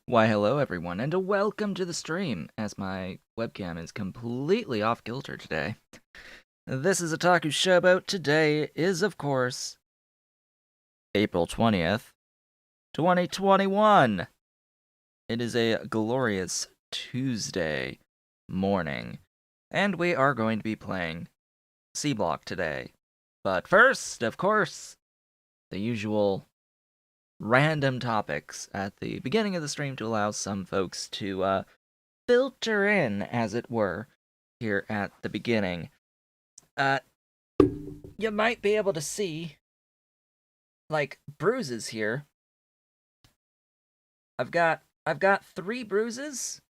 Why, hello everyone, and welcome to the stream, as my webcam is completely off kilter today. This is Otaku Showboat. Today is, of course, April 20th, 2021. It is a glorious Tuesday morning, and we are going to be playing Sea Block today. But first, of course, the usual random topics at the beginning of the stream to allow some folks to filter in, as it were, here at the beginning. Uh, you might be able to see, like, bruises here. I've got 3 bruises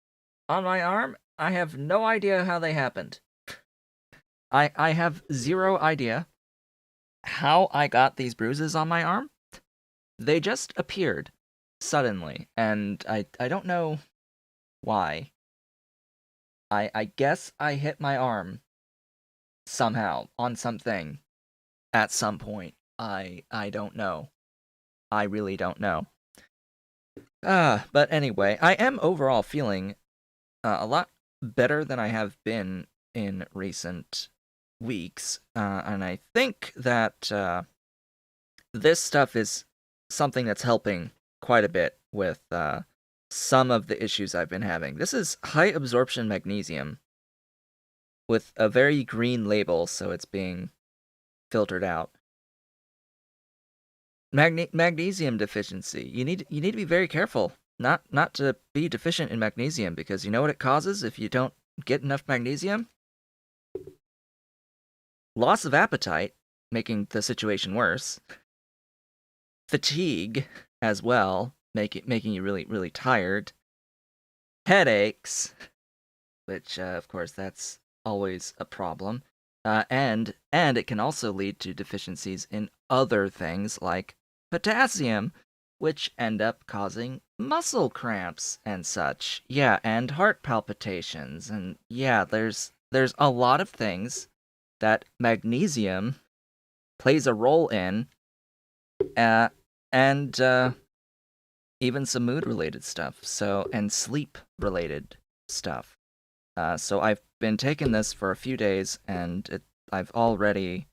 on my arm. I have no idea how they happened. I have zero idea how I got these bruises on my arm. They just appeared suddenly, and I don't know why. I guess I hit my arm somehow on something at some point. I don't know. I really don't know. But anyway, I am overall feeling a lot better than I have been in recent weeks, and I think that this stuff is something that's helping quite a bit with some of the issues I've been having. This is high absorption magnesium with a very green label, so it's being filtered out. Magnesium deficiency. You need to be very careful not to be deficient in magnesium, because you know what it causes if you don't get enough magnesium? Loss of appetite, making the situation worse. Fatigue as well, making you really tired. Headaches, which of course that's always a problem. And it can also lead to deficiencies in other things like potassium, which end up causing muscle cramps and such. Yeah, and heart palpitations. And yeah, there's a lot of things that magnesium plays a role in, and even some mood related stuff. So, and sleep related stuff. So I've been taking this for a few days, and I've already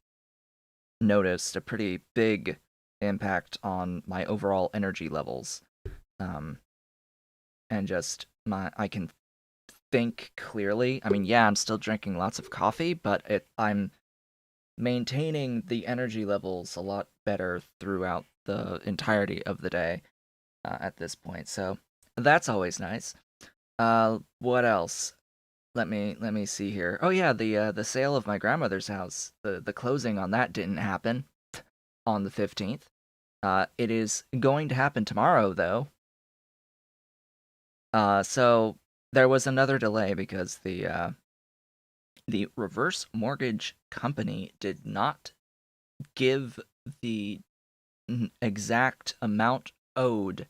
noticed a pretty big impact on my overall energy levels. And just I can think clearly. I mean, yeah, I'm still drinking lots of coffee, but I'm maintaining the energy levels a lot better throughout the entirety of the day at this point. So that's always nice. What else? Let me see here. Oh yeah, the sale of my grandmother's house. The closing on that didn't happen on the 15th. It is going to happen tomorrow though. So there was another delay because the reverse mortgage company did not give the exact amount owed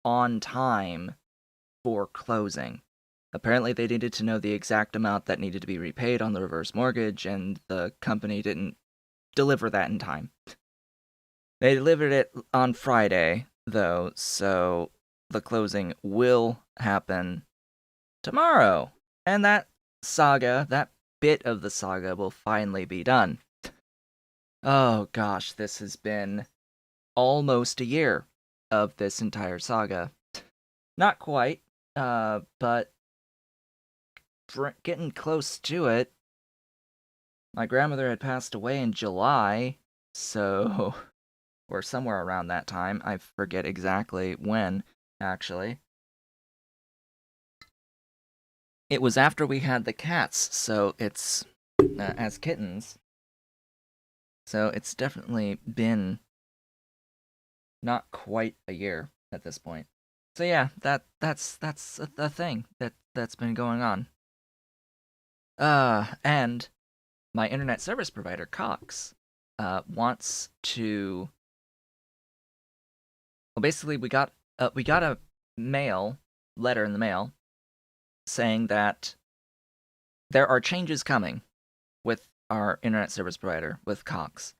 on time for closing. Apparently, they needed to know the exact amount that needed to be repaid on the reverse mortgage, and the company didn't deliver that in time. They delivered it on Friday, though, so the closing will happen tomorrow. And that bit of the saga, will finally be done. Oh gosh, this has been almost a year of this entire saga. Not quite, but getting close to it. My grandmother had passed away in July, so or somewhere around that time. I forget exactly when, actually. It was after we had the cats, so it's as kittens. So it's definitely been not quite a year at this point. So yeah, that's the thing that's been going on. And my internet service provider, Cox, wants to. Well, basically, we got a letter in the mail saying that there are changes coming with our internet service provider, with Cox.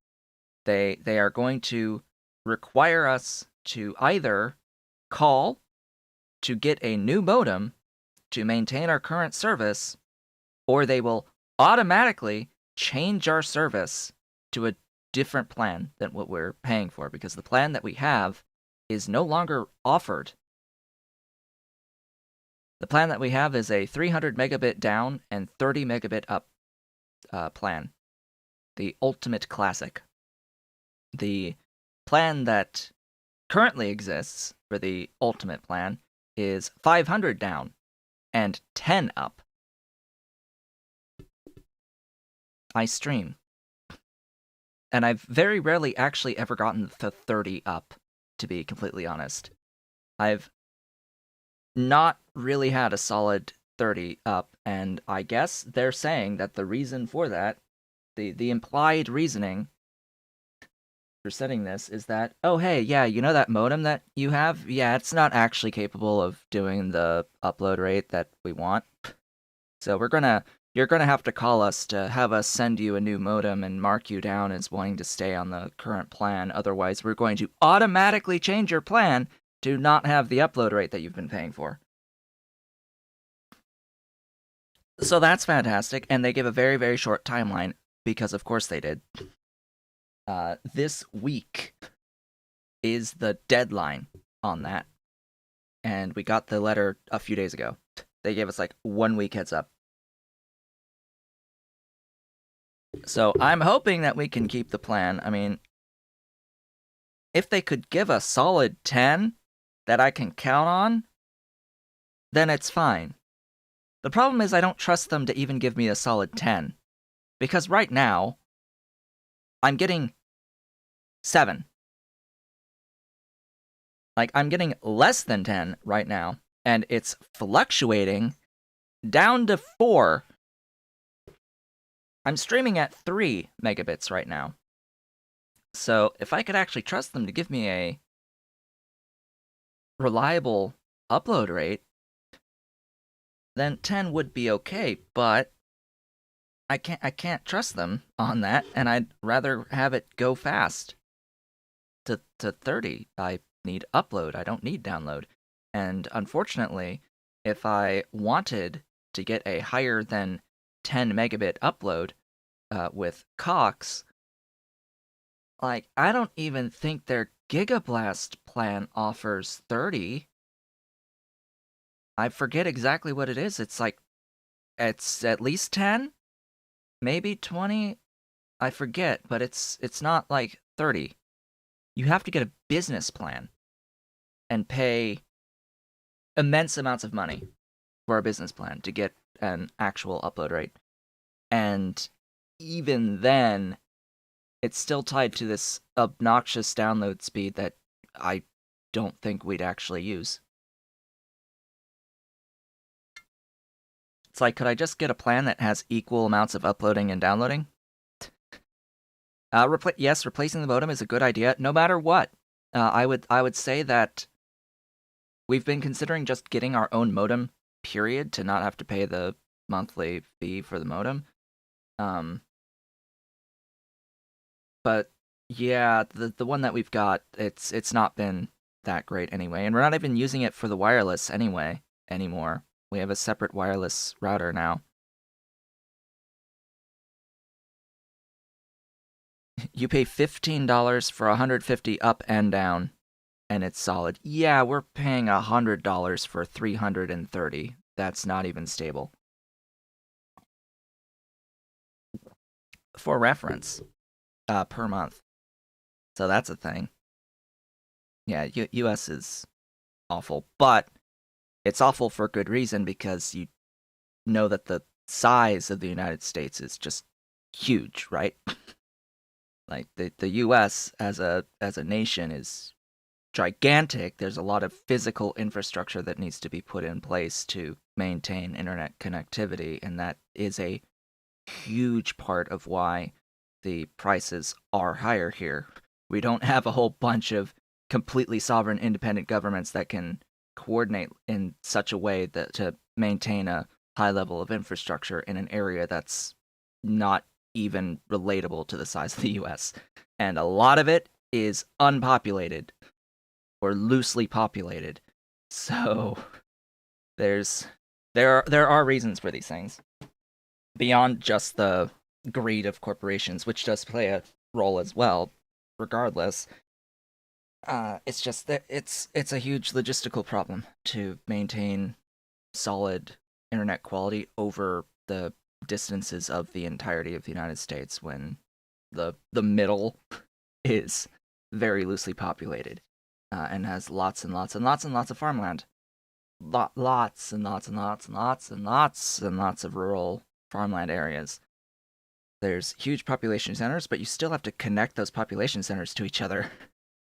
They are going to require us to either call to get a new modem to maintain our current service, or they will automatically change our service to a different plan than what we're paying for, because the plan that we have is no longer offered. The plan that we have is a 300 megabit down and 30 megabit up plan. The Ultimate Classic. The plan that currently exists for the Ultimate plan is 500 down and 10 up. I stream. And I've very rarely actually ever gotten the 30 up, to be completely honest. I've not really had a solid 30 up, and I guess they're saying that the reason for that, the implied reasoning for setting this is that, oh hey, yeah, you know that modem that you have? Yeah, it's not actually capable of doing the upload rate that we want. So you're gonna have to call us to have us send you a new modem and mark you down as wanting to stay on the current plan. Otherwise, we're going to automatically change your plan to not have the upload rate that you've been paying for. So that's fantastic, and they give a very, very short timeline, because of course they did. This week is the deadline on that, and we got the letter a few days ago. They gave us like 1 week heads up. So I'm hoping that we can keep the plan. I mean, if they could give a solid 10 that I can count on, then it's fine. The problem is I don't trust them to even give me a solid 10. Because right now, I'm getting 7. Like, I'm getting less than 10 right now, and it's fluctuating down to 4. I'm streaming at 3 megabits right now. So if I could actually trust them to give me a reliable upload rate, then 10 would be okay, but I can't trust them on that, and I'd rather have it go fast to 30. I need upload, I don't need download. And unfortunately, if I wanted to get a higher than 10 megabit upload with Cox, like, I don't even think their Gigablast plan offers 30. I forget exactly what it is. It's like, it's at least 10? Maybe 20? I forget, but it's not like 30. You have to get a business plan and pay immense amounts of money for a business plan to get an actual upload rate. And even then, it's still tied to this obnoxious download speed that I don't think we'd actually use. It's like, could I just get a plan that has equal amounts of uploading and downloading? Yes, replacing the modem is a good idea, no matter what. I would say that we've been considering just getting our own modem, period, to not have to pay the monthly fee for the modem. But yeah, the one that we've got, it's not been that great anyway, and we're not even using it for the wireless anymore. We have a separate wireless router now. You pay $15 for 150 up and down, and it's solid. Yeah, we're paying $100 for 330. That's not even stable. For reference, per month. So that's a thing. Yeah, US is awful, but it's awful for good reason, because you know that the size of the United States is just huge, right? Like, the US as a nation is gigantic. There's a lot of physical infrastructure that needs to be put in place to maintain internet connectivity, and that is a huge part of why the prices are higher here. We don't have a whole bunch of completely sovereign independent governments that can coordinate in such a way that to maintain a high level of infrastructure in an area that's not even relatable to the size of the US. And a lot of it is unpopulated or loosely populated. So there's there are reasons for these things beyond just the greed of corporations, which does play a role as well. Regardless, it's just that it's a huge logistical problem to maintain solid internet quality over the distances of the entirety of the United States when the middle is very loosely populated and has lots and lots and lots and lots of farmland. Lots and lots and lots and lots and lots and lots of rural farmland areas. There's huge population centers, but you still have to connect those population centers to each other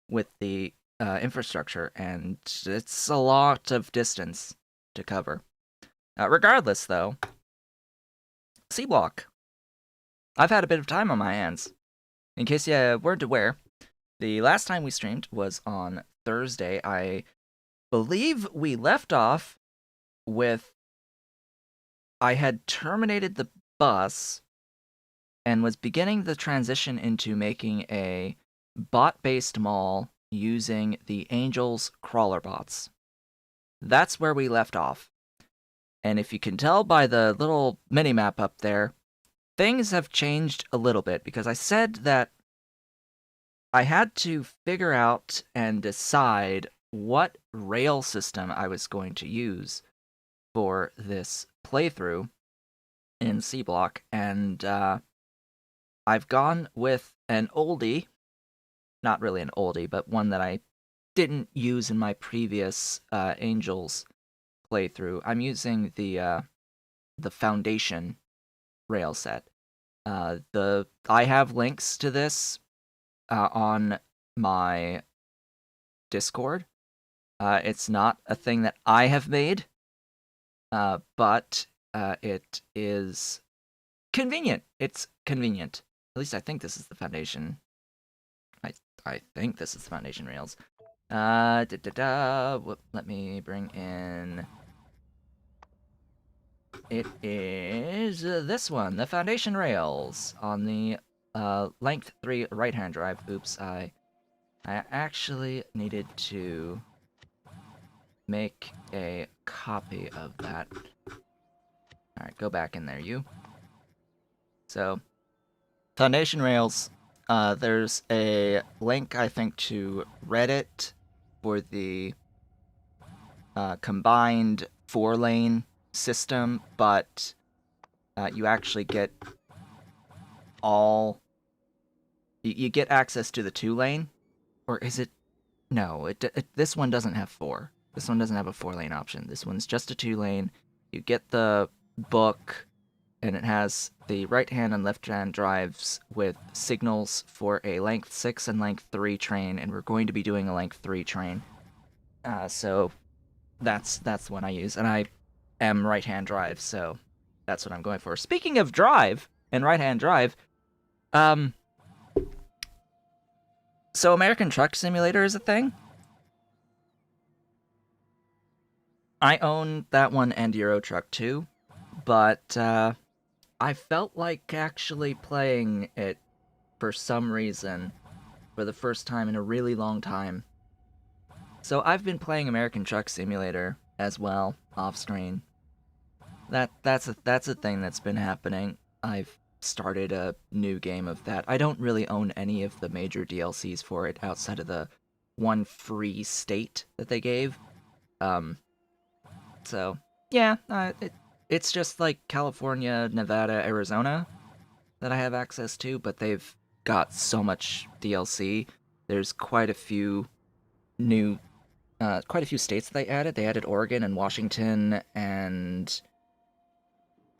with the infrastructure, and it's a lot of distance to cover. Regardless, though, Sea Block. I've had a bit of time on my hands. In case you weren't aware, the last time we streamed was on Thursday. I believe we left off with I had terminated the bus and was beginning the transition into making a bot-based mall using the Angels crawler bots. That's where we left off. And if you can tell by the little mini-map up there, things have changed a little bit because I said that I had to figure out and decide what rail system I was going to use for this playthrough in Sea Block, and I've gone with an oldie, not really an oldie, but one that I didn't use in my previous Angels playthrough. I'm using the Foundation rail set. I have links to this on my Discord. It's not a thing that I have made, but it is convenient. It's convenient. At least I think this is the Foundation. I think this is the Foundation rails. Let me bring in. It is this one, the Foundation rails on the length 3 right-hand drive. Oops, I actually needed to make a copy of that. Alright, go back in there, you. So, Foundation rails, there's a link, I think, to Reddit for the combined 4-lane system, but you actually get all... You get access to the 2-lane, or is it... No, this one doesn't have 4. This one doesn't have a 4-lane option. This one's just a 2-lane. You get the book, and it has the right-hand and left-hand drives with signals for a length 6 and length 3 train, and we're going to be doing a length 3 train. So that's the one I use, and I am right-hand drive, so that's what I'm going for. Speaking of drive and right-hand drive, so American Truck Simulator is a thing. I own that one and Euro Truck too, but I felt like actually playing it for some reason for the first time in a really long time. So I've been playing American Truck Simulator as well, off-screen. That's a thing that's been happening. I've started a new game of that. I don't really own any of the major DLCs for it outside of the one free state that they gave. So yeah, it's just like California, Nevada, Arizona that I have access to, but they've got so much DLC. There's quite a few new, quite a few states that they added. They added Oregon and Washington and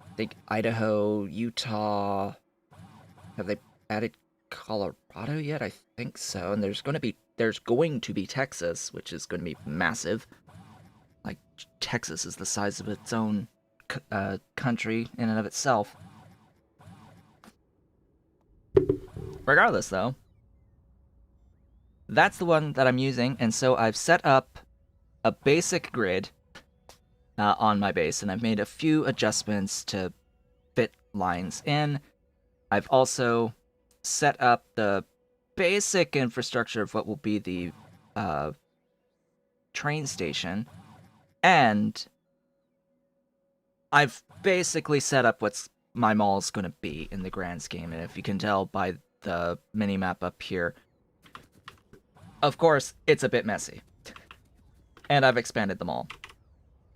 I think Idaho, Utah. Have they added Colorado yet? I think so. And there's going to be Texas, which is going to be massive. Like, Texas is the size of its own country in and of itself. Regardless, though, that's the one that I'm using, and so I've set up a basic grid on my base, and I've made a few adjustments to fit lines in. I've also set up the basic infrastructure of what will be the train station. And I've basically set up what's my mall's going to be in the grand scheme. And if you can tell by the mini-map up here, of course, it's a bit messy. And I've expanded the mall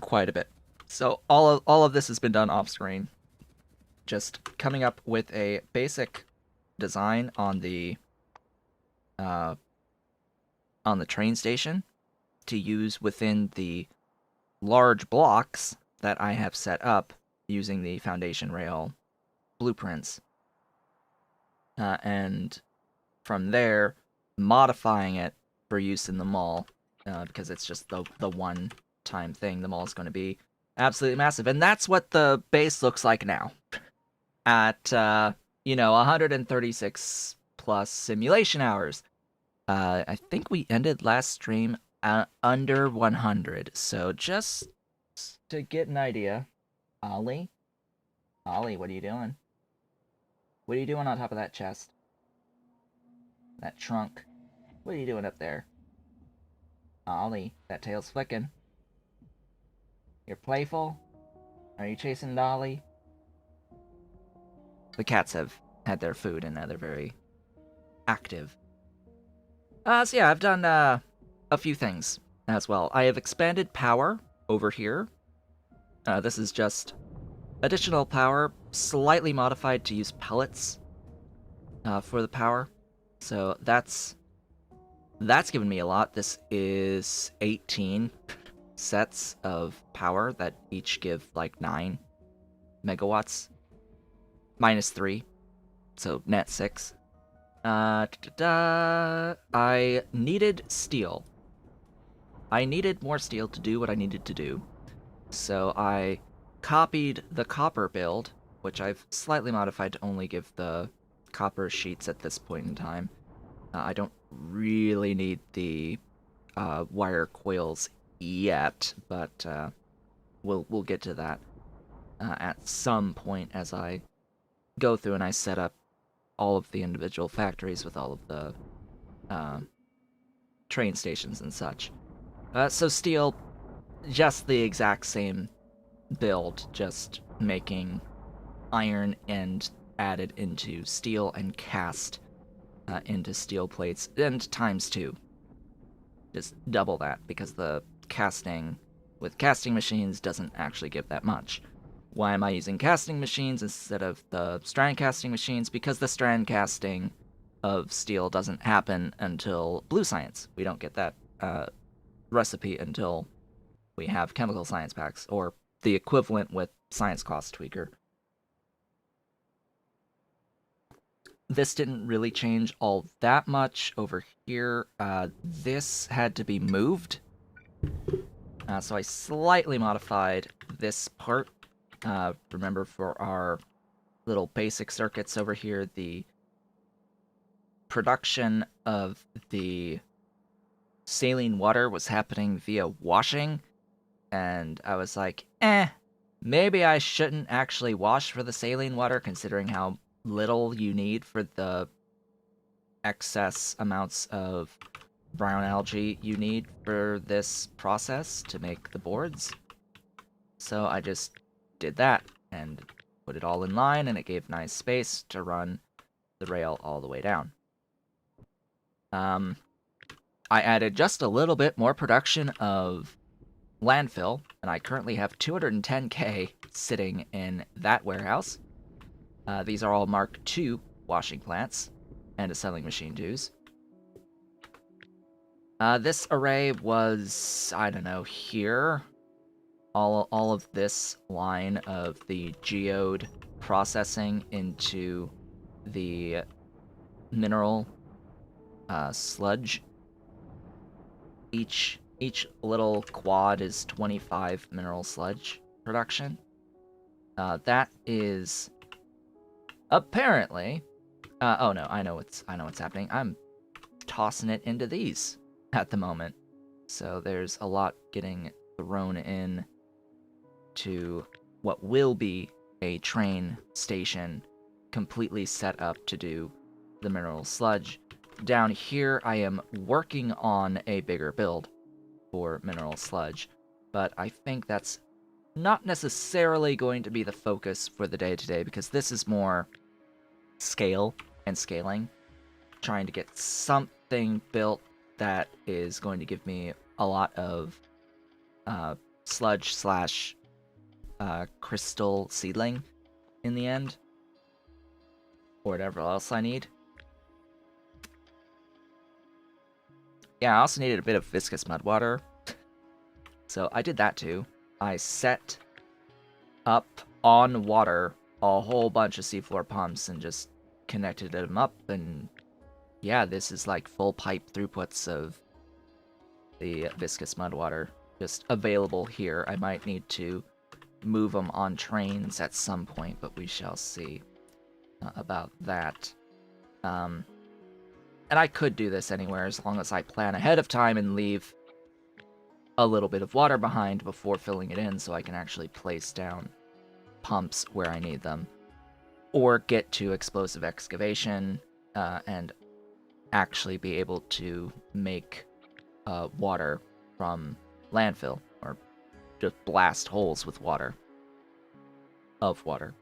quite a bit. So all of this has been done off screen. Just coming up with a basic design on the train station to use within the large blocks that I have set up using the foundation rail blueprints. And from there, modifying it for use in the mall, because it's just the one-time thing. The mall is going to be absolutely massive. And that's what the base looks like now. At, 136 plus simulation hours. I think we ended last stream under 100. So just to get an idea, Ollie, what are you doing? What are you doing on top of that chest? That trunk? What are you doing up there? Ollie, that tail's flicking. You're playful? Are you chasing Dolly? The cats have had their food and now they're very active. So yeah, I've done a few things as well. I have expanded power over here. This is just additional power, slightly modified to use pellets for the power. So that's given me a lot. This is 18 sets of power that each give like 9 megawatts. Minus 3, so net 6. I needed steel. I needed more steel to do what I needed to do. So I copied the copper build, which I've slightly modified to only give the copper sheets at this point in time. I don't really need the wire coils yet, but we'll get to that at some point as I go through and I set up all of the individual factories with all of the train stations and such. So steel, just the exact same build, just making iron and added into steel and cast into steel plates, and times 2. Just double that, because the casting with casting machines doesn't actually give that much. Why am I using casting machines instead of the strand casting machines? Because the strand casting of steel doesn't happen until blue science. We don't get that recipe until we have chemical science packs, or the equivalent with science cost tweaker. This didn't really change all that much over here. This had to be moved. So I slightly modified this part. Remember, for our little basic circuits over here, the production of the saline water was happening via washing, and I was like, maybe I shouldn't actually wash for the saline water, considering how little you need for the excess amounts of brown algae you need for this process to make the boards. So I just did that and put it all in line, and it gave nice space to run the rail all the way down. I added just a little bit more production of landfill, and I currently have 210k sitting in that warehouse. These are all Mark II washing plants and assembling machine dues. This array was, I don't know, here. All of this line of the geode processing into the mineral sludge. Each little quad is 25 mineral sludge production. That is apparently. Oh no, I know what's happening. I'm tossing it into these at the moment, so there's a lot getting thrown in to what will be a train station completely set up to do the mineral sludge. Down here, I am working on a bigger build for mineral sludge. but I think that's not necessarily going to be the focus for the day today, because this is more scale and scaling, trying to get something built that is going to give me a lot of sludge slash crystal seedling in the end, or whatever else I need. Yeah, I also needed a bit of viscous mud water, so I did that too. I set up on water a whole bunch of seafloor pumps and just connected them up, and yeah, this is like full pipe throughputs of the viscous mud water just available here. I might need to move them on trains at some point, but we shall see about that. And I could do this anywhere as long as I plan ahead of time and leave a little bit of water behind before filling it in, so I can actually place down pumps where I need them, or get to explosive excavation and actually be able to make water from landfill, or just blast holes with water. Of water.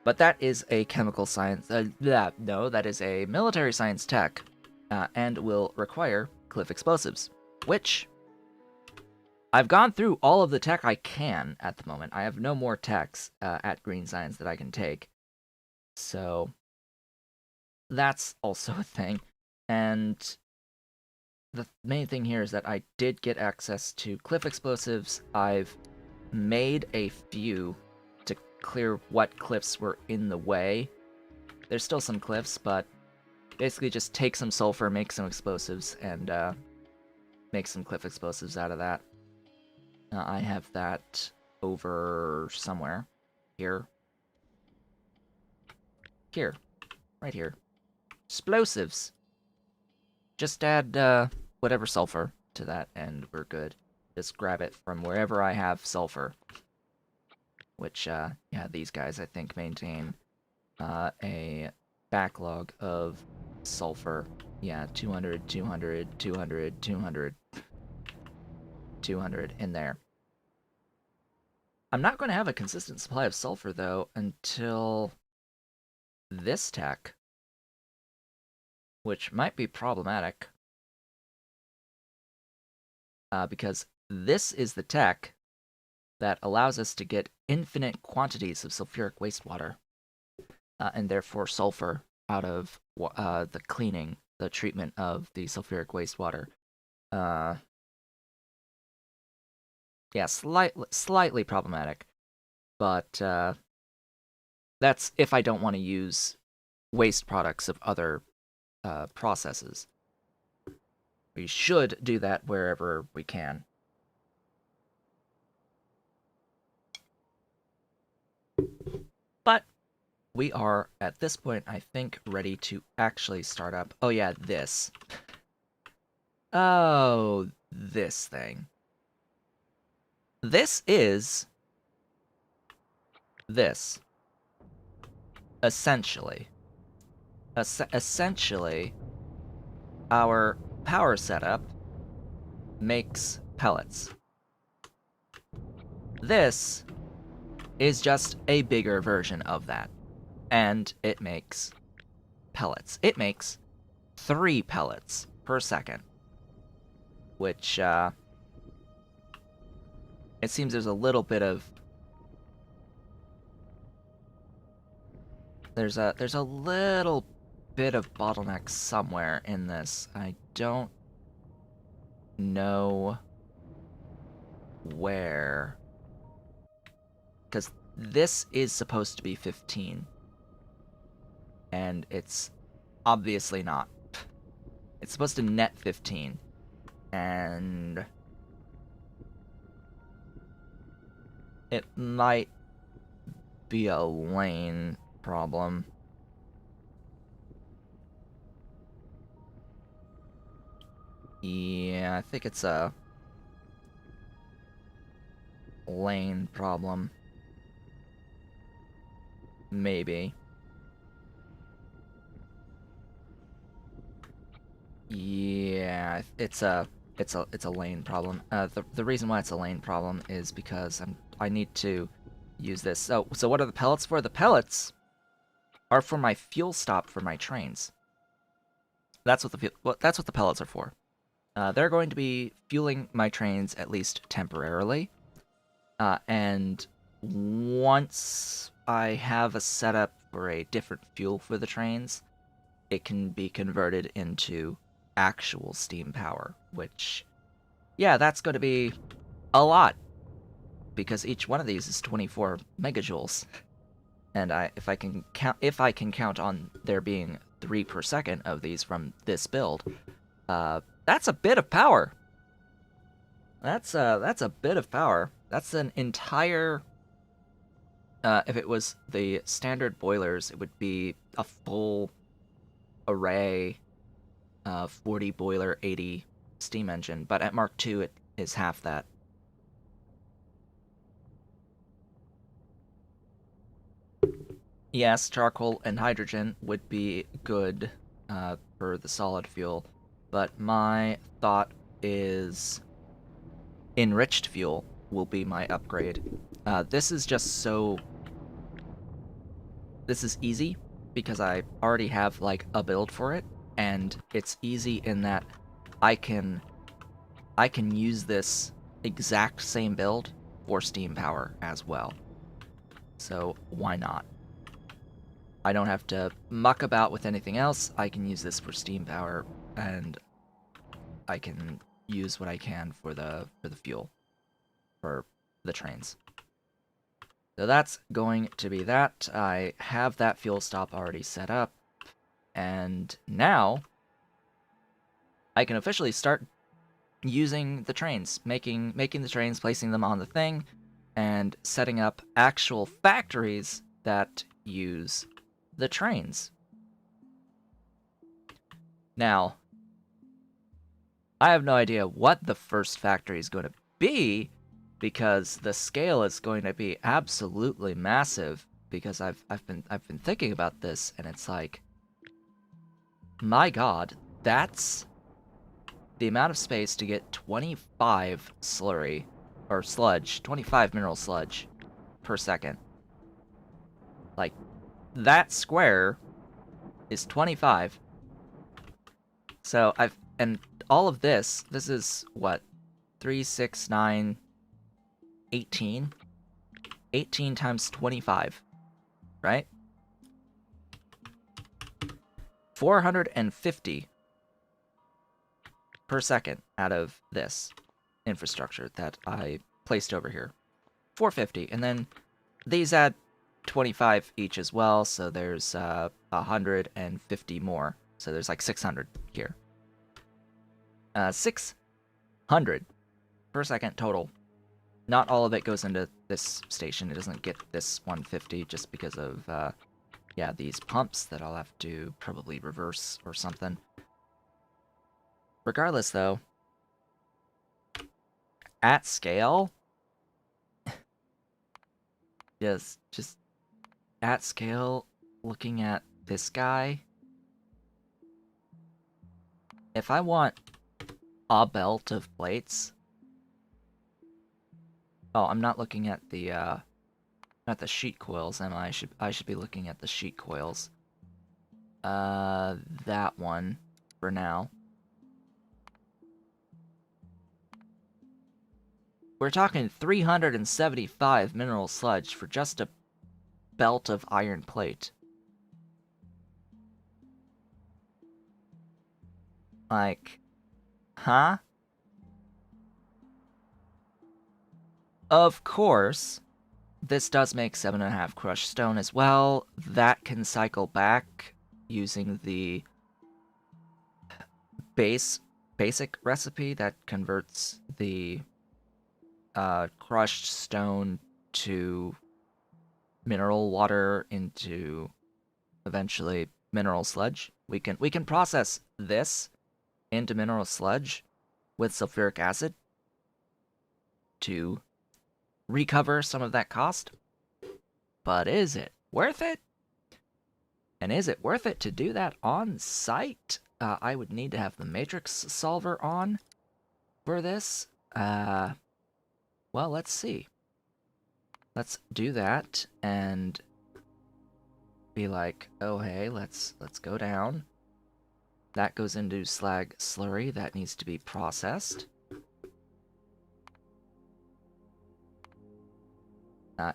But that is a chemical science, no, that is a military science tech, and will require cliff explosives, which I've gone through all of the tech I can at the moment. I have no more techs at Green Science that I can take, so that's also a thing. And the main thing here is that I did get access to cliff explosives. I've made a few to clear what cliffs were in the way. There's still some cliffs, but basically just take some sulfur, make some explosives, and make some cliff explosives out of that. I have that over somewhere. Here. Here. Right here. Explosives! Just add whatever sulfur to that, and we're good. Just grab it from wherever I have sulfur. Which, yeah, these guys, I think, maintain a backlog of sulfur. Yeah, 200, 200, 200, 200. 200 in there. I'm not going to have a consistent supply of sulfur, though, until this tech, which might be problematic, because this is the tech that allows us to get infinite quantities of sulfuric wastewater, and therefore sulfur, out of the cleaning, the treatment of the sulfuric wastewater. Yeah, slightly problematic, but that's if I don't want to use waste products of other processes. We should do that wherever we can. But we are, at this point, I think, ready to actually start up. Oh yeah, this. Oh, this thing. This is this. Essentially. Essentially, our power setup makes pellets. This is just a bigger version of that. And it makes pellets. It makes 3 pellets per second. Which, it seems there's a little bit of... There's a little bit of bottleneck somewhere in this. I don't know where. Because this is supposed to be 15. And it's obviously not. It's supposed to net 15. And it might be a lane problem. Yeah, I think it's a lane problem. Maybe. Yeah, it's a it's a lane problem. The reason why it's a lane problem is because I need to use this. So what are the pellets for? The pellets are for my fuel stop for my trains. That's what the pellets are for. They're going to be fueling my trains at least temporarily. And once I have a setup for a different fuel for the trains, it can be converted into actual steam power, which, yeah, that's going to be a lot, because each one of these is 24 megajoules. And if I can count on there being 3 per second of these from this build, that's a bit of power. That's a bit of power. That's an entire. If it was the standard boilers, it would be a full array, 40 boiler, 80 steam engine. But at Mark II, it is half that. Yes, charcoal and hydrogen would be good for the solid fuel, but my thought is enriched fuel will be my upgrade. This is just so... This is easy because I already have like a build for it, and it's easy in that I can use this exact same build for steam power as well. So why not? I don't have to muck about with anything else. I can use this for steam power, and I can use what I can for the fuel for the trains. So that's going to be that. I have that fuel stop already set up, and now I can officially start using the trains, making the trains, placing them on the thing, and setting up actual factories that use the trains. Now, I have no idea what the first factory is going to be, because the scale is going to be absolutely massive. Because I've been thinking about this, and it's like, my God, that's the amount of space to get 25 slurry or sludge, 25 mineral sludge per second. Like, that square is 25. So and all of this is what? 3, 6, 9, 18? 18 times 25, right? 450 per second out of this infrastructure that I placed over here. 450, and then these add 25 each as well, so there's 150 more. So there's like 600 here. 600 per second total. Not all of it goes into this station. It doesn't get this 150 just because of, yeah, these pumps that I'll have to probably reverse or something. Regardless, though, at scale, just at scale, looking at this guy, if I want a belt of plates... Oh, I'm not looking at the sheet coils, am I? I should be looking at the sheet coils. That one for now. We're talking 375 mineral sludge for just a belt of iron plate. Like, huh? Of course, this does make 7.5 crushed stone as well. That can cycle back using the basic recipe that converts the crushed stone to mineral water into eventually mineral sludge. We can process this into mineral sludge with sulfuric acid to recover some of that cost. But is it worth it? And is it worth it to do that on site? I would need to have the matrix solver on. for this? Well, let's see. Let's do that and be like, oh hey, let's go down. That goes into slag slurry that needs to be processed.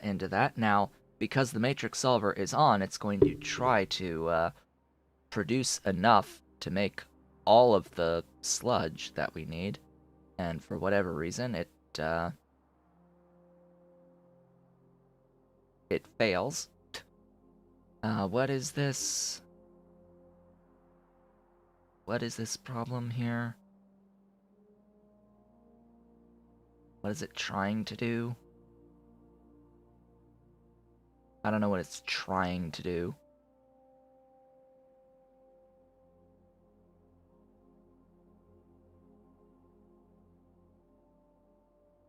Into that. Now, because the matrix solver is on, it's going to try to produce enough to make all of the sludge that we need. And for whatever reason, it fails. What is this? What is this problem here? What is it trying to do? I don't know what it's trying to do.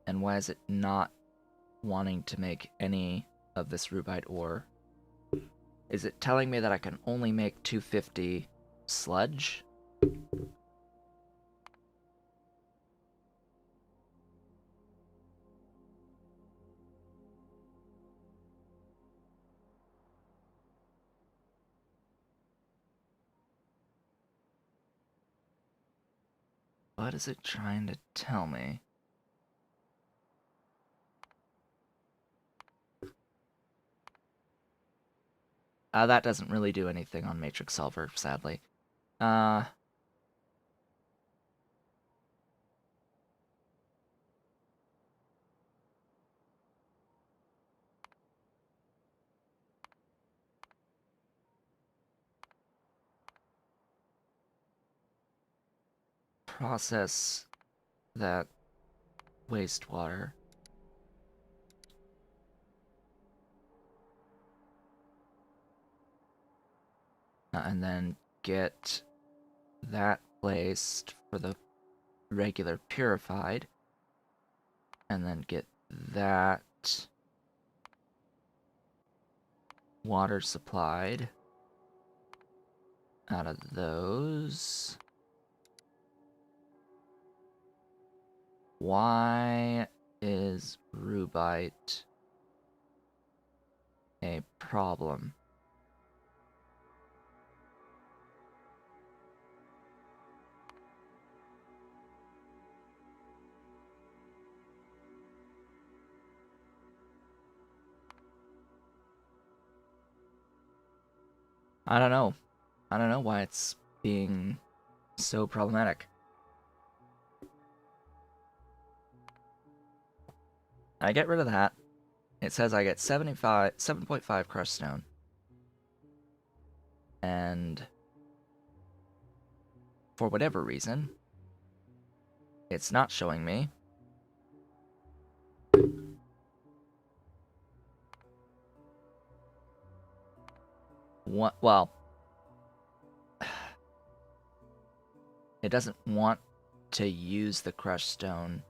And why is it not wanting to make any of this rubite ore? Is it telling me that I can only make 250 sludge? What is it trying to tell me? That doesn't really do anything on Matrix Solver, sadly. Process that wastewater. And then get that placed for the regular purified. And then get that water supplied out of those. Why is rubite a problem? I don't know. I don't know why it's being so problematic. I get rid of that. It says I get 7.5 crushed stone. And for whatever reason, it's not showing me. What? Well, it doesn't want to use the crushed stone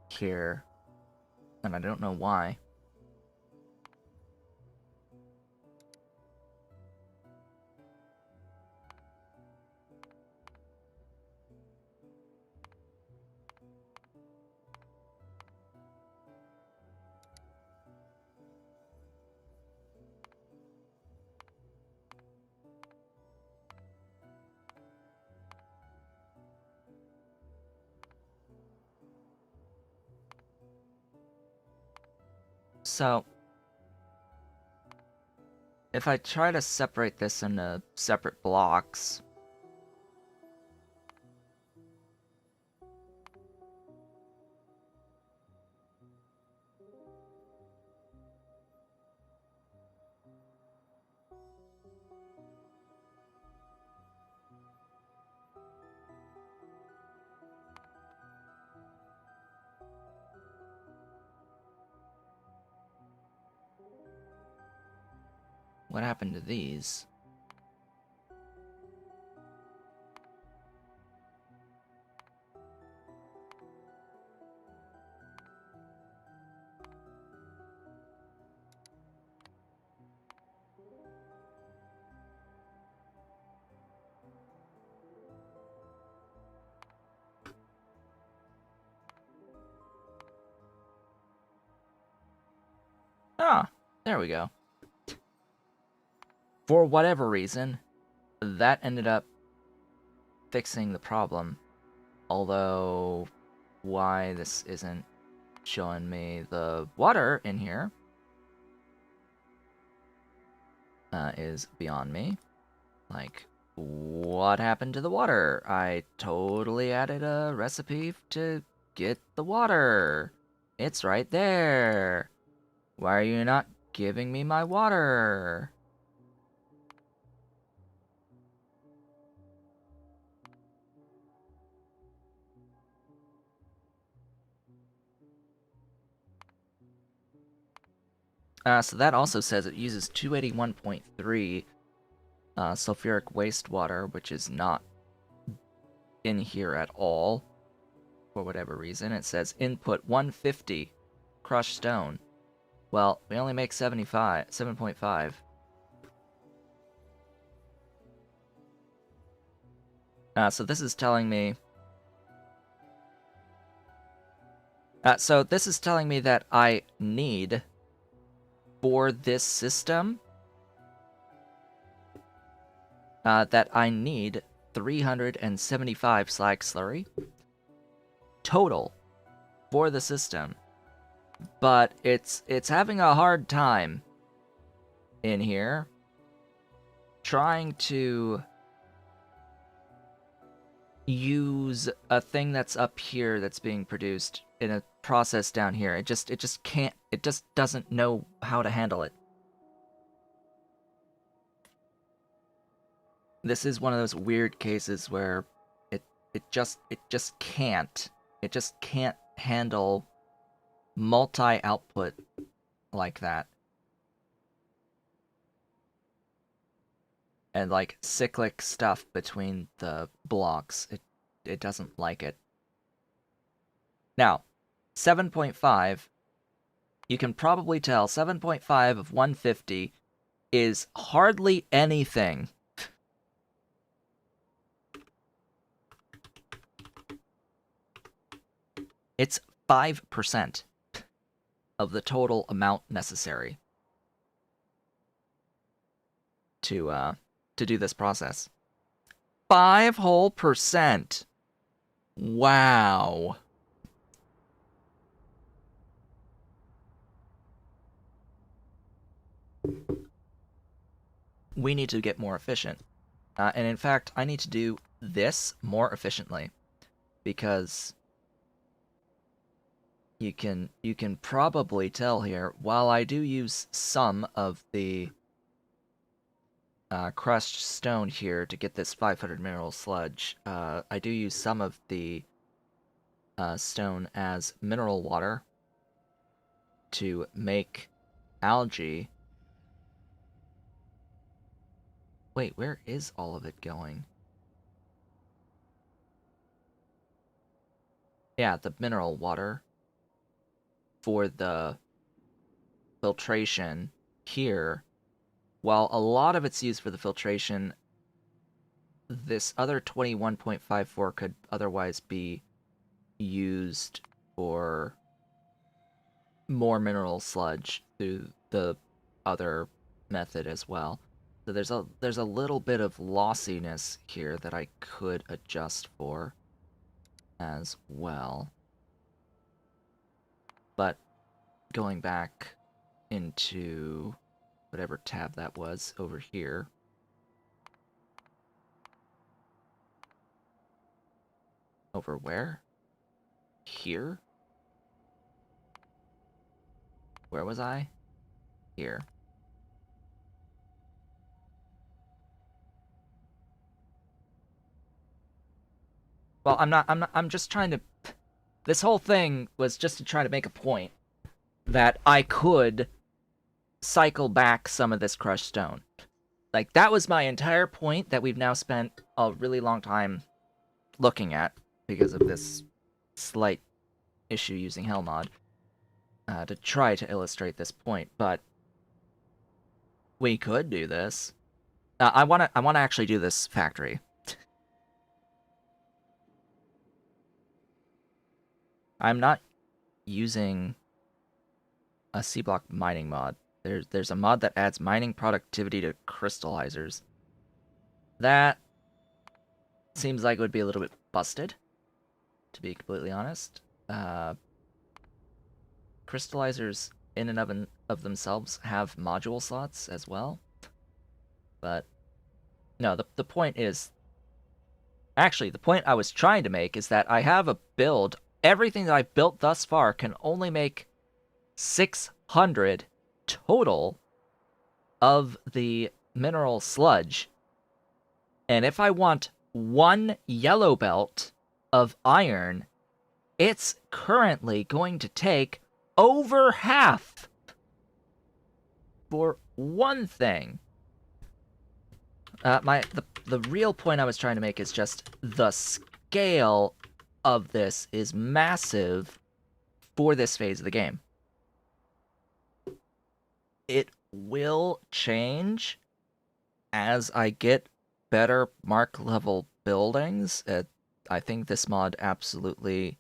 here, and I don't know why. So, if I try to separate this into separate blocks, what happened to these? Ah, there we go. For whatever reason, that ended up fixing the problem. Although, why this isn't showing me the water in here is beyond me. Like, what happened to the water? I totally added a recipe to get the water. It's right there. Why are you not giving me my water? So that also says it uses 281.3 sulfuric wastewater, which is not in here at all. For whatever reason, it says input 150 crushed stone. Well, we only make 7.5. So this is telling me... so this is telling me that I need, for this system, that I need 375 slag slurry total for the system. But it's having a hard time in here trying to use a thing that's up here that's being produced in a process down here. It just can't, it just doesn't know how to handle it. This is one of those weird cases where it just can't handle multi-output like that. And like cyclic stuff between the blocks. It doesn't like it. Now, 7.5, you can probably tell 7.5 of 150 is hardly anything. It's 5% of the total amount necessary to do this process. 5 whole percent. Wow. We need to get more efficient. And in fact, I need to do this more efficiently, because you can probably tell here, while I do use some of the crushed stone here to get this 500 mineral sludge, I do use some of the stone as mineral water to make algae. Wait, where is all of it going? Yeah, the mineral water for the filtration here. While a lot of it's used for the filtration, this other 21.54 could otherwise be used for more mineral sludge through the other method as well. So there's a little bit of lossiness here that I could adjust for as well. But going back into whatever tab that was over here. Over where? Here? Where was I? Here. Well, I'm just trying to... This whole thing was just to try to make a point that I could cycle back some of this crushed stone. Like, that was my entire point that we've now spent a really long time looking at because of this slight issue using Hellmod to try to illustrate this point. But we could do this. I wanna actually do this factory. I'm not using a C block mining mod. There's a mod that adds mining productivity to crystallizers. That seems like it would be a little bit busted, to be completely honest. Crystallizers in and of themselves have module slots as well. But no, the point is, actually, the point I was trying to make is that I have a build. Everything that I've built thus far can only make 600 total of the mineral sludge. And if I want one yellow belt of iron, it's currently going to take over half for one thing. The real point I was trying to make is just the scale of this is massive for this phase of the game. It will change as I get better mark level buildings. I think this mod absolutely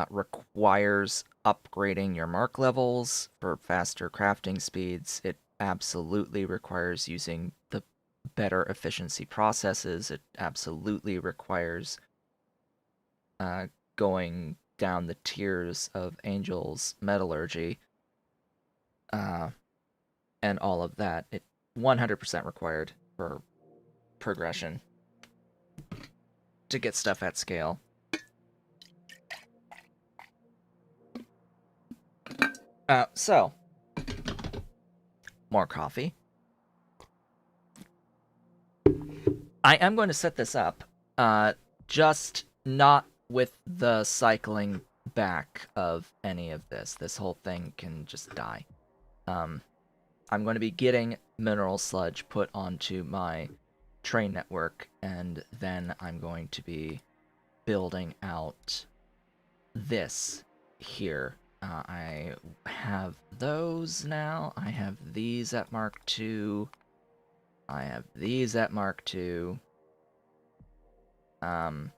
requires upgrading your mark levels for faster crafting speeds. It absolutely requires using the better efficiency processes. It absolutely requires going down the tiers of Angel's metallurgy and all of that. It 100% required for progression to get stuff at scale. So, more coffee. I am going to set this up, just not with the cycling back of any of this. This whole thing can just die. I'm going to be getting mineral sludge put onto my train network, and then I'm going to be building out this here. I have those now. I have these at Mark II. I have these at Mark II. So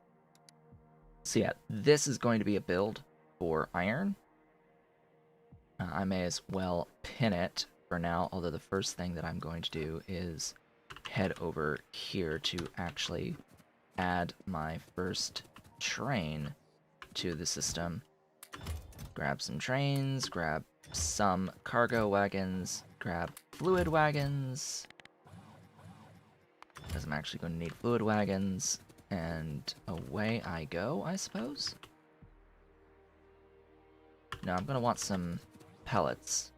yeah, this is going to be a build for iron. I may as well pin it for now, although the first thing that I'm going to do is head over here to actually add my first train to the system. Grab some trains, grab some cargo wagons, grab fluid wagons, because I'm actually going to need fluid wagons, and away I go, I suppose? No, I'm going to want some pellets.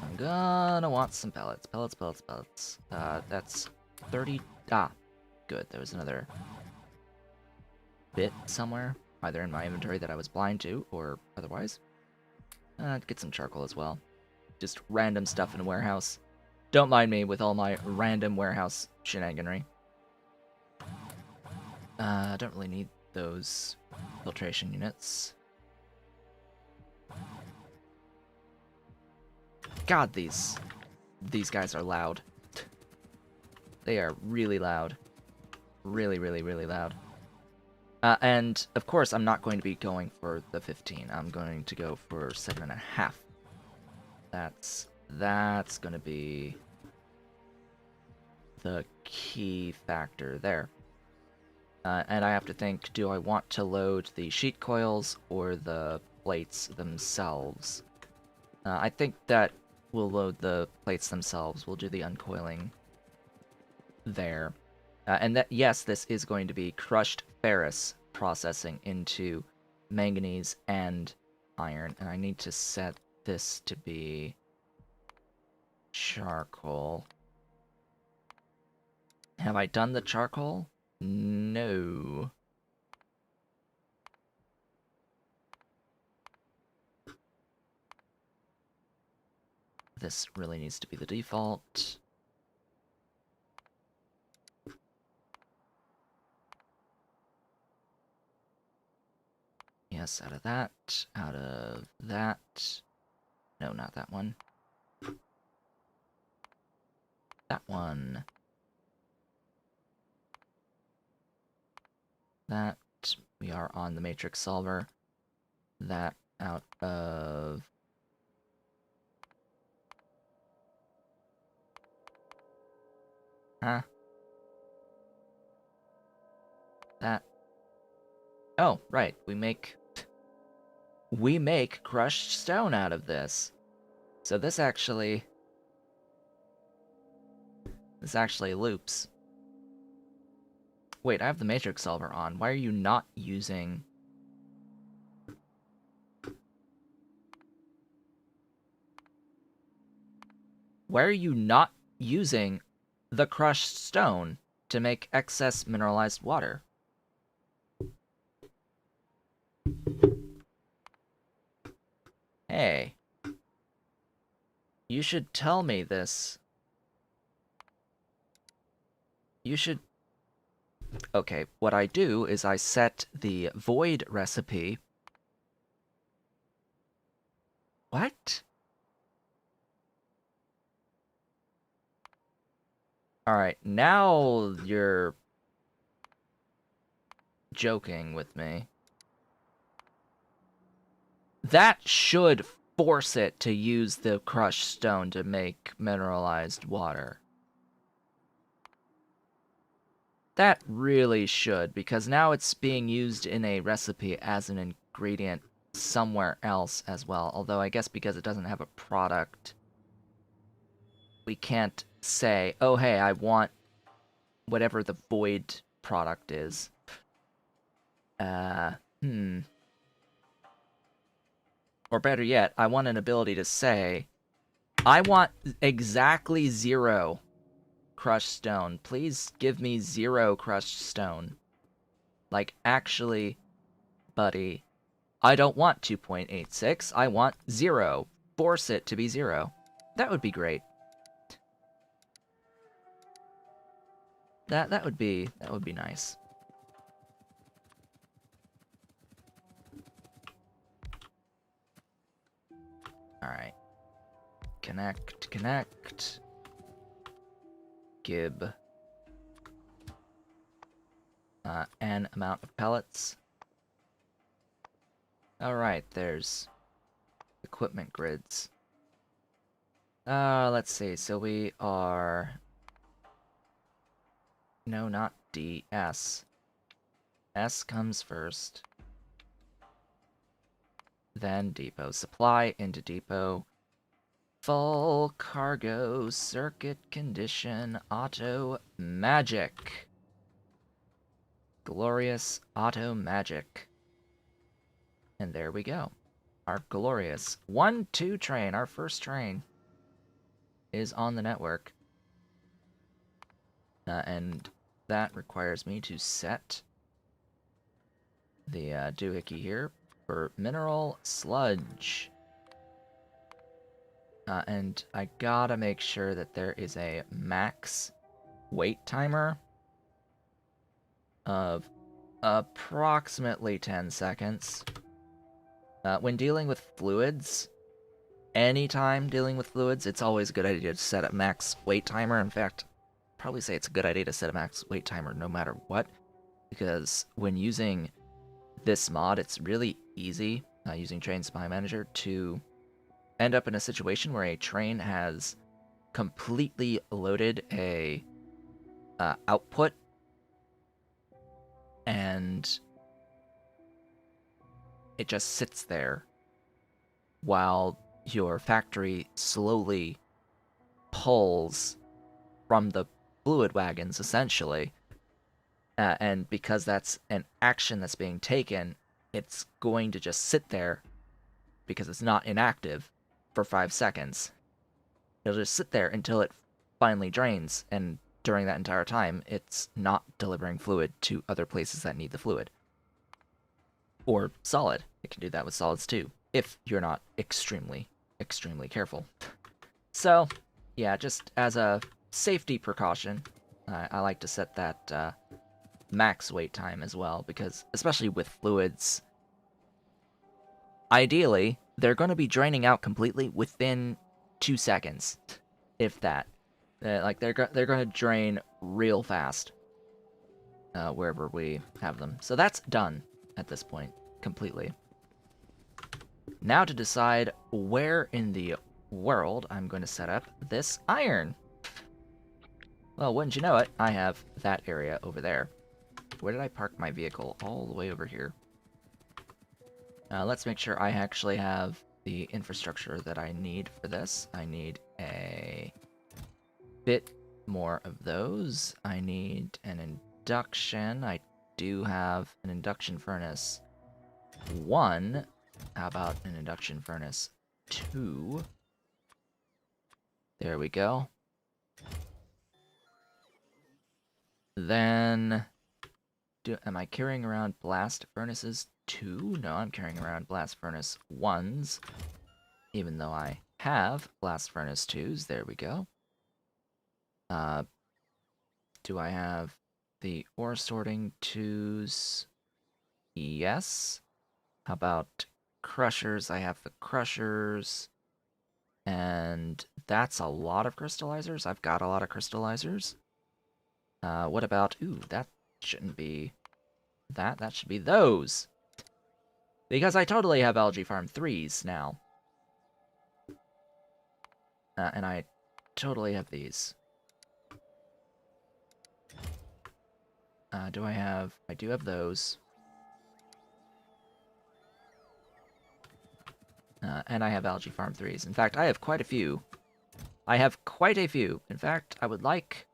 I'm gonna want some pellets. Pellets. That's 30... Ah, good. There was another bit somewhere, either in my inventory that I was blind to, or otherwise. Get some charcoal as well. Just random stuff in a warehouse. Don't mind me with all my random warehouse shenaniganry. I don't really need those filtration units. God, these guys are loud. They are really loud. Really loud. And, of course, I'm not going to be going for the 15. I'm going to go for 7.5. That's going to be the key factor there. And I have to think, do I want to load the sheet coils or the plates themselves? I think that we'll load the plates themselves. We'll do the uncoiling there. And that, yes, this is going to be crushed ferrous processing into manganese and iron. And I need to set this to be charcoal. Have I done the charcoal? No. This really needs to be the default. Yes, out of that. Out of that. No, not that one. That one. That. We are on the matrix solver. That out of... Huh? That... Oh, right. We make crushed stone out of this. So this actually loops. Wait, I have the matrix solver on. Why are you not using... Why are you not using the crushed stone to make excess mineralized water? Hey. You should tell me this. You should... Okay, what I do is I set the void recipe... What? Alright, now you're... joking with me. That should force it to use the crushed stone to make mineralized water. That really should, because now it's being used in a recipe as an ingredient somewhere else as well. Although I guess because it doesn't have a product, we can't say, oh hey, I want whatever the void product is. Or better yet, I want an ability to say, I want exactly 0 crushed stone. Please give me 0 crushed stone. Like, actually, buddy, I don't want 2.86. I want 0. Force it to be 0. That would be great. That would be nice. Alright. Connect. Gib. N amount of pellets. Alright, there's equipment grids. Let's see, so we are... No, not D, S. S comes first. Then depot. Supply into depot. Full cargo, circuit condition, auto magic. Glorious auto magic. And there we go. Our glorious 1-2 train, our first train, is on the network. And that requires me to set the doohickey here for mineral sludge. And I gotta make sure that there is a max wait timer of approximately 10 seconds. When dealing with fluids, anytime dealing with fluids, it's always a good idea to set a max wait timer. In fact, I'd probably say it's a good idea to set a max wait timer no matter what, because when using this mod, it's really easy, using Train Spy Manager, to end up in a situation where a train has completely loaded a output, and it just sits there while your factory slowly pulls from the fluid wagons, essentially. And because that's an action that's being taken, it's going to just sit there, because it's not inactive, for 5 seconds. It'll just sit there until it finally drains, and during that entire time, it's not delivering fluid to other places that need the fluid. Or solid. It can do that with solids too, if you're not extremely, extremely careful. So, yeah, just as a safety precaution, I like to set that max wait time as well, because especially with fluids, ideally, they're going to be draining out completely within 2 seconds, if that. Like, they're going to drain real fast wherever we have them. So that's done at this point, completely. Now to decide where in the world I'm going to set up this iron. Well, wouldn't you know it, I have that area over there. Where did I park my vehicle? All the way over here. Let's make sure I actually have the infrastructure that I need for this. I need a bit more of those. I need an induction. I do have an induction furnace 1. How about an induction furnace 2? There we go. Then, am I carrying around blast furnaces 2? No, I'm carrying around blast furnace 1s. Even though I have blast furnace 2s. There we go. Do I have the ore sorting 2s? Yes. How about crushers? I have the crushers. And that's a lot of crystallizers. I've got a lot of crystallizers. What about... Ooh, that shouldn't be that. That should be those. Because I totally have algae farm 3s now. And I totally have these. Do I have... I do have those. And I have algae farm 3s. In fact, I have quite a few. I have quite a few. In fact, I would like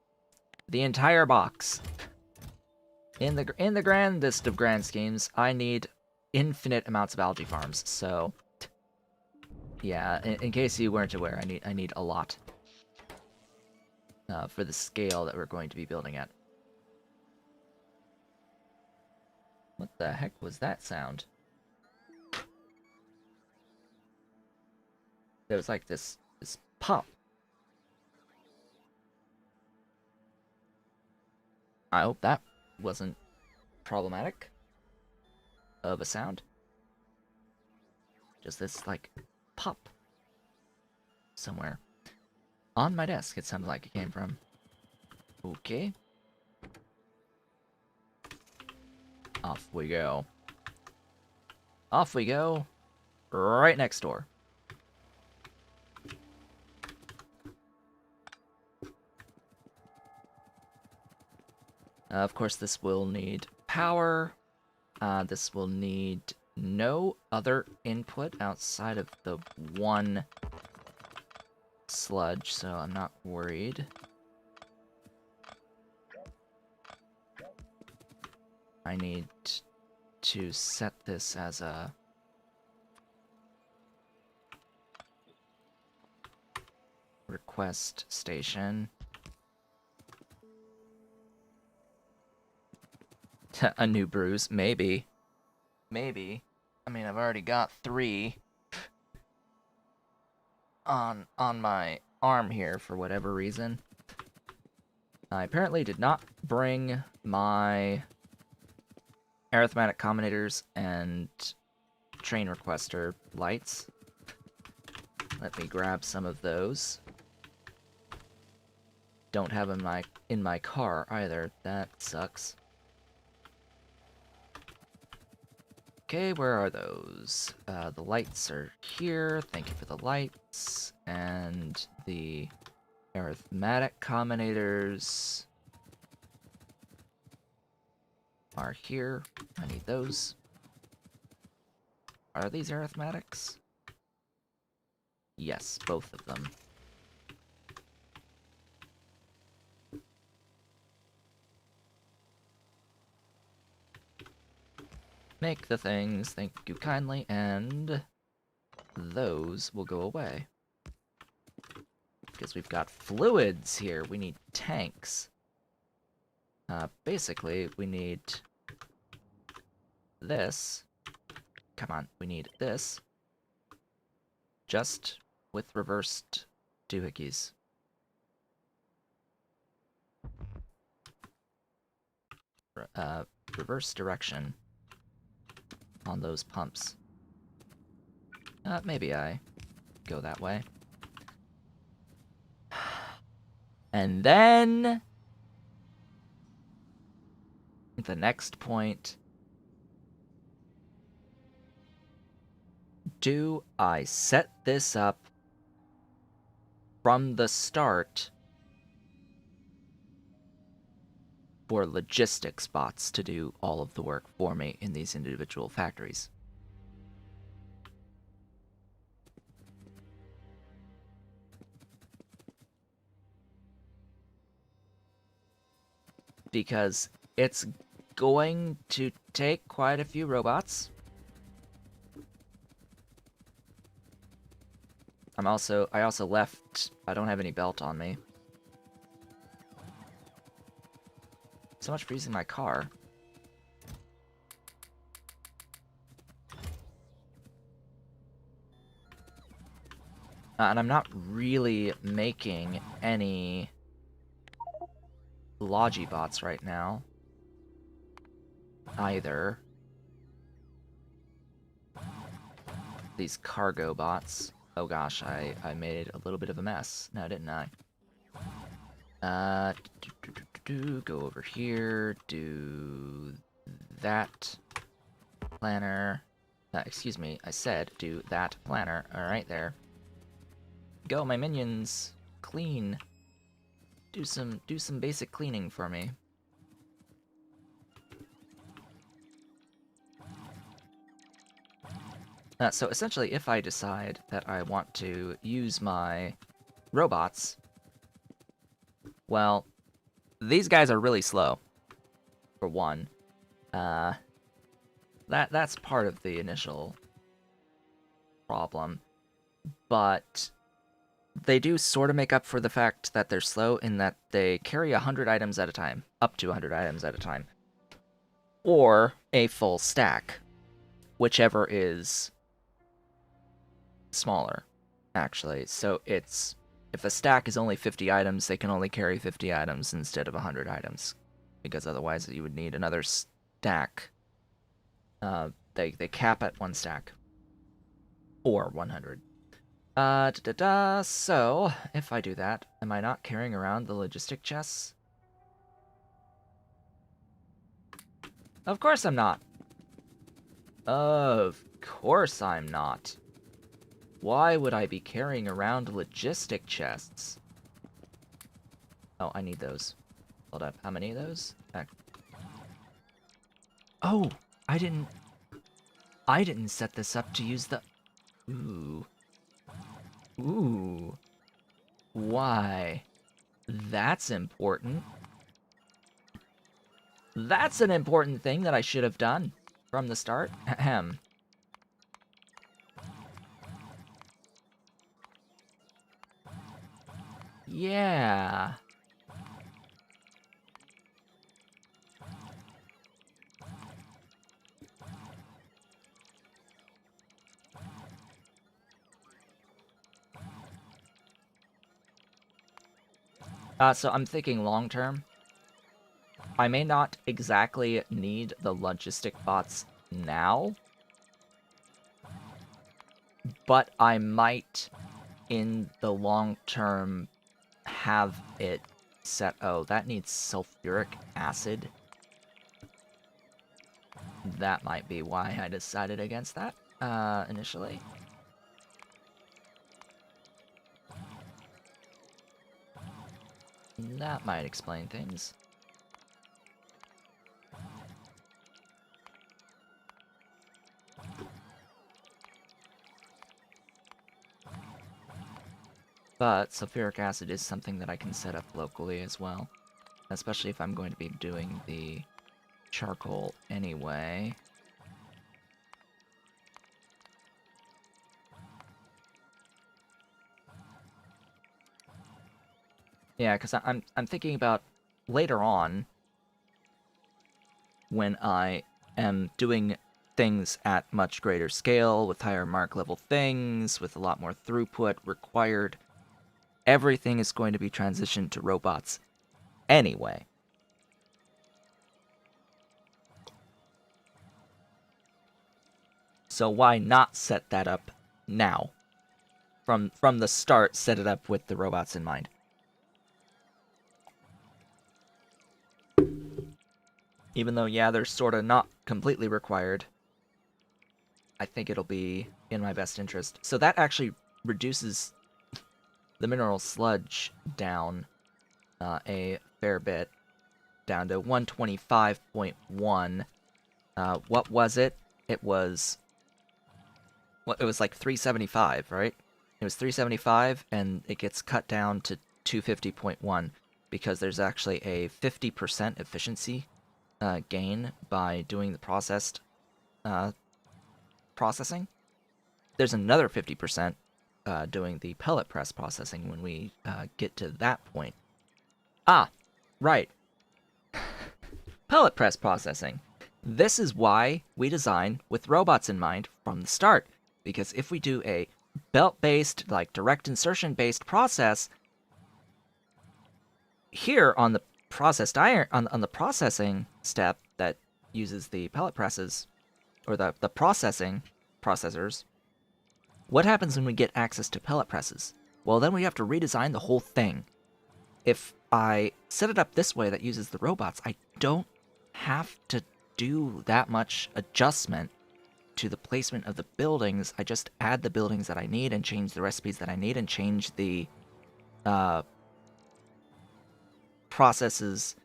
the entire box. In the grandest of grand schemes, I need infinite amounts of algae farms. So, yeah, in case you weren't aware, I need a lot for the scale that we're going to be building at. What the heck was that sound? There was like this pop. I hope that wasn't problematic of a sound. Just this, like, pop somewhere. On my desk, it sounded like it came from. Okay. Off we go. Off we go. Right next door. Of course, this will need power. This will need no other input outside of the one sludge, so I'm not worried. I need to set this as a request station. A new bruise, maybe. Maybe. I mean, I've already got 3 on my arm here for whatever reason. I apparently did not bring my arithmetic combinators and train requester lights. Let me grab some of those. Don't have them in my car either. That sucks. Okay, where are those? The lights are here. Thank you for the lights. And the arithmetic combinators are here. I need those. Are these arithmetics? Yes, both of them. Make the things, thank you kindly, and those will go away. Because we've got fluids here, we need tanks. Basically, we need this. Come on, we need this. Just with reversed doohickeys. Reverse direction on those pumps. Maybe I go that way. And then the next point, do I set this up from the start for logistics bots to do all of the work for me in these individual factories? Because it's going to take quite a few robots. I also left, I don't have any belt on me. So much for using my car. And I'm not really making any Logibots right now, either. These cargo bots. Oh gosh, I made a little bit of a mess. No, didn't I? Go over here, do that planner. Excuse me, I said do that planner. Alright there. Go, my minions. Clean. Do some basic cleaning for me. So essentially, if I decide that I want to use my robots, well, these guys are really slow, for one. That's part of the initial problem, but they do sort of make up for the fact that they're slow in that they carry 100 items at a time, up to 100 items at a time, or a full stack, whichever is smaller, actually. So it's, if a stack is only 50 items, they can only carry 50 items instead of 100 items, because otherwise you would need another stack. They cap at one stack, or 100. So, if I do that, am I not carrying around the logistic chests? Of course I'm not. Of course I'm not. Why would I be carrying around logistic chests? Oh, I need those. Hold up, how many of those? Oh, I didn't set this up to use the... Ooh. Ooh. Why? That's important. That's an important thing that I should have done from the start. Ahem. Yeah. So I'm thinking long term. I may not exactly need the logistic bots now, but I might, in the long term, have it set. Oh, that needs sulfuric acid. That might be why I decided against that, initially. That might explain things. But sulfuric acid is something that I can set up locally as well. Especially if I'm going to be doing the charcoal anyway. Yeah, because I'm thinking about later on, when I am doing things at much greater scale, with higher mark level things, with a lot more throughput required, everything is going to be transitioned to robots anyway. So why not set that up now? From the start, set it up with the robots in mind. Even though, yeah, they're sort of not completely required. I think it'll be in my best interest. So that actually reduces the mineral sludge down a fair bit, down to 125.1. What was it? It was like 375, right? It was 375, and it gets cut down to 250.1 because there's actually a 50% efficiency gain by doing the processing. There's another 50% doing the pellet press processing when we get to that point. Ah, right. Pellet press processing. This is why we design with robots in mind from the start. Because if we do a belt-based, like direct insertion-based process, here on the processed iron, on the processing step that uses the pellet presses, or the processors, what happens when we get access to pellet presses? Well, then we have to redesign the whole thing. If I set it up this way that uses the robots, I don't have to do that much adjustment to the placement of the buildings. I just add the buildings that I need and change the recipes that I need and change the processes,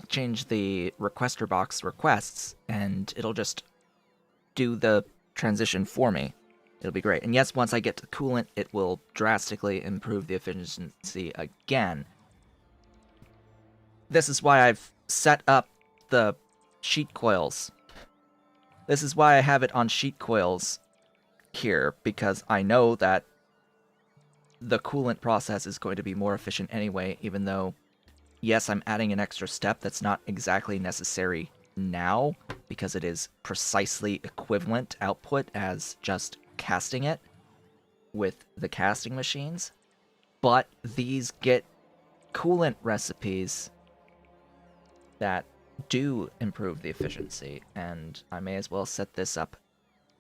change the requester box requests, and it'll just do the transition for me. It'll be great. And yes, once I get to coolant, it will drastically improve the efficiency again. This is why I've set up the sheet coils. This is why I have it on sheet coils here, because I know that the coolant process is going to be more efficient anyway, even though, yes, I'm adding an extra step that's not exactly necessary now, because it is precisely equivalent output as just casting it with the casting machines. But these get coolant recipes that do improve the efficiency, and I may as well set this up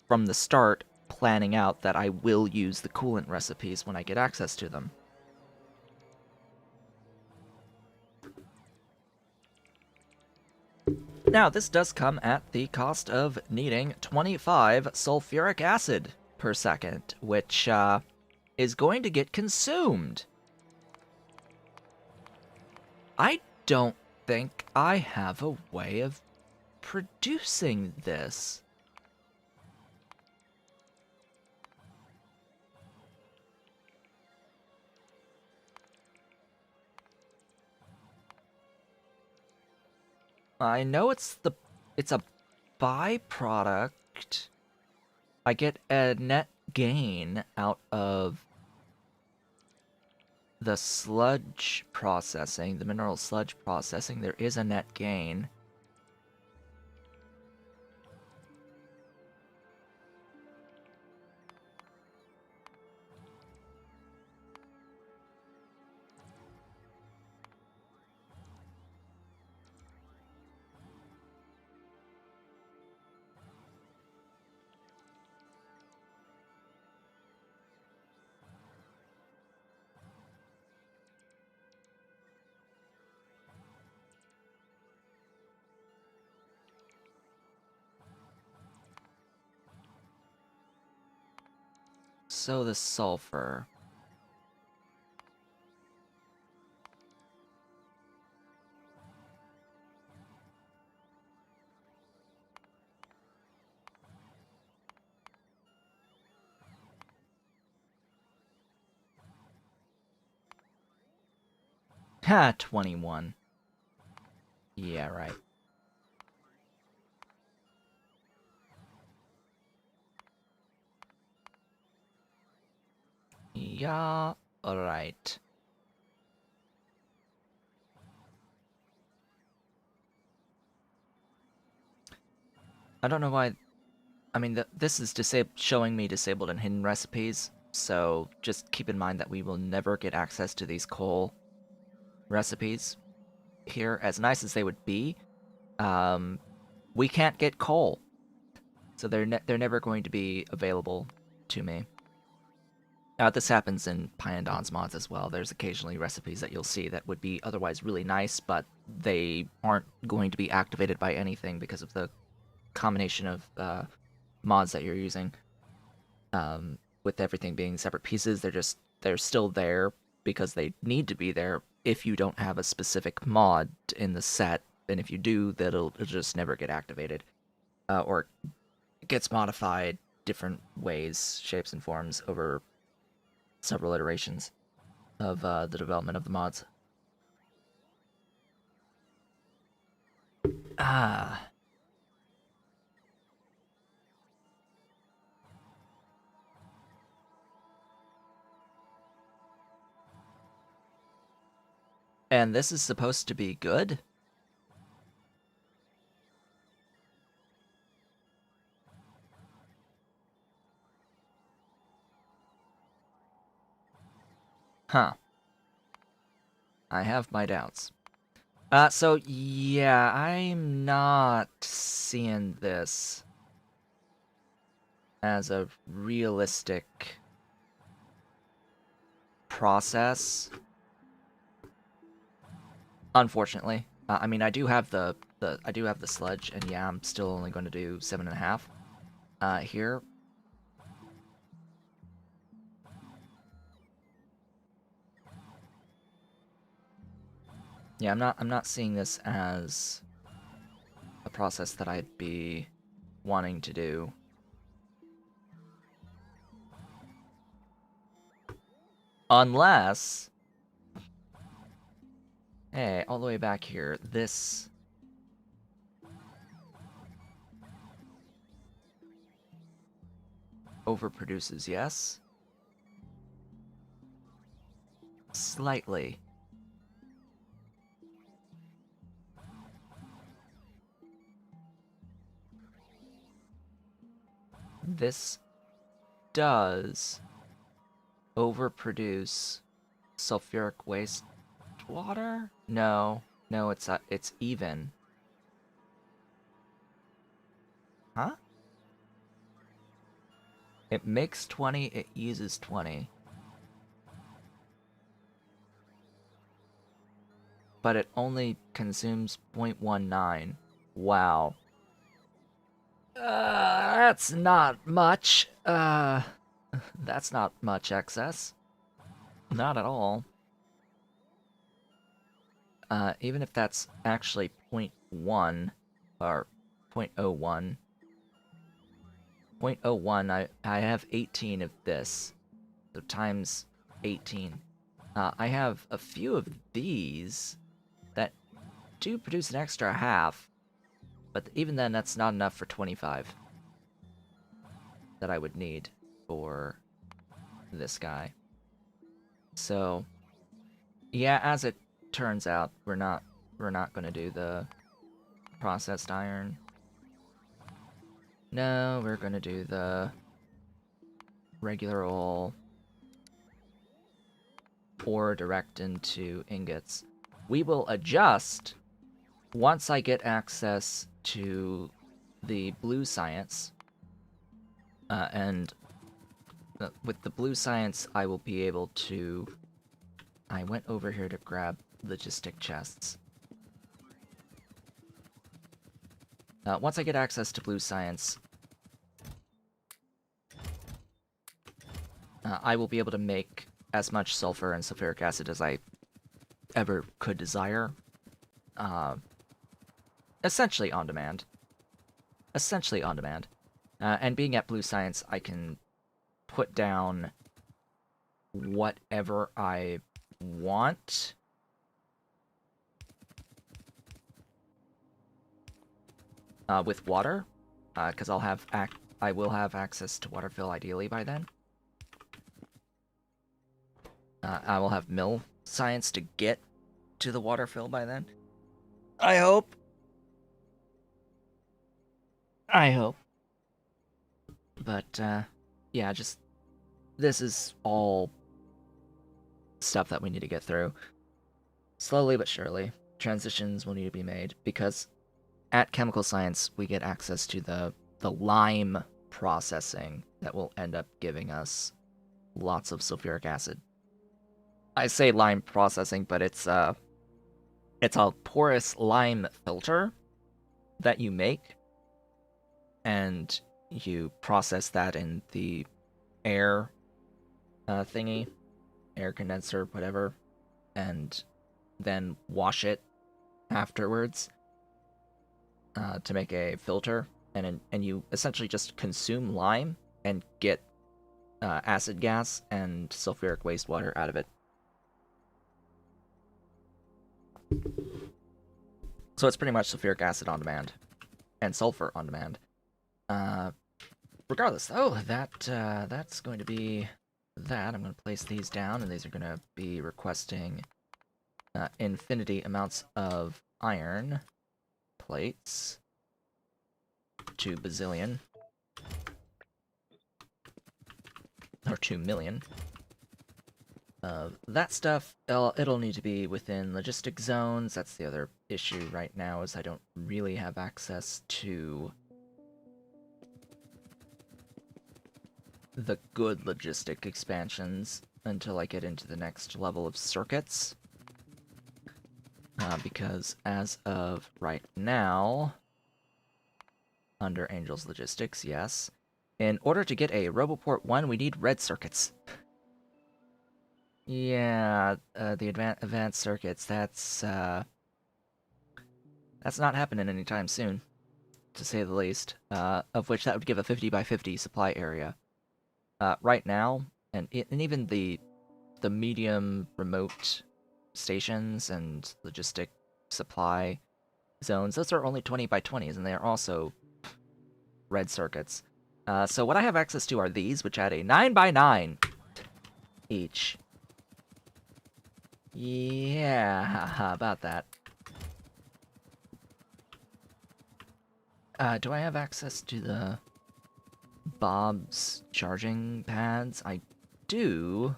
from the start, planning out that I will use the coolant recipes when I get access to them. Now, this does come at the cost of needing 25 sulfuric acid per second, which is going to get consumed. I don't think I have a way of producing this. I know it's a byproduct. I get a net gain out of the sludge processing, the mineral sludge processing. There is a net gain. So the sulfur. Ha, 21. Yeah, right. Yeah, alright. I don't know why. I mean, this is showing me disabled and hidden recipes, so just keep in mind that we will never get access to these coal recipes here, as nice as they would be. We can't get coal, so they're never going to be available to me. This happens in Pyandon's mods as well. There's occasionally recipes that you'll see that would be otherwise really nice, but they aren't going to be activated by anything because of the combination of mods that you're using. With everything being separate pieces, they're still there because they need to be there if you don't have a specific mod in the set, and if you do, it'll just never get activated. Or it gets modified different ways, shapes, and forms over several iterations of the development of the mods. Ah. And this is supposed to be good? Huh. I have my doubts. So yeah, I'm not seeing this as a realistic process. Unfortunately, I mean, I do have the sludge, and yeah, I'm still only going to do 7.5 here. Yeah, I'm not seeing this as a process that I'd be wanting to do. Unless, hey, all the way back here, this overproduces, yes? Slightly. This does overproduce sulfuric wastewater? No, it's even. Huh? It makes 20, it uses 20. But it only consumes 0.19. Wow. That's not much. That's not much excess. Not at all. Even if that's actually 0.1, or 0.01. 0.01, I have 18 of this. So times 18. I have a few of these that do produce an extra half, but even then, that's not enough for 25 that I would need for this guy. So, yeah, as it turns out, we're not going to do the processed iron. No, we're going to do the regular ore direct into ingots. We will adjust once I get access to the blue science, and with the blue science, I will be able to... I went over here to grab logistic chests. Once I get access to blue science, I will be able to make as much sulfur and sulfuric acid as I ever could desire. Essentially on demand. Essentially on demand. And being at blue science, I can put down whatever I want. With water, because I will have access to water fill ideally by then. I will have mill science to get to the water fill by then. I hope. I hope. But, yeah, just... This is all stuff that we need to get through. Slowly but surely, transitions will need to be made, because at chemical science, we get access to the lime processing that will end up giving us lots of sulfuric acid. I say lime processing, but it's a porous lime filter that you make, and you process that in the air thingy, air condenser, whatever, and then wash it afterwards to make a filter, and you essentially just consume lime and get acid gas and sulfuric wastewater out of it. So it's pretty much sulfuric acid on demand and sulfur on demand. Regardless, though, that's going to be that. I'm going to place these down, and these are going to be requesting infinity amounts of iron plates. 2 bazillion. Or 2 million. That stuff, it'll need to be within logistic zones. That's the other issue right now, is I don't really have access to the good logistic expansions until I get into the next level of circuits. Because as of right now, under Angel's Logistics, yes, in order to get a Roboport 1, we need red circuits. Yeah, the advanced circuits, that's not happening anytime soon, to say the least, of which that would give a 50 by 50 supply area. Right now, and even the medium remote stations and logistic supply zones, those are only 20 by 20s, and they are also red circuits. So what I have access to are these, which add a 9 by 9 each. Yeah, haha, about that. Do I have access to the Bob's charging pads? I do.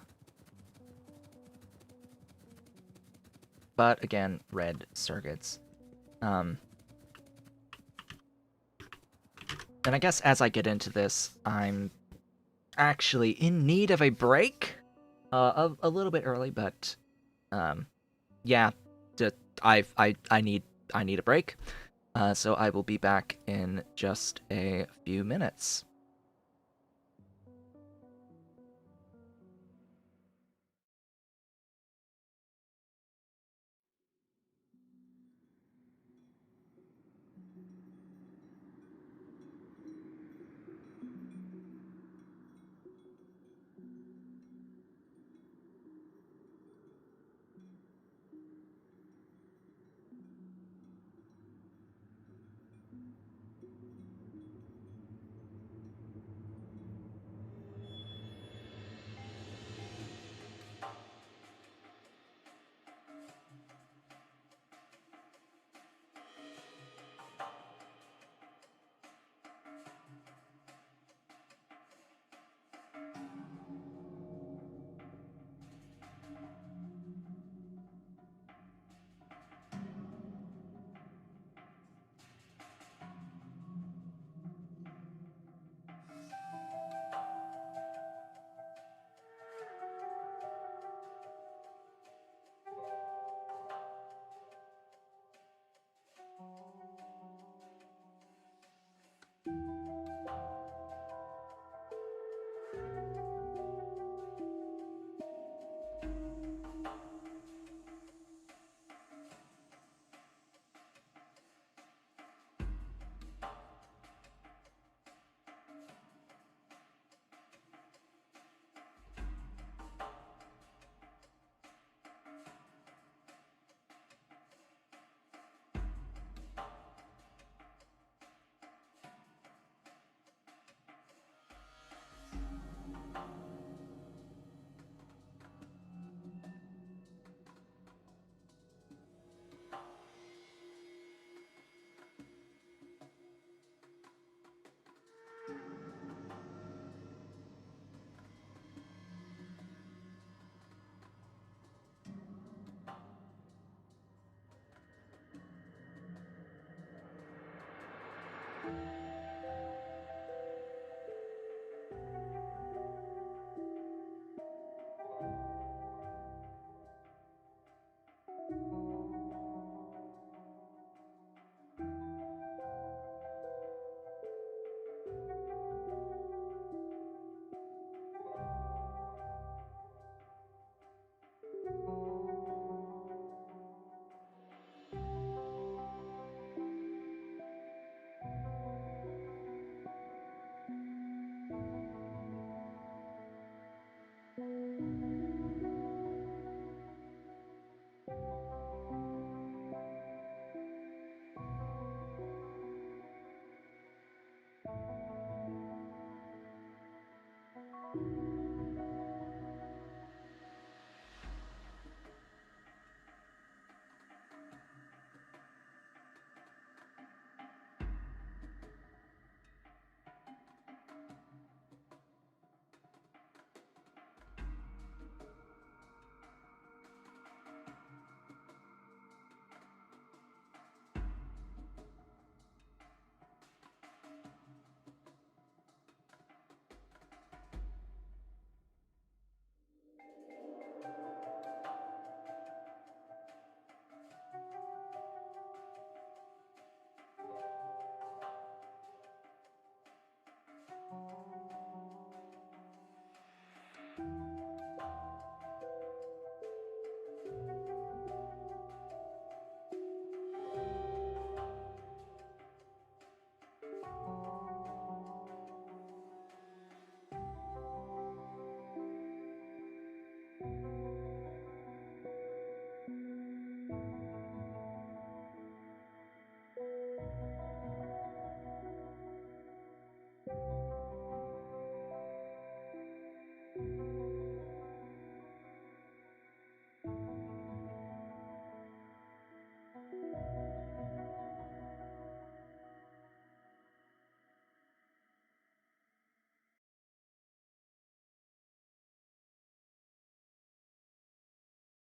But again, red circuits. And I guess as I get into this, I'm actually in need of a break. A little bit early, but yeah, I need a break. So I will be back in just a few minutes.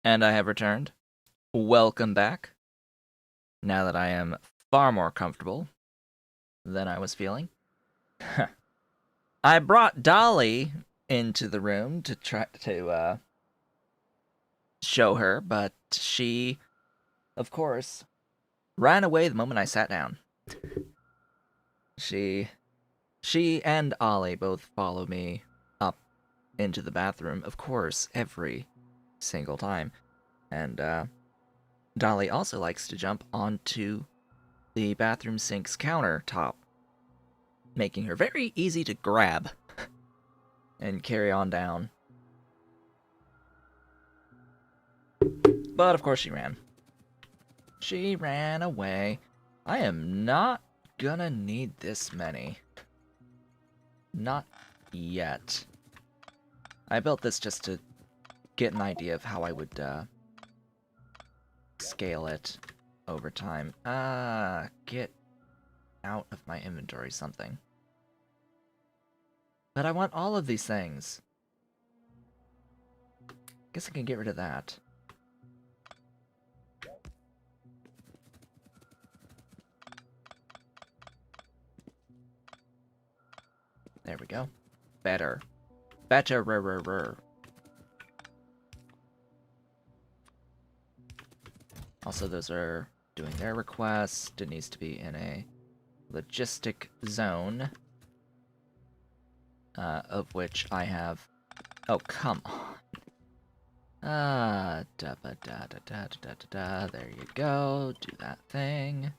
And I have returned. Welcome back. Now that I am far more comfortable than I was feeling. I brought Dolly into the room to try to show her, but she, of course, ran away the moment I sat down. She and Ollie both follow me up into the bathroom, of course, every single time. And Dolly also likes to jump onto the bathroom sink's countertop, making her very easy to grab and carry on down. But of course she ran. She ran away. I am not gonna need this many. Not yet. I built this just to get an idea of how I would scale it over time. Get out of my inventory something. But I want all of these things. Guess I can get rid of that. There we go. Better. Better. Also, those are doing their request. It needs to be in a logistic zone. Of which I have... Oh, come on. There you go. Do that thing.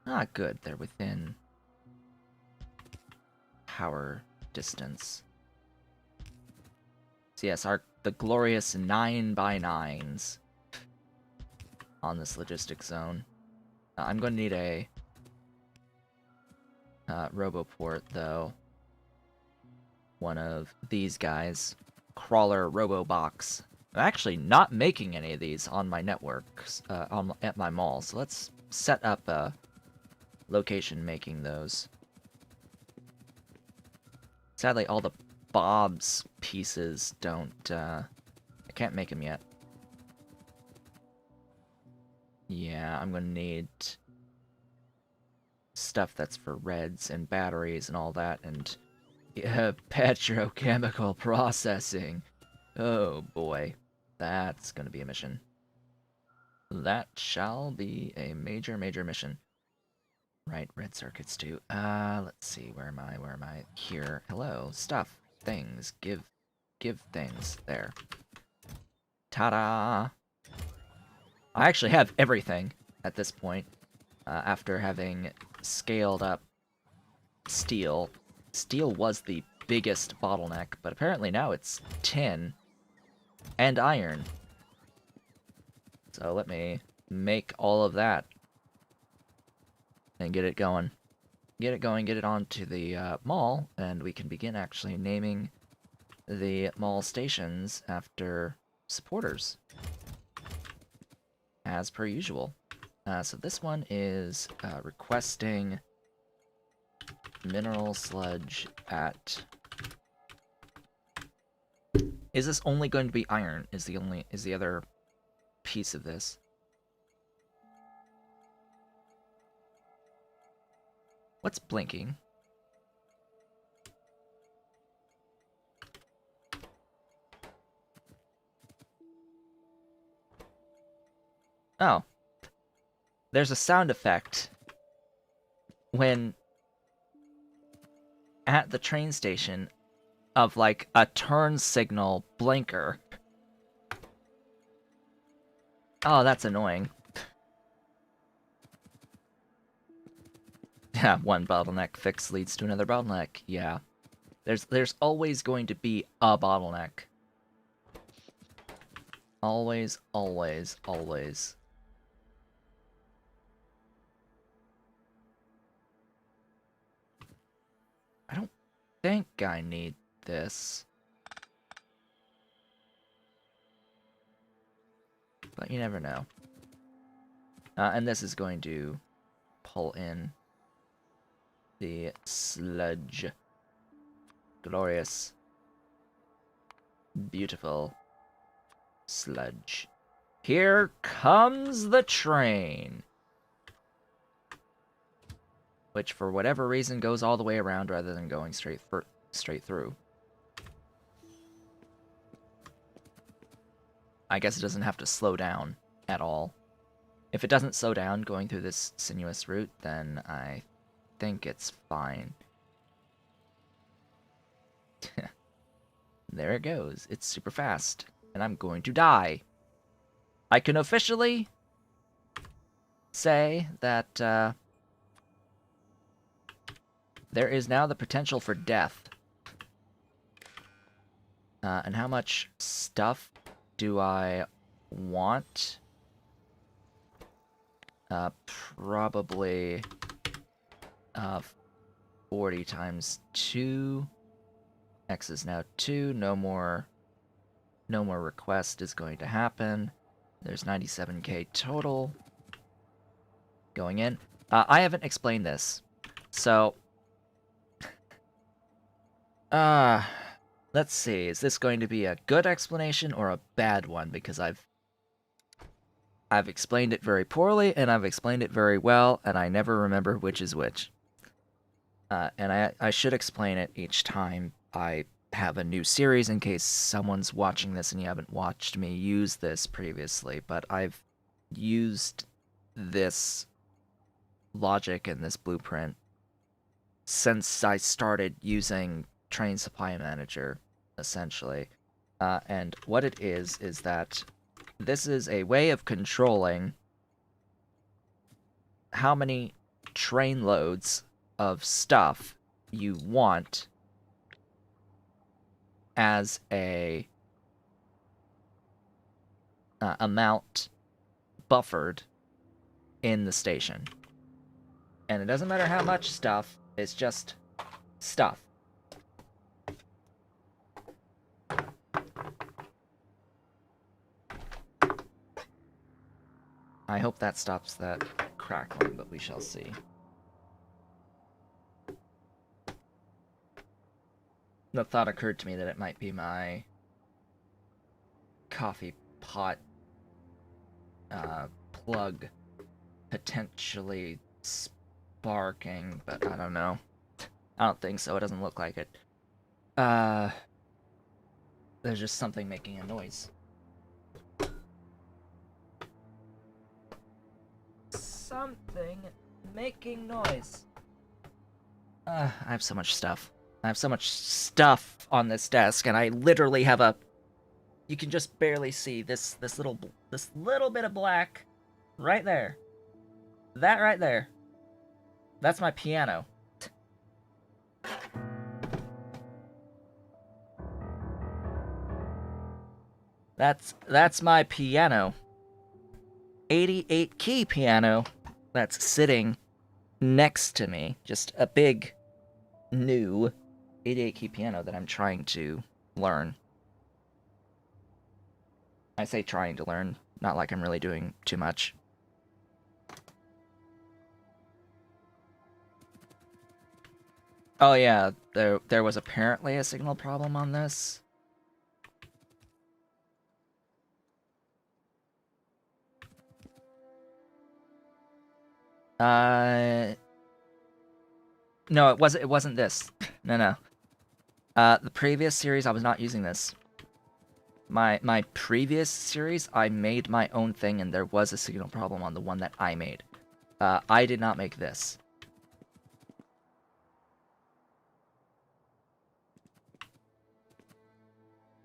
Ah, good. They're within power distance. So yes, the glorious 9x9s on this logistic zone. I'm going to need a Roboport, though. One of these guys. Crawler Robobox. I'm actually not making any of these on my networks, at my mall, so let's set up a location making those. Sadly, all the Bob's pieces don't, I can't make them yet. Yeah, I'm gonna need stuff that's for reds and batteries and all that, and yeah, petrochemical processing. Oh boy, that's gonna be a mission. That shall be a major mission. Right, red circuits too. Let's see, where am I? Here. Hello, stuff, things, give things. There. Ta-da! I actually have everything at this point, after having scaled up steel. Steel was the biggest bottleneck, but apparently now it's tin and iron. So let me make all of that and get it going. Get it onto the mall, and we can begin actually naming the mall stations after supporters, as per usual. So this one is requesting mineral sludge at... Is this only going to be iron? Is the other piece of this? What's blinking? Oh. There's a sound effect when at the train station of like a turn signal blinker. Oh, that's annoying. Yeah, one bottleneck fix leads to another bottleneck. Yeah. There's always going to be a bottleneck. Always. I don't think I need this. But you never know. And this is going to pull in the sludge Glorious. Beautiful. Sludge. Here comes the train. Which, for whatever reason, goes all the way around rather than going straight through. I guess it doesn't have to slow down at all. If it doesn't slow down going through this sinuous route, then I think it's fine. There it goes. It's super fast. And I'm going to die. I can officially say that there is now the potential for death. And how much stuff do I want? Probably 40 times 2. X is now 2. No more request is going to happen. There's 97k total going in. I haven't explained this. So let's see. Is this going to be a good explanation or a bad one? Because I've explained it very poorly, and I've explained it very well, and I never remember which is which. And I should explain it each time I have a new series in case someone's watching this and you haven't watched me use this previously. But I've used this logic and this blueprint since I started using Train Supply Manager, essentially. And what it is that this is a way of controlling how many train loads of stuff you want as a amount buffered in the station. And it doesn't matter how much stuff, it's just stuff. I hope that stops that crackling, but we shall see. The thought occurred to me that it might be my coffee pot plug potentially sparking, but I don't know. I don't think so. It doesn't look like it. There's just something making a noise. Something making noise. I have so much stuff. I have so much stuff on this desk, and I literally have a... You can just barely see this little bit of black right there. That right there. That's my piano. That's my piano. 88 key piano that's sitting next to me. Just a big new 88 key piano that I'm trying to learn. I say trying to learn, not like I'm really doing too much. Oh yeah, there was apparently a signal problem on this. No, it wasn't this. No. The previous series, I was not using this. My previous series, I made my own thing, and there was a signal problem on the one that I made. I did not make this.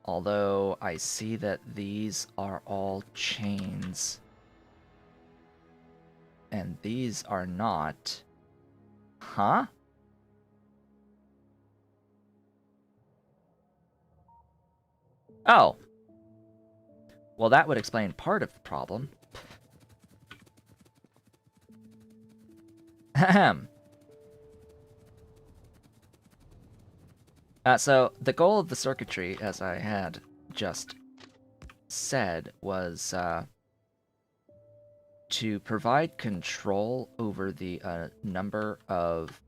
Although, I see that these are all chains. And these are not. Huh? Oh. Well, that would explain part of the problem. Ahem. So, the goal of the circuitry, as I had just said, was to provide control over the number of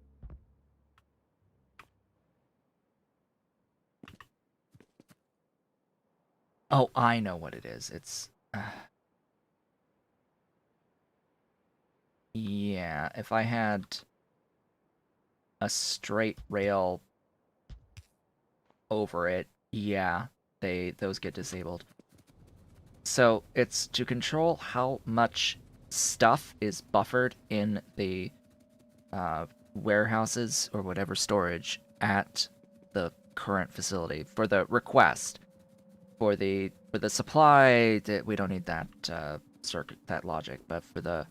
Oh, I know what it is. It's... yeah, if I had a straight rail over it, yeah, those get disabled. So it's to control how much stuff is buffered in the warehouses or whatever storage at the current facility. For the request, for the supply, we don't need that circuit, that logic. But for the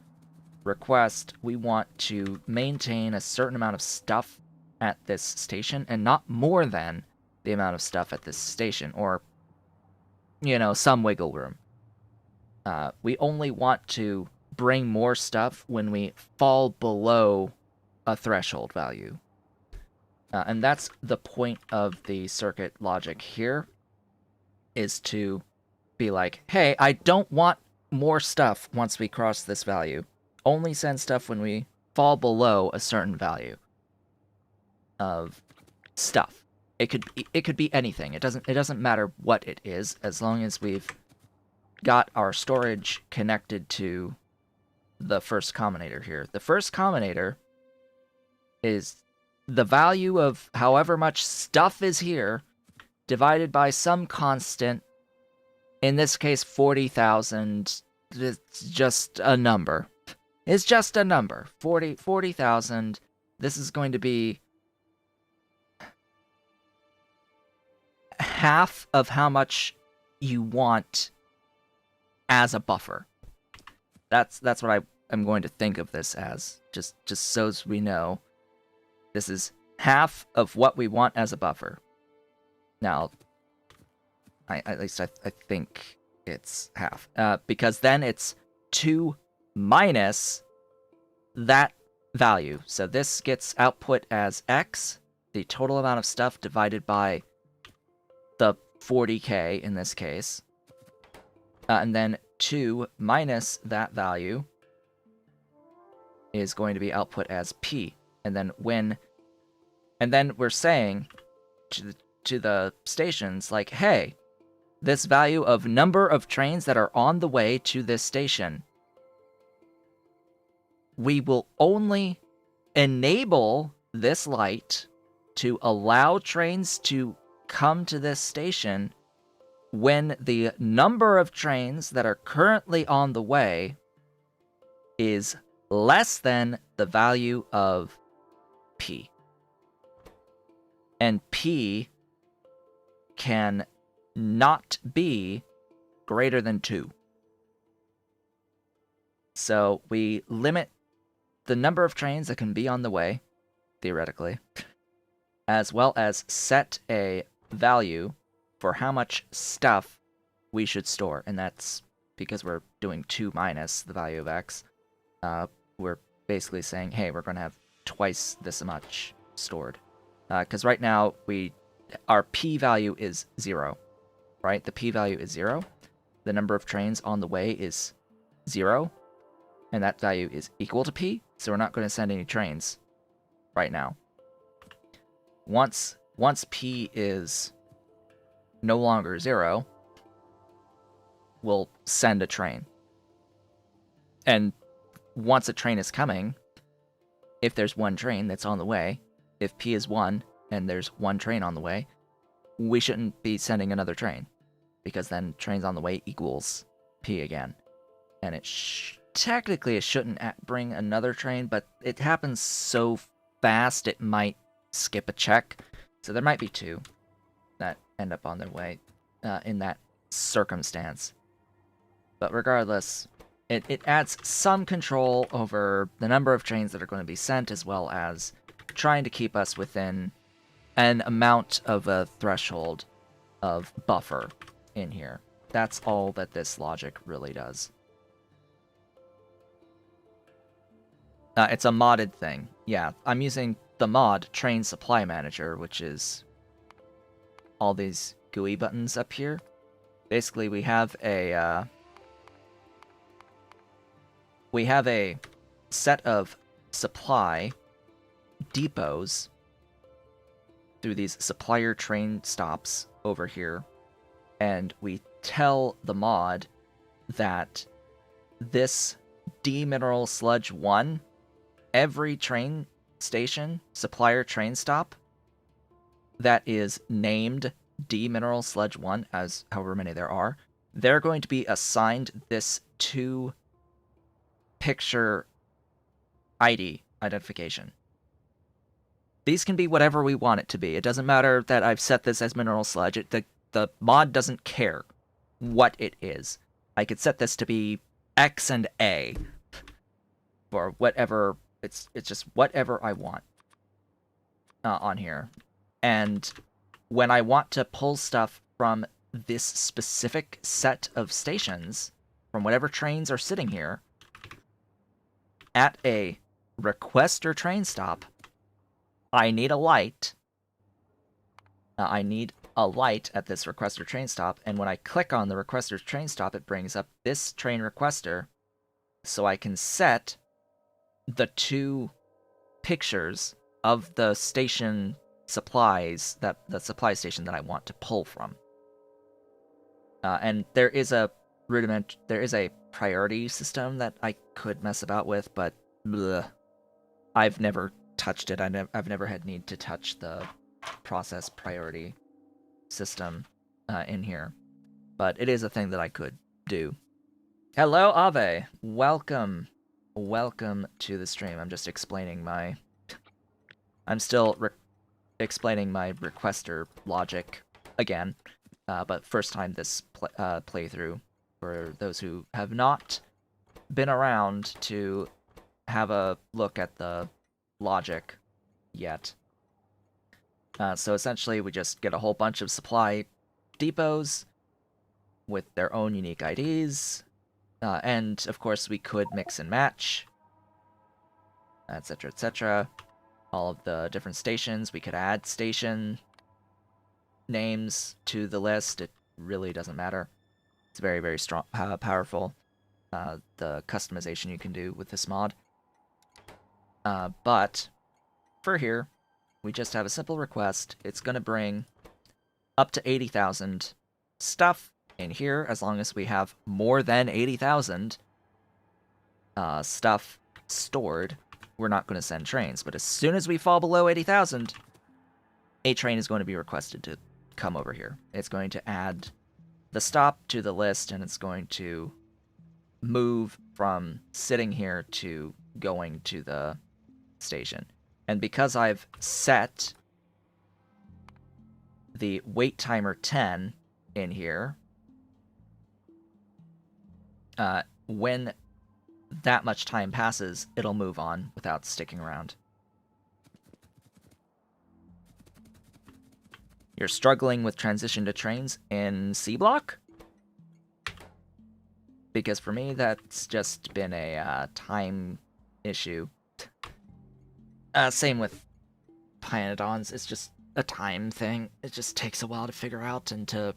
request, we want to maintain a certain amount of stuff at this station, and not more than the amount of stuff at this station, or some wiggle room. We only want to bring more stuff when we fall below a threshold value. And that's the point of the circuit logic here, is to be like, hey, I don't want more stuff once we cross this value. Only send stuff when we fall below a certain value of stuff. It could be anything. It doesn't matter what it is, as long as we've got our storage connected to the first combinator here. The first combinator is the value of however much stuff is here divided by some constant. In this case, 40,000. It's just a number. It's just a number. 40,000. This is going to be half of how much you want as a buffer. That's what I'm going to think of this as, just so as we know. This is half of what we want as a buffer. Now, at least I think it's half. Because then it's 2 minus that value. So this gets output as X, the total amount of stuff divided by the 40K in this case. And then 2 minus that value is going to be output as P. And then we're saying to the stations, like, hey, this value of number of trains that are on the way to this station, we will only enable this light to allow trains to come to this station when the number of trains that are currently on the way is less than the value of P. And P can not be greater than 2. So we limit the number of trains that can be on the way, theoretically, as well as set a value for how much stuff we should store. And that's because we're doing 2 minus the value of X. We're basically saying, hey, we're going to have twice this much stored. Because right now, our P value is 0, right? The P value is 0. The number of trains on the way is 0. And that value is equal to P, so we're not going to send any trains right now. Once P is no longer 0, we'll send a train. And once a train is coming, if there's one train that's on the way, if P is 1 and there's one train on the way, we shouldn't be sending another train, because then trains on the way equals P again. And technically it shouldn't bring another train, but it happens so fast it might skip a check. So there might be 2 that end up on their way in that circumstance. But regardless, it adds some control over the number of trains that are going to be sent, as well as trying to keep us within an amount of a threshold of buffer in here. That's all that this logic really does. It's a modded thing. Yeah, I'm using the mod Train Supply Manager, which is all these GUI buttons up here. Basically, we have a set of supply depots through these supplier train stops over here, and we tell the mod that this D-Mineral Sludge 1, every train station, supplier train stop, that is named D-Mineral Sludge 1, as however many there are, they're going to be assigned this 2-picture ID identification. These can be whatever we want it to be. It doesn't matter that I've set this as Mineral Sludge. The mod doesn't care what it is. I could set this to be X and A, or whatever. It's just whatever I want on here. And when I want to pull stuff from this specific set of stations, from whatever trains are sitting here, at a requester train stop, I need a light. I need a light at this requester train stop, and when I click on the requester train stop, it brings up this train requester, so I can set the 2 pictures of the station supplies, the supply station that I want to pull from. And there is a priority system that I could mess about with, but bleh, I've never touched it. I've never had need to touch the process priority system in here, but it is a thing that I could do. Hello, Ave. Welcome to the stream. I'm just explaining I'm still explaining my requester logic again, but first time this playthrough for those who have not been around to have a look at the logic yet. So essentially, we just get a whole bunch of supply depots with their own unique IDs, and of course we could mix and match, etc., etc. All of the different stations, we could add station names to the list. It really doesn't matter. It's very, very strong, powerful, the customization you can do with this mod. But for here, we just have a simple request. It's going to bring up to 80,000 stuff in here, as long as we have more than 80,000 stuff stored. We're not going to send trains, but as soon as we fall below 80,000, a train is going to be requested to come over here. It's going to add the stop to the list, and it's going to move from sitting here to going to the station. And because I've set the wait timer 10 in here, when that much time passes, it'll move on without sticking around. You're struggling with transition to trains in Sea Block? Because for me, that's just been a time issue. Same with Pyanodons. It's just a time thing. It just takes a while to figure out and to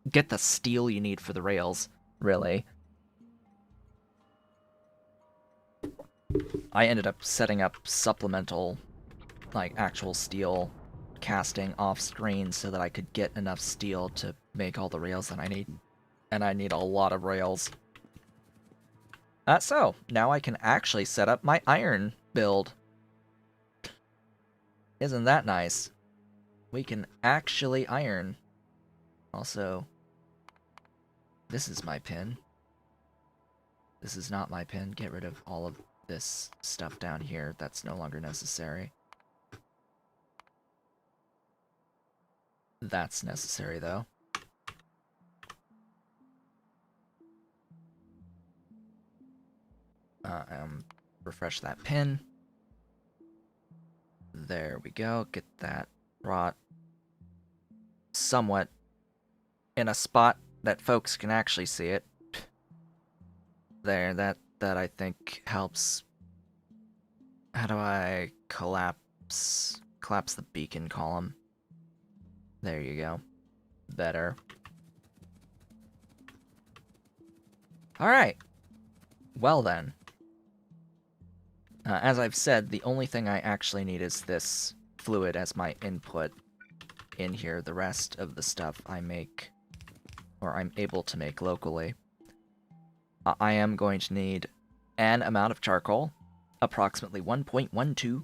get the steel you need for the rails, really. I ended up setting up supplemental, like, actual steel casting off screen so that I could get enough steel to make all the rails that I need. And I need a lot of rails. So, now I can actually set up my iron build. Isn't that nice? We can actually iron. Also, this is my pin. This is not my pin. Get rid of all of this stuff down here. That's no longer necessary. That's necessary, though. Refresh that pin. There we go. Get that brought somewhat in a spot that folks can actually see it. There, that I think helps. How do I collapse the beacon column? There you go. Better. Alright. Well then. As I've said, the only thing I actually need is this fluid as my input in here. The rest of the stuff I make, or I'm able to make locally, I am going to need an amount of charcoal, approximately 1.12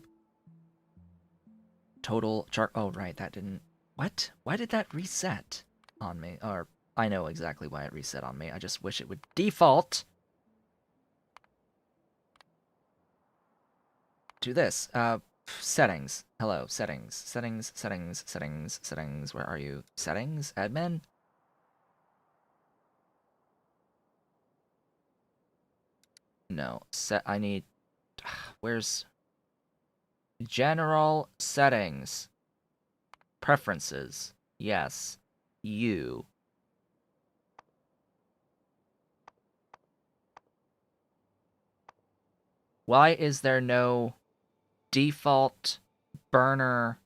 total oh, right, that didn't... What? Why did that reset on me? Or, I know exactly why it reset on me. I just wish it would default to this. Settings. Hello, settings. Settings. Where are you? Settings? Admin? No. I need... Where's... General settings. Preferences. Yes. You. Why is there no default burner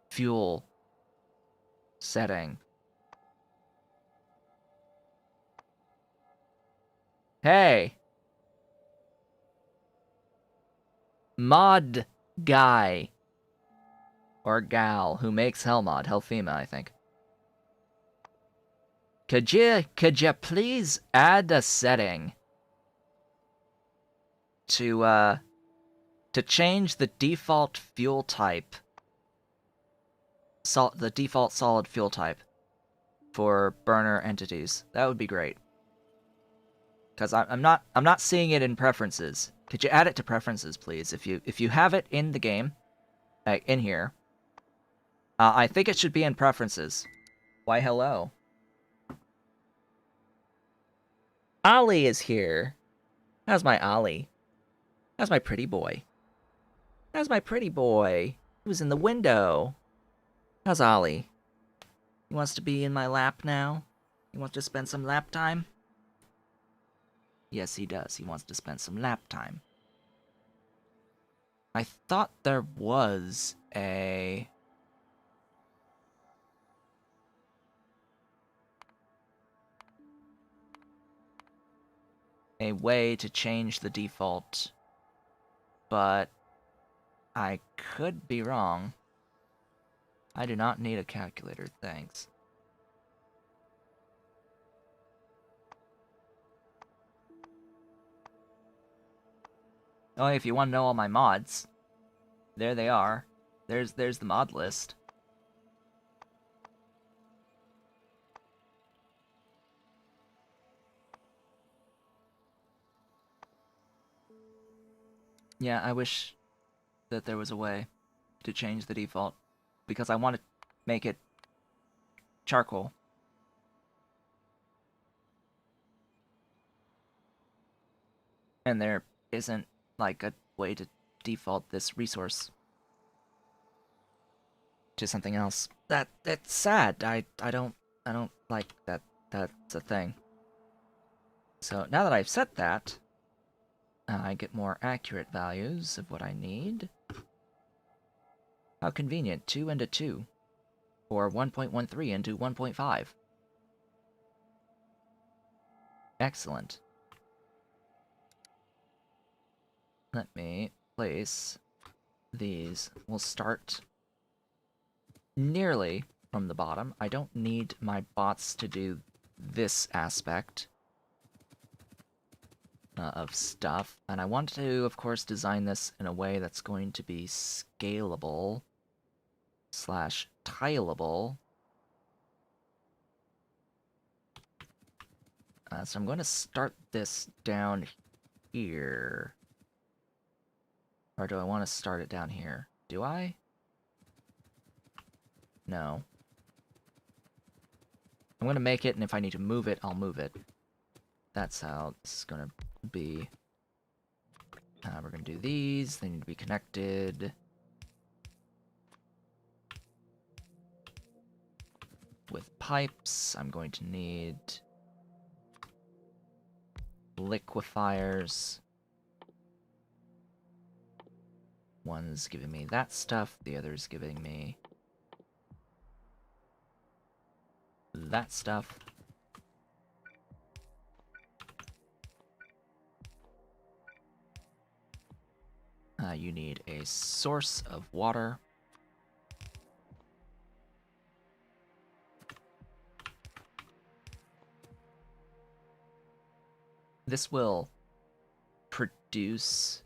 fuel setting? Hey! Mod guy. Or gal who makes Hellmod. Hellfema, I think. Could you please add a setting to change the default fuel type, the default solid fuel type for burner entities? That would be great. Because I'm not seeing it in preferences. Could you add it to preferences, please? If you have it in the game, in here, I think it should be in preferences. Why, hello. Ollie is here. How's my Ollie? How's my pretty boy? How's my pretty boy? He was in the window. How's Ollie? He wants to be in my lap now? He wants to spend some lap time? Yes, he does. He wants to spend some lap time. I thought there was a way to change the default, but I could be wrong. I do not need a calculator, thanks. Oh, if you want to know all my mods, there they are. There's the mod list. Yeah, I wish that there was a way to change the default, because I want to make it charcoal. And there isn't, like, a way to default this resource to something else. That's sad. I don't like that that's a thing. So now that I've set that, I get more accurate values of what I need. How convenient. 2 into 2. Or 1.13 into 1.5. Excellent. Let me place these. We'll start nearly from the bottom. I don't need my bots to do this aspect of stuff. And I want to, of course, design this in a way that's going to be scalable / tileable. So I'm going to start this down here. Or do I want to start it down here? Do I? No. I'm going to make it, and if I need to move it, I'll move it. That's how this is going to be. We're going to do these. They need to be connected. With pipes, I'm going to need liquefiers. One's giving me that stuff, the other's giving me that stuff. You need a source of water. This will produce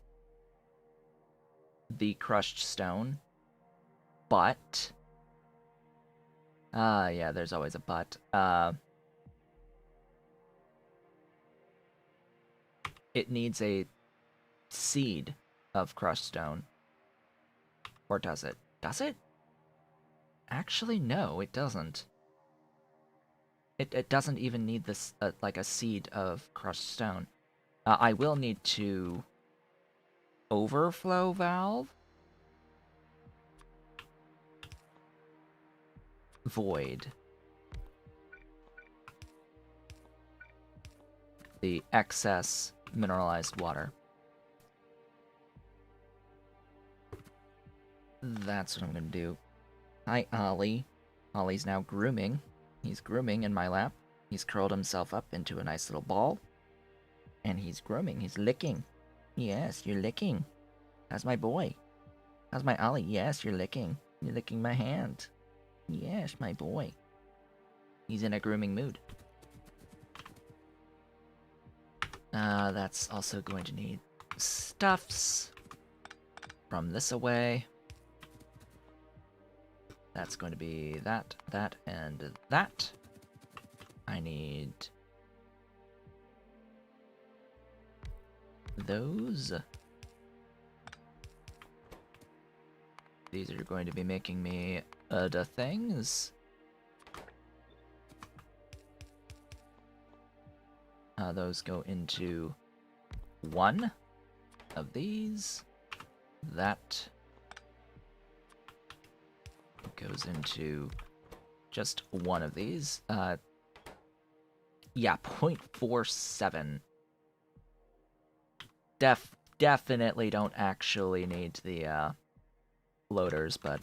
the crushed stone, but yeah, there's always a but. It needs a seed of crushed stone. Or does it? Does it? Actually, no, it doesn't. It doesn't even need this, like a seed of crushed stone. I will need to overflow valve. Void. The excess mineralized water. That's what I'm gonna do. Hi, Ollie. Ollie's now grooming. He's grooming in my lap. He's curled himself up into a nice little ball. And he's grooming. He's licking. Yes, you're licking. How's my boy? How's my Ollie? Yes, you're licking. You're licking my hand. Yes, my boy. He's in a grooming mood. That's also going to need stuffs from this away. That's going to be that, that, and that. I need those. These are going to be making me the things. Those go into one of these. That goes into just one of these. Yeah, 0.47. Definitely don't actually need the loaders, but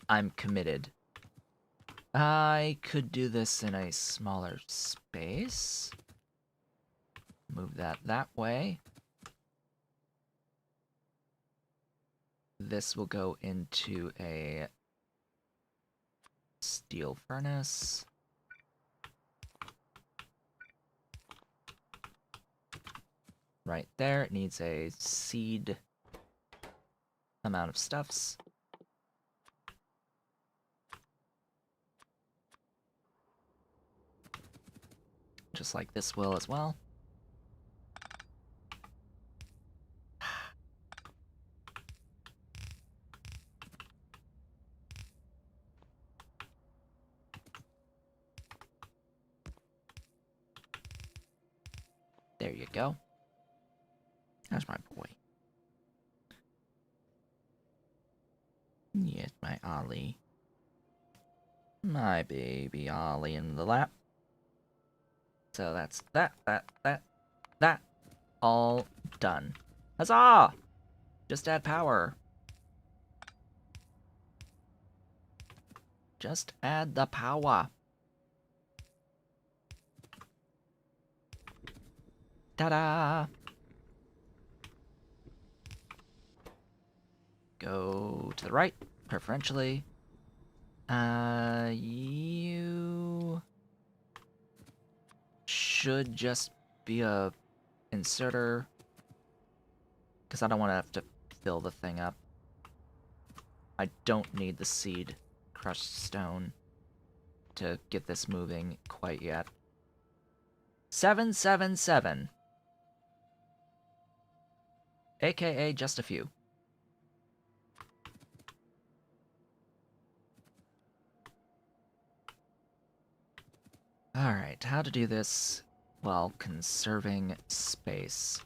I'm committed. I could do this in a smaller space. Move that way. This will go into a steel furnace. Right there, it needs a seed amount of stuffs. Just like this will as well. There you go. That's my boy. Yes, my Ollie. My baby Ollie in the lap. So that's that. All done. Huzzah! Just add power. Just add the power. Ta-da! Go to the right, preferentially. You should just be a inserter, because I don't want to have to fill the thing up. I don't need the seed crushed stone to get this moving quite yet. 777. AKA just a few. Alright, how to do this while conserving space.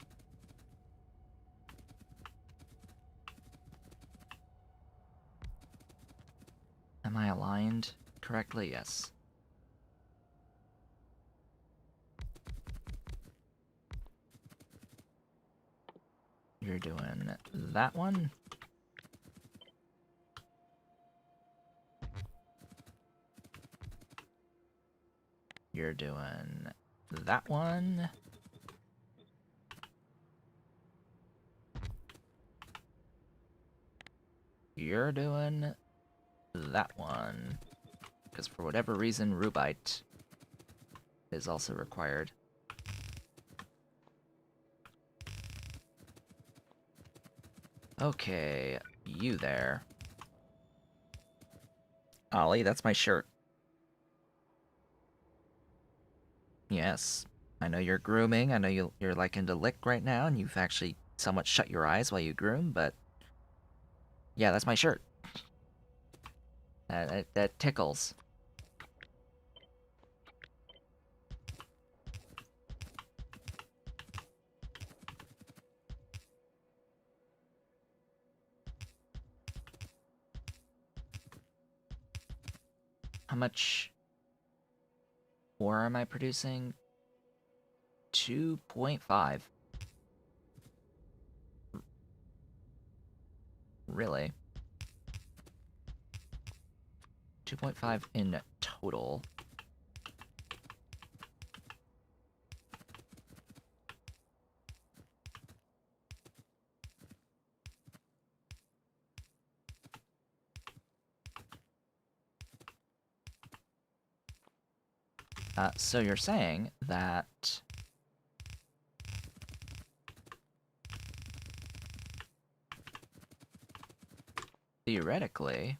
Am I aligned correctly? Yes. You're doing that one. You're doing that one. You're doing that one. Because for whatever reason, Rubite is also required. Okay, you there. Ollie, that's my shirt. Yes, I know you're grooming. I know you're like into lick right now, and you've actually somewhat shut your eyes while you groom, but yeah, that's my shirt. That tickles. How much ore am I producing? 2.5. Really? 2.5 in total. So you're saying that theoretically,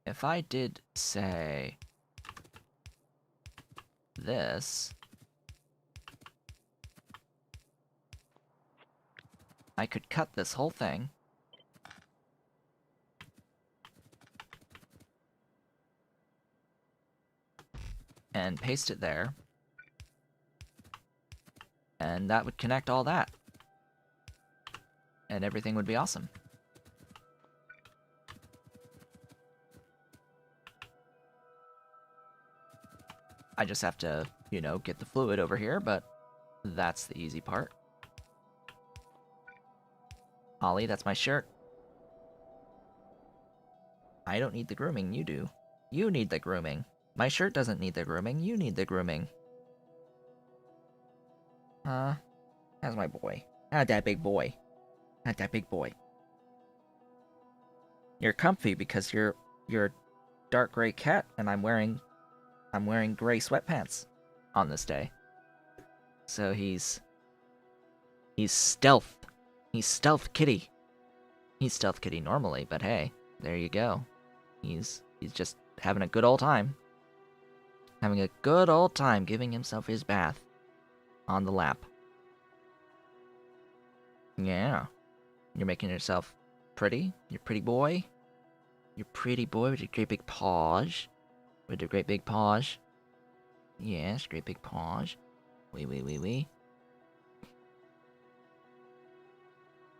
if I did say this, I could cut this whole thing and paste it there, and that would connect all that, and everything would be awesome. I just have to, you know, get the fluid over here, but that's the easy part. Ollie, that's my shirt. I don't need the grooming, you do. You need the grooming. My shirt doesn't need the grooming, you need the grooming. How's my boy? How's that big boy? How's that big boy? You're comfy because you're a dark gray cat, and I'm wearing gray sweatpants on this day. So he's stealth. He's stealth kitty. He's stealth kitty normally, but hey, there you go. He's just having a good old time. Having a good old time giving himself his bath on the lap. Yeah. You're making yourself pretty? You're pretty boy? You're pretty boy with your great big paws. With your great big paws. Yes, great big paws. Wee.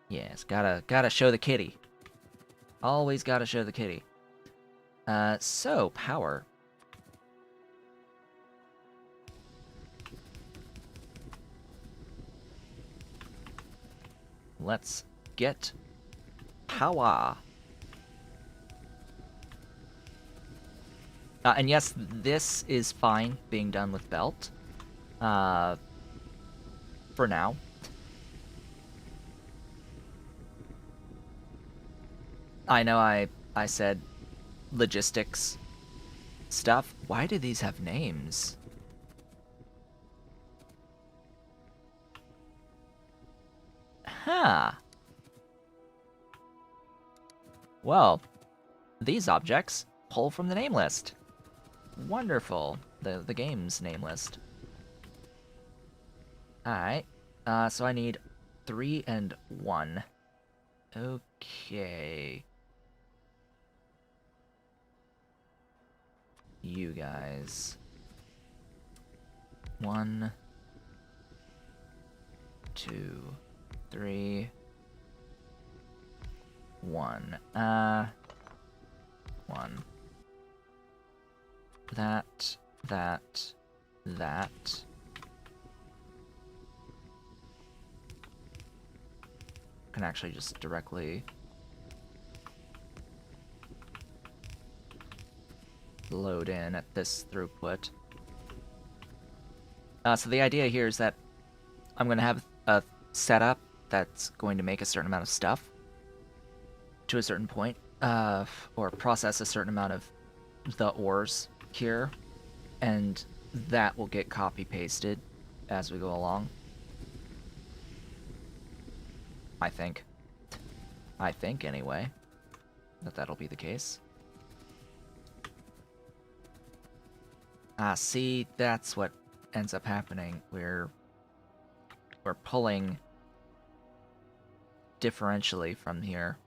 Yes, gotta show the kitty. Always gotta show the kitty. So, power. Let's get power. And yes, this is fine being done with belt. For now. I know I said logistics stuff. Why do these have names? Huh. Well, these objects pull from the name list. Wonderful. The game's name list. Alright. So I need 3 and 1. Okay. You guys. 1, 2, 3, 1. 1. That. Can actually just directly load in at this throughput. So the idea here is that I'm going to have a setup that's going to make a certain amount of stuff to a certain point, or process a certain amount of the ores here, and that will get copy-pasted as we go along. I think. Anyway, that'll be the case. See, that's what ends up happening. We're pulling differentially from here.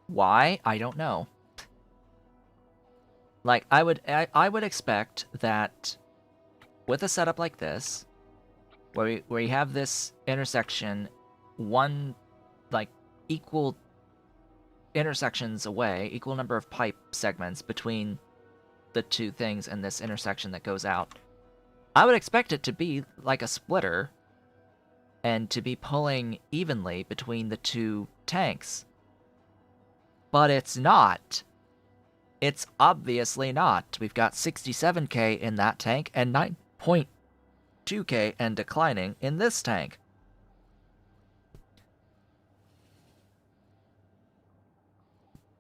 Why? I don't know. Like, I would expect that with a setup like this, where you have this intersection, one, like, equal intersections away, equal number of pipe segments between the two things and this intersection that goes out, I would expect it to be like a splitter and to be pulling evenly between the two tanks. But it's not. It's obviously not. We've got 67k in that tank and 9.2k and declining in this tank.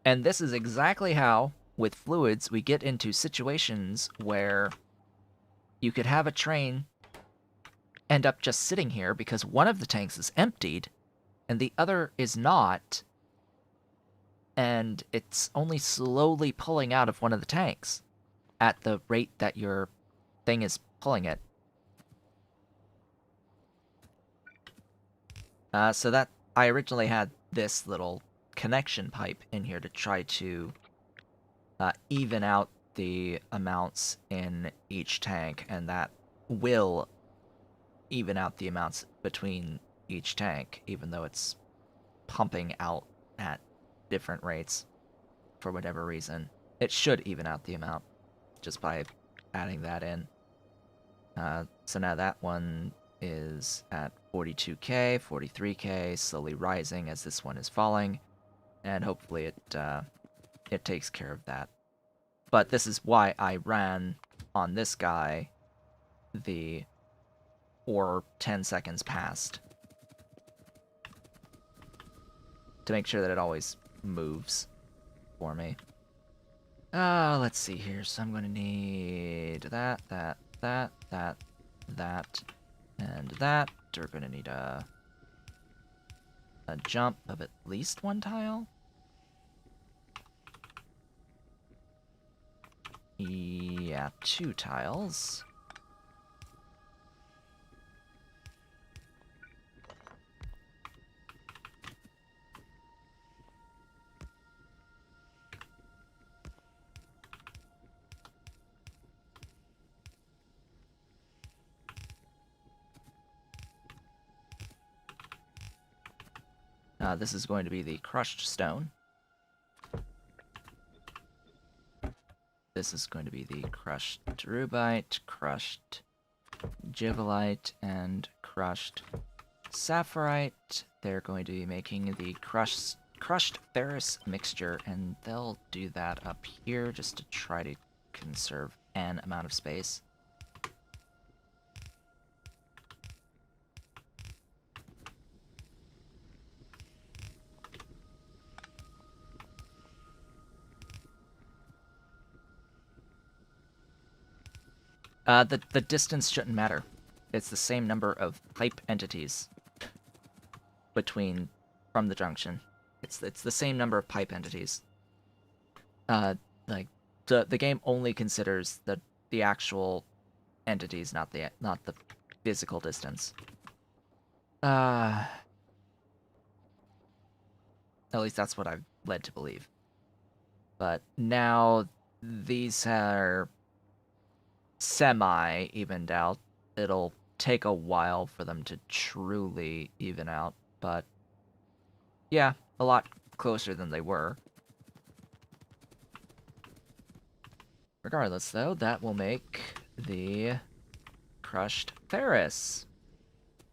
And this is exactly how, with fluids, we get into situations where you could have a train end up just sitting here because one of the tanks is emptied and the other is not, and it's only slowly pulling out of one of the tanks at the rate that your thing is pulling it. So that I originally had this little connection pipe in here to try to even out the amounts in each tank, and that will even out the amounts between each tank, even though it's pumping out at different rates for whatever reason. It should even out the amount just by adding that in. So now that one is at 42k, 43k, slowly rising as this one is falling, and hopefully it takes care of that. But this is why I ran on this guy the or 10 seconds past, to make sure that it always moves for me. Let's see here. So I'm going to need that, and that. We're going to need a jump of at least one tile. Yeah, 2 tiles. This is going to be the crushed stone. This is going to be the crushed rubite, crushed givelite, and crushed sapphirite. They're going to be making the crushed ferrous mixture, and they'll do that up here just to try to conserve an amount of space. The distance shouldn't matter. It's the same number of pipe entities from the junction. It's the same number of pipe entities. Like the game only considers the actual entities, not the physical distance. At least that's what I've led to believe. But now these are semi-evened out. It'll take a while for them to truly even out, but yeah, a lot closer than they were. Regardless, though, that will make the crushed ferrous.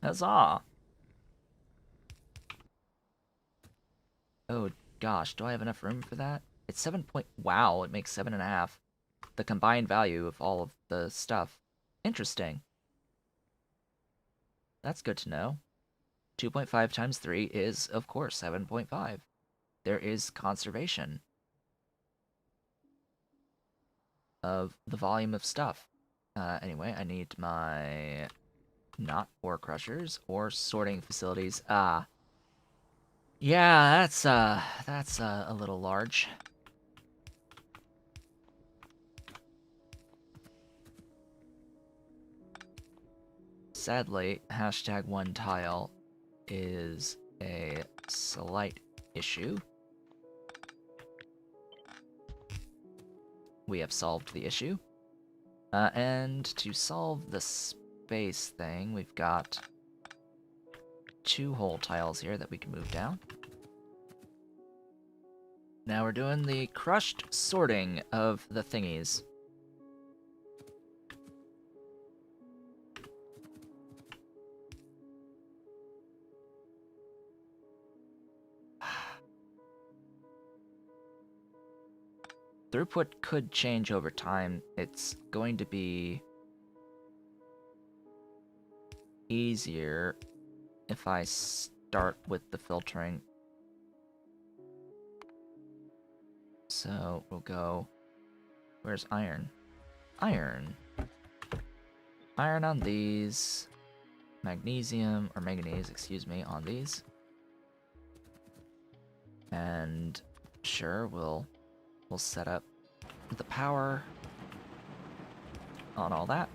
Huzzah! Oh gosh, do I have enough room for that? It's 7 point... Wow, it makes 7.5. The combined value of all of the stuff. Interesting. That's good to know. 2.5 times 3 is, of course, 7.5. There is conservation of the volume of stuff. Anyway, I need my not ore crushers or sorting facilities. Yeah, that's a little large. Sadly, #1 tile is a slight issue. We have solved the issue. And to solve the space thing, we've got 2 hole tiles here that we can move down. Now we're doing the crushed sorting of the thingies. Throughput could change over time. It's going to be easier if I start with the filtering. So we'll go... Where's iron? Iron. Iron on these. Magnesium, or manganese, excuse me, on these. And sure, we'll set up the power on all that.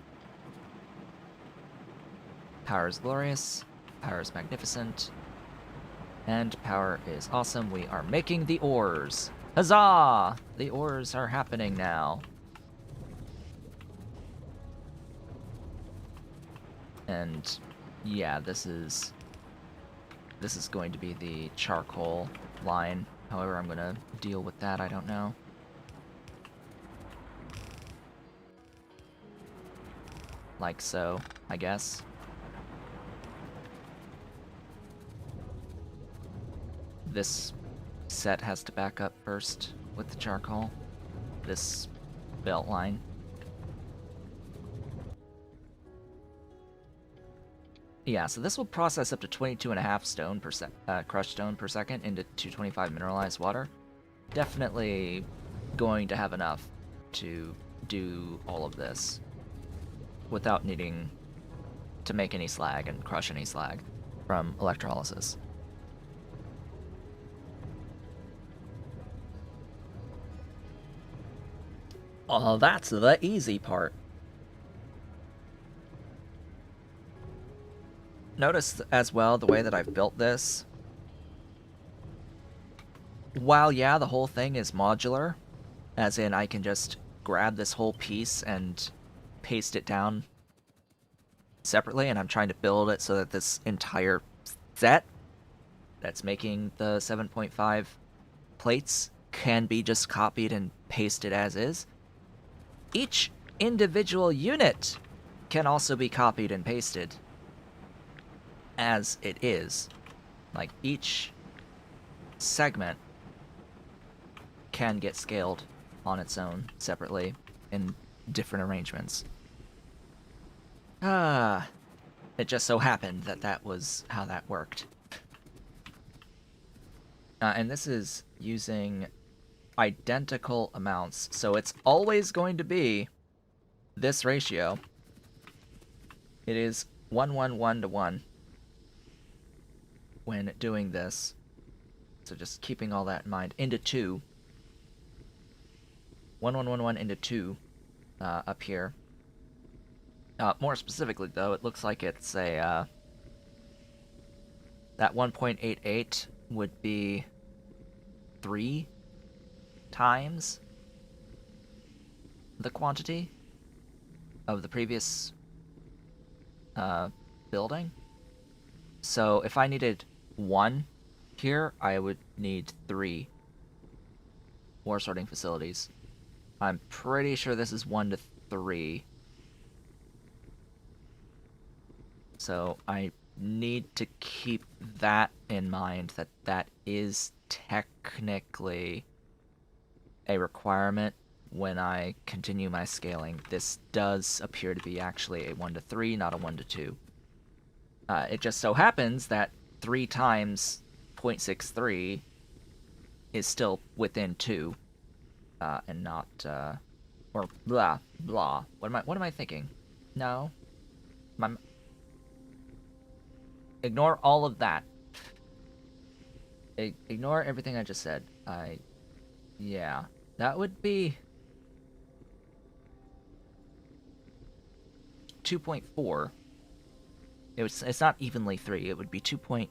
Power is glorious, power is magnificent, and power is awesome. We are making the ores. Huzzah! The ores are happening now. And yeah, this is going to be the charcoal line. However I'm gonna deal with that, I don't know. Like so, I guess. This set has to back up first with the charcoal. This belt line. Yeah, so this will process up to 22.5 stone per crushed stone per second into 225 mineralized water. Definitely going to have enough to do all of this without needing to make any slag and crush any slag from electrolysis. Oh, that's the easy part. Notice as well the way that I've built this. While, yeah, the whole thing is modular, as in I can just grab this whole piece and paste it down separately, and I'm trying to build it so that this entire set that's making the 7.5 plates can be just copied and pasted as is. Each individual unit can also be copied and pasted as it is. Like, each segment can get scaled on its own separately in different arrangements. It just so happened that that was how that worked. And this is using identical amounts, so it's always going to be this ratio. It is 1:1:1 to 1 when doing this. So just keeping all that in mind. Into 2. 1:1:1 into 2 up here. More specifically, though, it looks like it's a... that 1.88 would be 3 times the quantity of the previous building. So if I needed 1 here, I would need 3 ore sorting facilities. I'm pretty sure this is 1 to 3. So I need to keep that in mind, that that is technically a requirement when I continue my scaling. This does appear to be actually a 1 to 3, not a 1 to 2. It just so happens that 3 times 0.63 is still within 2, and not, or blah, blah. What am I thinking? No. Ignore all of that. Ignore everything I just said. Yeah. That would be 2.4. It's not evenly 3. It would be 2 point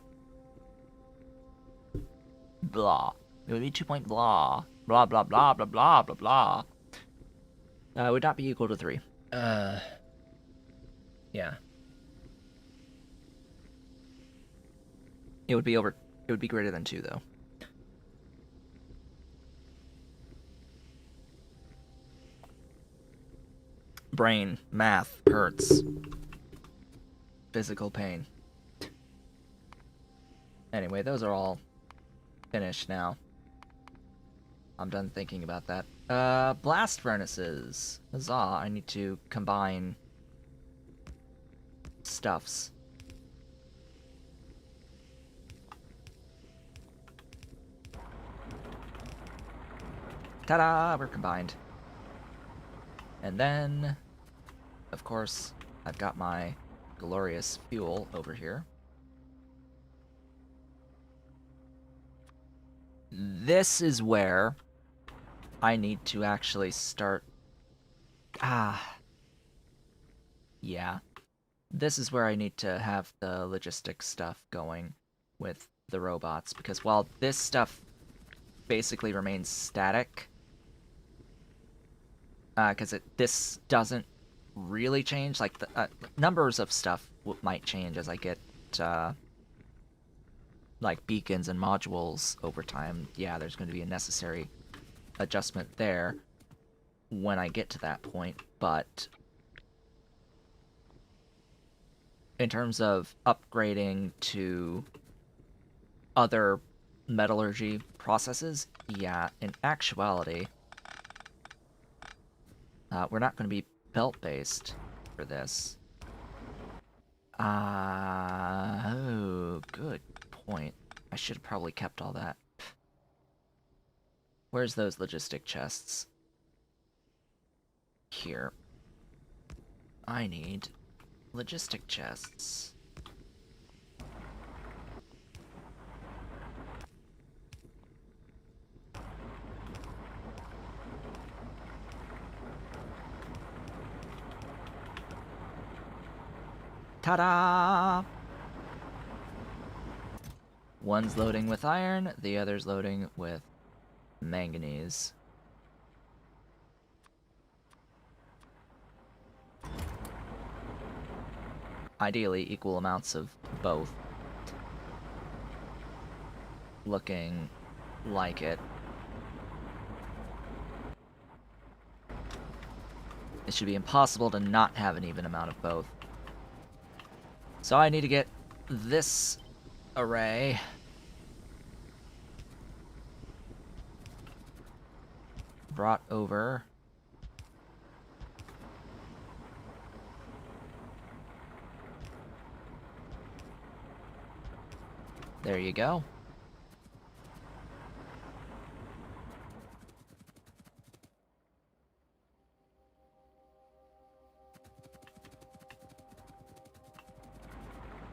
blah. It would be 2 point blah. Blah blah blah blah blah blah blah. It would not be equal to 3. Yeah. It would be greater than 2 though. Brain, math, hurts. Physical pain. Anyway, those are all finished now. I'm done thinking about that. Blast furnaces. Huzzah, I need to combine stuffs. Ta-da! We're combined. And then, of course, I've got my glorious fuel over here. This is where I need to actually start... Yeah. This is where I need to have the logistics stuff going with the robots, because while this stuff basically remains static, because this doesn't really change, like the numbers of stuff might change as I get like beacons and modules over time. Yeah, there's going to be a necessary adjustment there when I get to that point, but in terms of upgrading to other metallurgy processes, yeah, in actuality, we're not going to be belt-based for this. Oh, good point. I should have probably kept all that. Where's those logistic chests? Here. I need logistic chests. Ta-da! One's loading with iron, the other's loading with manganese. Ideally, equal amounts of both. Looking like it. It should be impossible to not have an even amount of both. So I need to get this array brought over. There you go.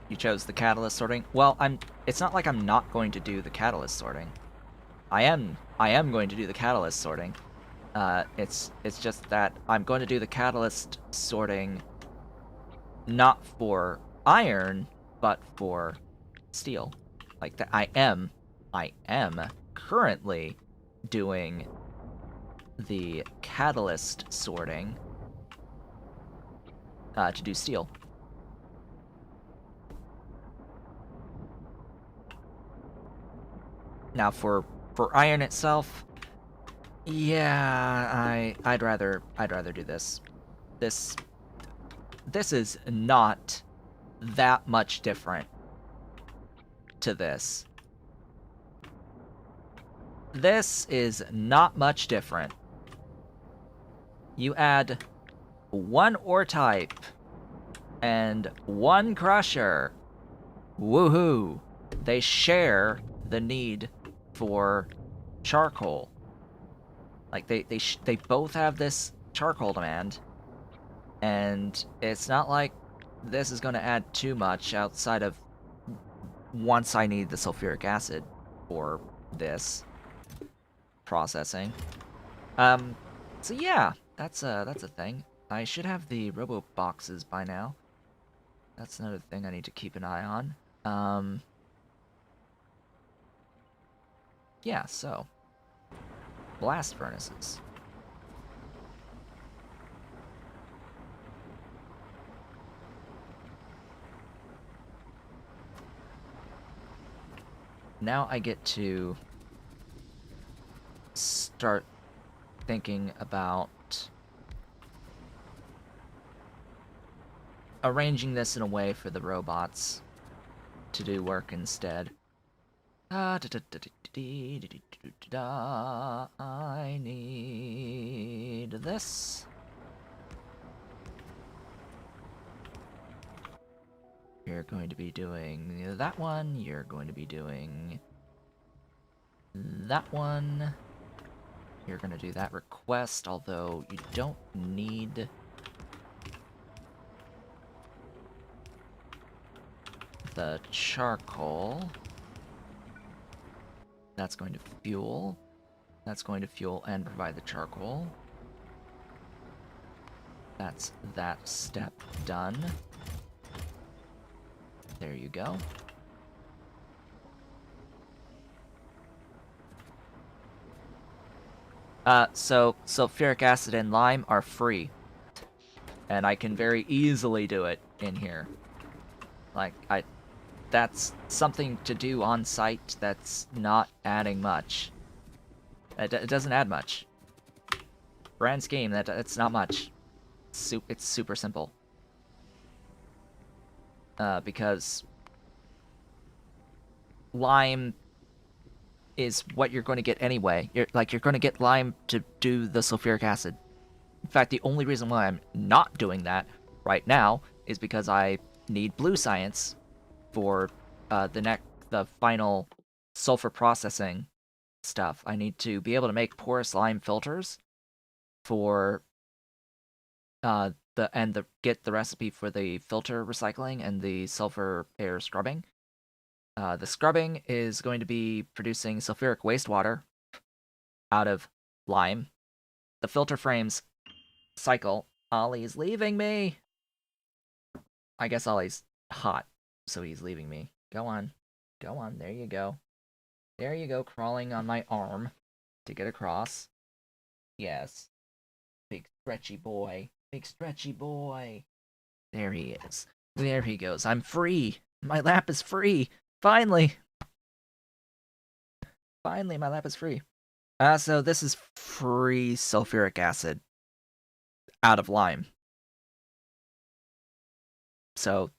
You chose the catalyst sorting. Well, it's not like I'm not going to do the catalyst sorting. I am going to do the catalyst sorting. It's just that I'm going to do the catalyst sorting not for iron, but for steel. Like that, I am currently doing the catalyst sorting to do steel. Now for iron itself, yeah, I'd rather do this. This is not that much different to this. This is not much different. You add one ore type and one crusher. Woohoo! they share the need for charcoal. Like they both have this charcoal demand, and it's not like this is going to add too much outside of once I need the sulfuric acid for this processing. So yeah, that's a thing. I should have the robo boxes by now. That's another thing I need to keep an eye on. Yeah, so blast furnaces. Now I get to start thinking about arranging this in a way for the robots to do work instead. I need this. You're going to be doing that one. You're going to be doing that one. You're going to do that request, although you don't need the charcoal. That's going to fuel. That's going to fuel and provide the charcoal. That's that step done. There you go. So sulfuric acid and lime are free. And I can very easily do it in here. Like, that's something to do on site that's not adding much. It doesn't add much. Grand scheme, that's not much. It's super simple. Because lime is what you're going to get anyway. You're going to get lime to do the sulfuric acid. In fact, the only reason why I'm not doing that right now is because I need blue science for the final sulfur processing stuff. I need to be able to make porous lime filters for get the recipe for the filter recycling and the sulfur air scrubbing. The scrubbing is going to be producing sulfuric wastewater out of lime. The filter frames cycle. Ollie's leaving me. I guess Ollie's hot, so he's leaving me. Go on. Go on. There you go. There you go, crawling on my arm to get across. Yes. Big stretchy boy. Big stretchy boy. There he is. There he goes. I'm free. My lap is free. Finally. Finally, my lap is free. So this is free sulfuric acid out of lime. So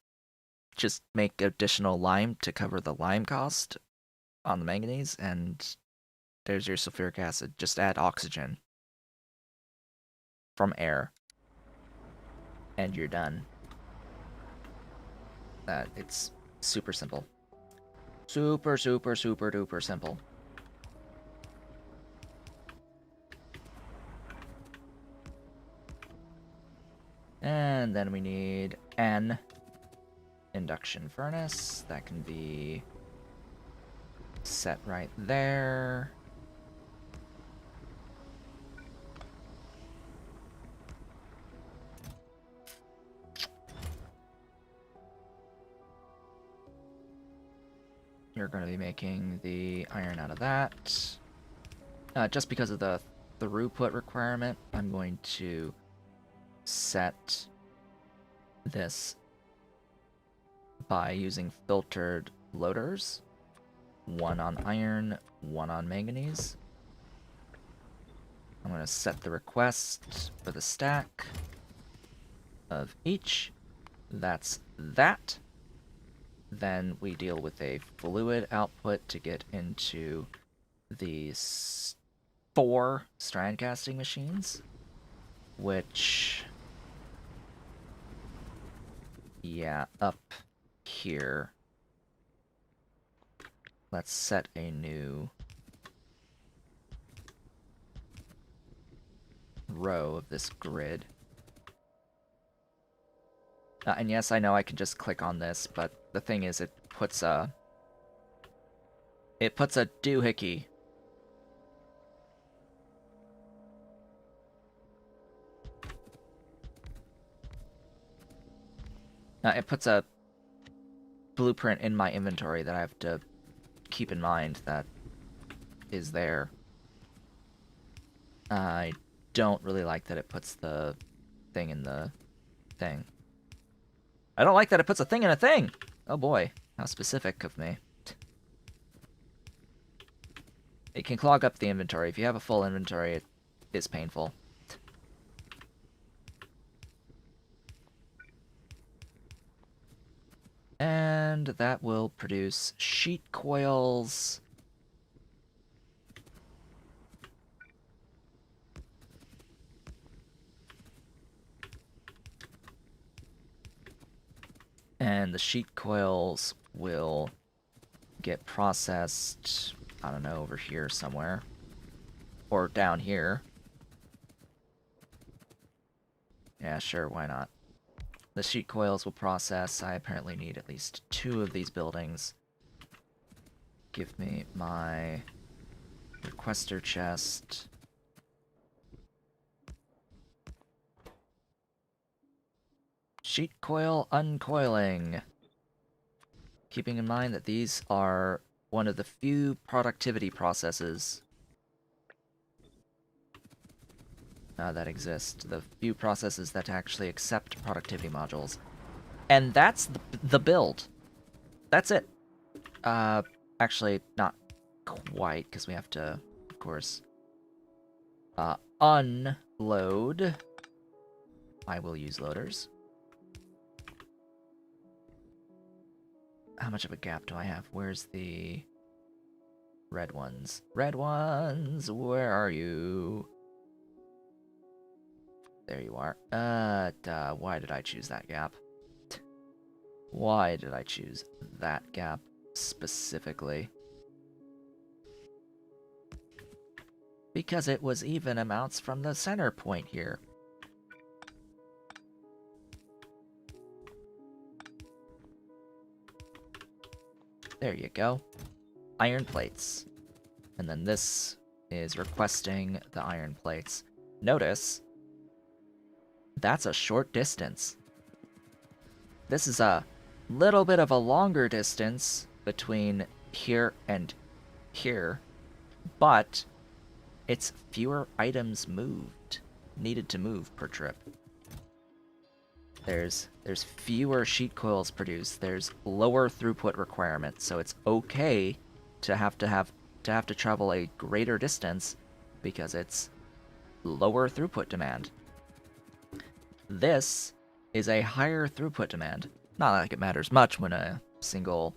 just make additional lime to cover the lime cost on the manganese, and there's your sulfuric acid. Just add oxygen from air, and you're done. It's super simple. Super duper simple. And then we need an induction furnace. That can be set right there. You're going to be making the iron out of that. Just because of the throughput requirement, I'm going to set this by using filtered loaders. One on iron, one on manganese. I'm going to set the request for the stack of each. That's that. Then we deal with a fluid output to get into these 4 strand casting machines, which, yeah, up here. let's set a new row of this grid. And yes, I know I can just click on this, but the thing is, it puts a doohickey. It puts a blueprint in my inventory that I have to keep in mind that is there. I don't really like that it puts the thing in the thing. I don't like that it puts a thing in a thing! Oh boy, how specific of me. It can clog up the inventory. If you have a full inventory, it is painful. And that will produce sheet coils. And the sheet coils will get processed, I don't know, over here somewhere. Or down here. Yeah, sure, why not? The sheet coils will process. I apparently need at least 2 of these buildings. Give me my requester chest. Sheet coil uncoiling. Keeping in mind that these are one of the few productivity processes that exist. The few processes that actually accept productivity modules. And that's the build. That's it. Actually, not quite, because we have to, of course, unload. I will use loaders. How much of a gap do I have? Where's the red ones? Red ones, where are you? There you are. Why did I choose that gap? Why did I choose that gap specifically? Because it was even amounts from the center point here. There you go. Iron plates. And then this is requesting the iron plates. Notice, that's a short distance. This is a little bit of a longer distance between here and here, but it's fewer items needed to move per trip. There's fewer sheet coils produced. There's lower throughput requirements, so it's okay to have to travel a greater distance because it's lower throughput demand. This is a higher throughput demand. Not like it matters much when a single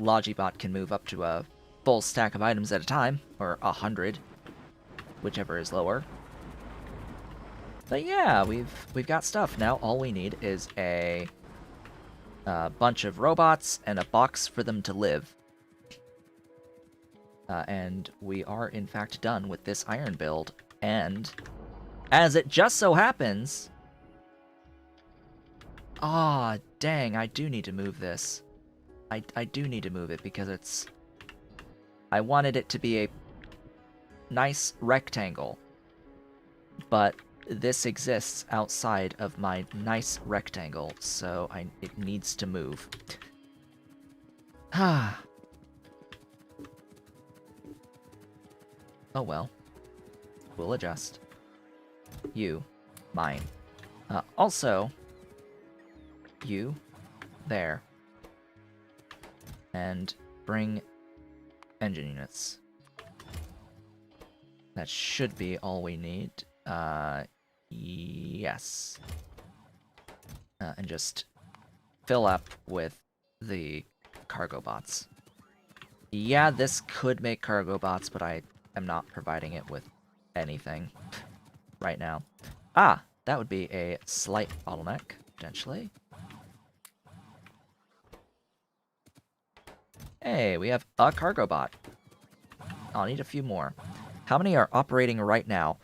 Logibot can move up to a full stack of items at a time, or 100, whichever is lower. But yeah, we've got stuff. Now all we need is a bunch of robots and a box for them to live. And we are in fact done with this iron build. And as it just so happens... Ah, dang, I do need to move this. I do need to move it because it's... I wanted it to be a nice rectangle. But this exists outside of my nice rectangle, so it needs to move. Ah. Oh well. We'll adjust. You. Mine. Also, you. There. And bring engine units. That should be all we need. Yes. And just fill up with the cargo bots. Yeah, this could make cargo bots, but I am not providing it with anything right now. Ah, that would be a slight bottleneck, potentially. Hey, we have a cargo bot. I'll need a few more. How many are operating right now?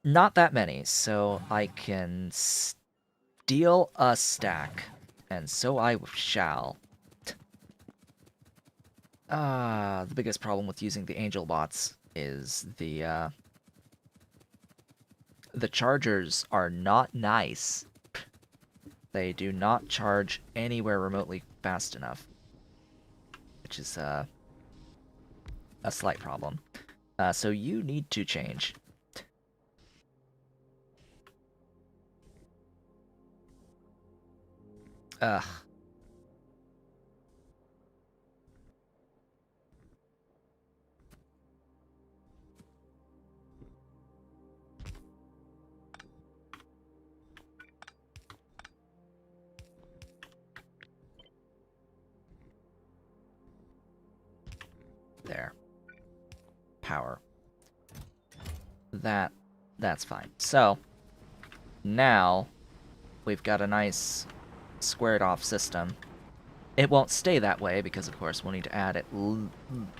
Not that many, so I can steal a stack. And so I shall. The biggest problem with using the angel bots is the chargers are not nice. They do not charge anywhere remotely fast enough, which is a slight problem. So you need to change. Ugh. There. Power. That's fine. So, now we've got a nice squared off system. It won't stay that way because, of course, we'll need to add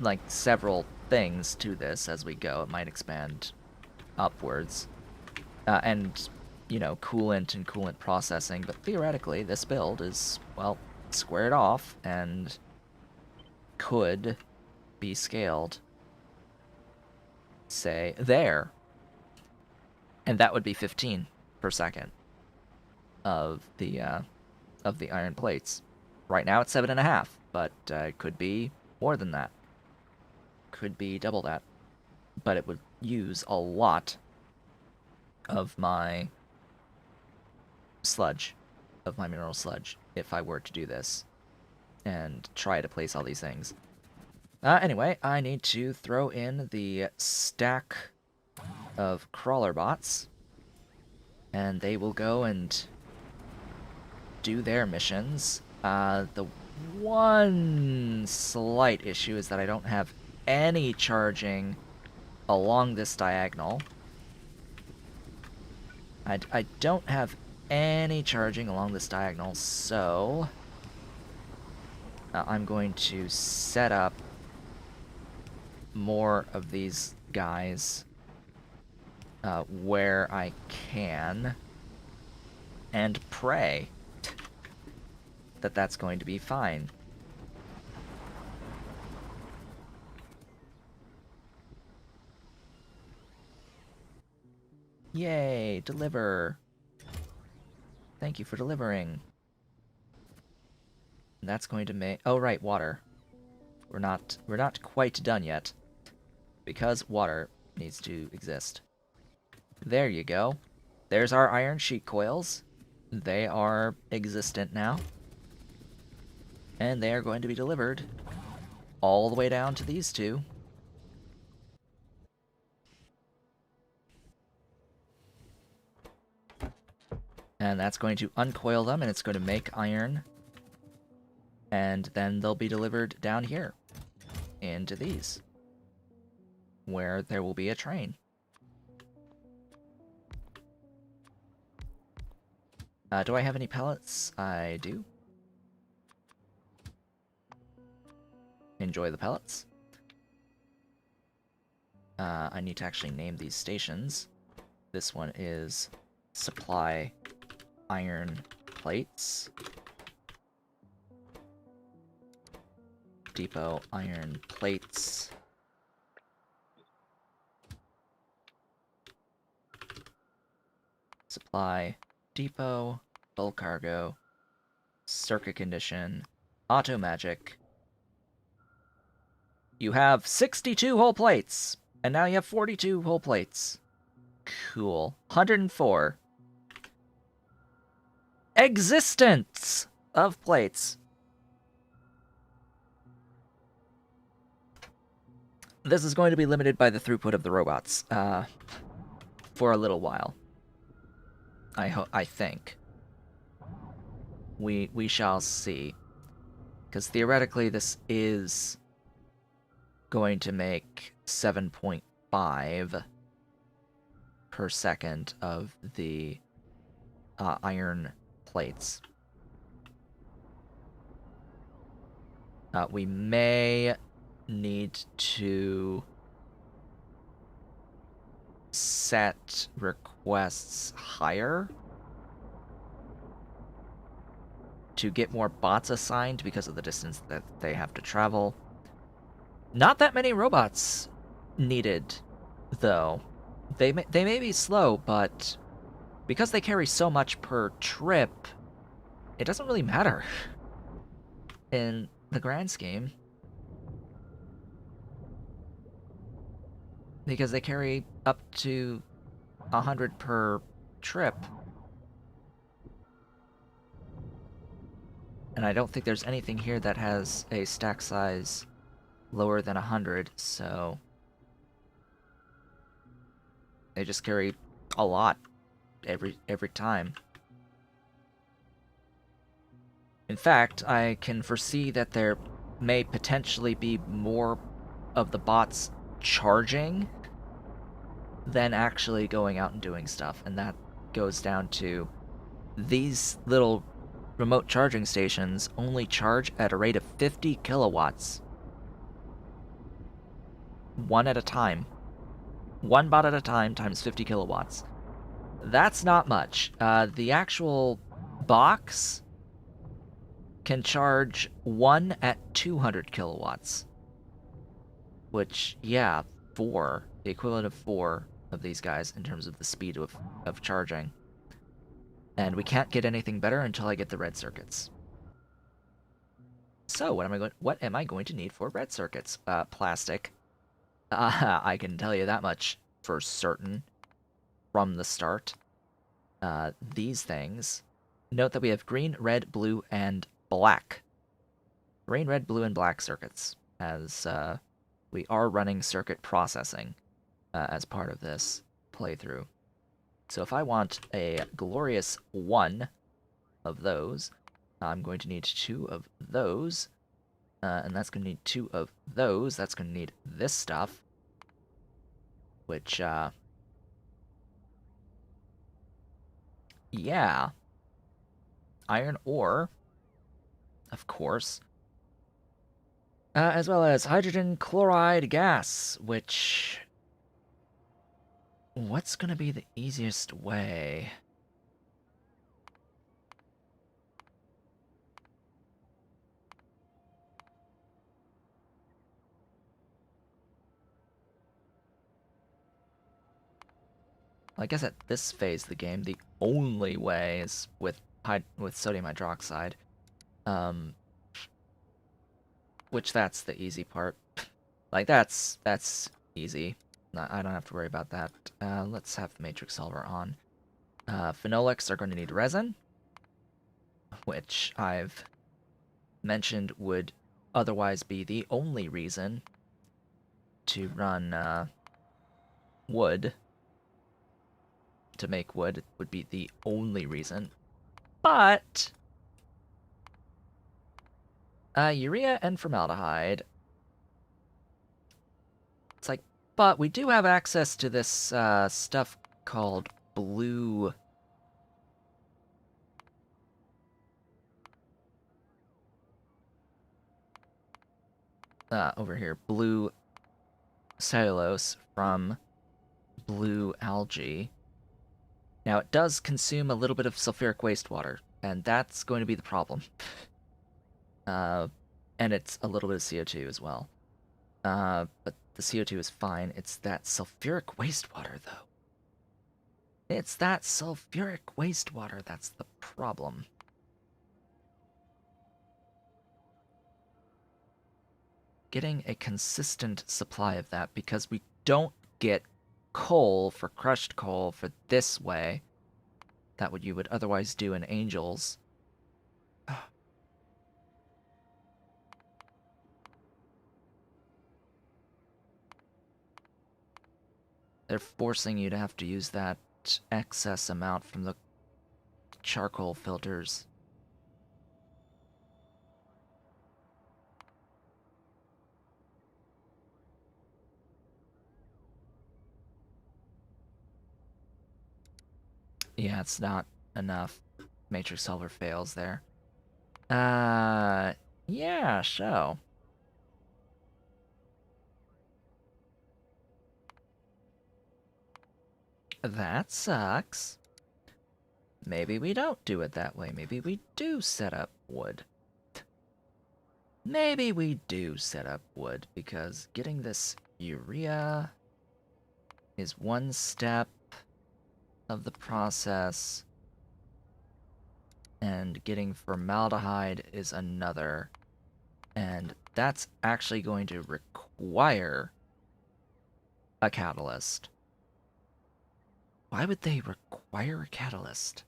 like several things to this as we go. It might expand upwards. And, you know, coolant and coolant processing. But theoretically, this build is, well, squared off and could be scaled, say, there. And that would be 15 per second of the iron plates. Right now it's 7.5, but it could be more than that. Could be double that. But it would use a lot of my sludge, of my mineral sludge, if I were to do this and try to place all these things. Anyway, I need to throw in the stack of crawler bots, and they will go and do their missions. The one slight issue is that I don't have any charging along this diagonal. I don't have any charging along this diagonal, so I'm going to set up more of these guys where I can and pray that that's going to be fine. Yay, deliver. Thank you for delivering. And that's going to make... Oh, right, water. We're not quite done yet, because water needs to exist. There you go. There's our iron sheet coils. They are existent now. And they are going to be delivered all the way down to these two. And that's going to uncoil them, and it's going to make iron. And then they'll be delivered down here into these, where there will be a train. Do I have any pellets? I do. Enjoy the pellets. I need to actually name these stations. This one is supply iron plates. Depot iron plates. Supply depot, bulk cargo, circuit condition, auto magic. You have 62 whole plates, and now you have 42 whole plates. Cool. 104. Existence of plates. This is going to be limited by the throughput of the robots, for a little while. I think. We shall see. Because theoretically this is going to make 7.5 per second of the iron plates. We may need to set requests higher to get more bots assigned because of the distance that they have to travel. Not that many robots needed, though. They may be slow, but because they carry so much per trip, it doesn't really matter in the grand scheme. Because they carry up to 100 per trip. And I don't think there's anything here that has a stack size lower than 100, so they just carry a lot every time. In fact, I can foresee that there may potentially be more of the bots charging than actually going out and doing stuff, and that goes down to these little remote charging stations only charge at a rate of 50 kilowatts. One at a time. One bot at a time times 50 kilowatts. That's not much. The actual box can charge one at 200 kilowatts. Which, yeah, the equivalent of 4 of these guys in terms of the speed of charging. And we can't get anything better until I get the red circuits. So, what am I going to need for red circuits? Plastic. I can tell you that much for certain from the start. These things. Note that we have green, red, blue, and black. Green, red, blue, and black circuits, as we are running circuit processing as part of this playthrough. So if I want a glorious 1 of those, I'm going to need 2 of those, and that's going to need 2 of those. That's going to need this stuff, which, yeah. Iron ore, of course. As well as hydrogen chloride gas, which... What's gonna be the easiest way? I guess at this phase of the game, the only way is with sodium hydroxide. Which that's the easy part. Like, that's easy. I don't have to worry about that. Let's have the matrix solver on. Phenolics are going to need resin, which I've mentioned would otherwise be the only reason to run wood. To make wood would be the only reason. But urea and formaldehyde. It's like, but we do have access to this stuff called blue. Over here, blue cellulose from blue algae. Now, it does consume a little bit of sulfuric wastewater, and that's going to be the problem. And it's a little bit of CO2 as well. But the CO2 is fine. It's that sulfuric wastewater, though. It's that sulfuric wastewater that's the problem. Getting a consistent supply of that, because we don't get coal for crushed coal for this way. That what you would otherwise do in Angels. They're forcing you to have to use that excess amount from the charcoal filters. Yeah, it's not enough. Matrix solver fails there. Yeah, show. That sucks. Maybe we don't do it that way. Maybe we do set up wood. Maybe we do set up wood, because getting this urea is one step of the process, and getting formaldehyde is another. And that's actually going to require a catalyst. Why would they require a catalyst?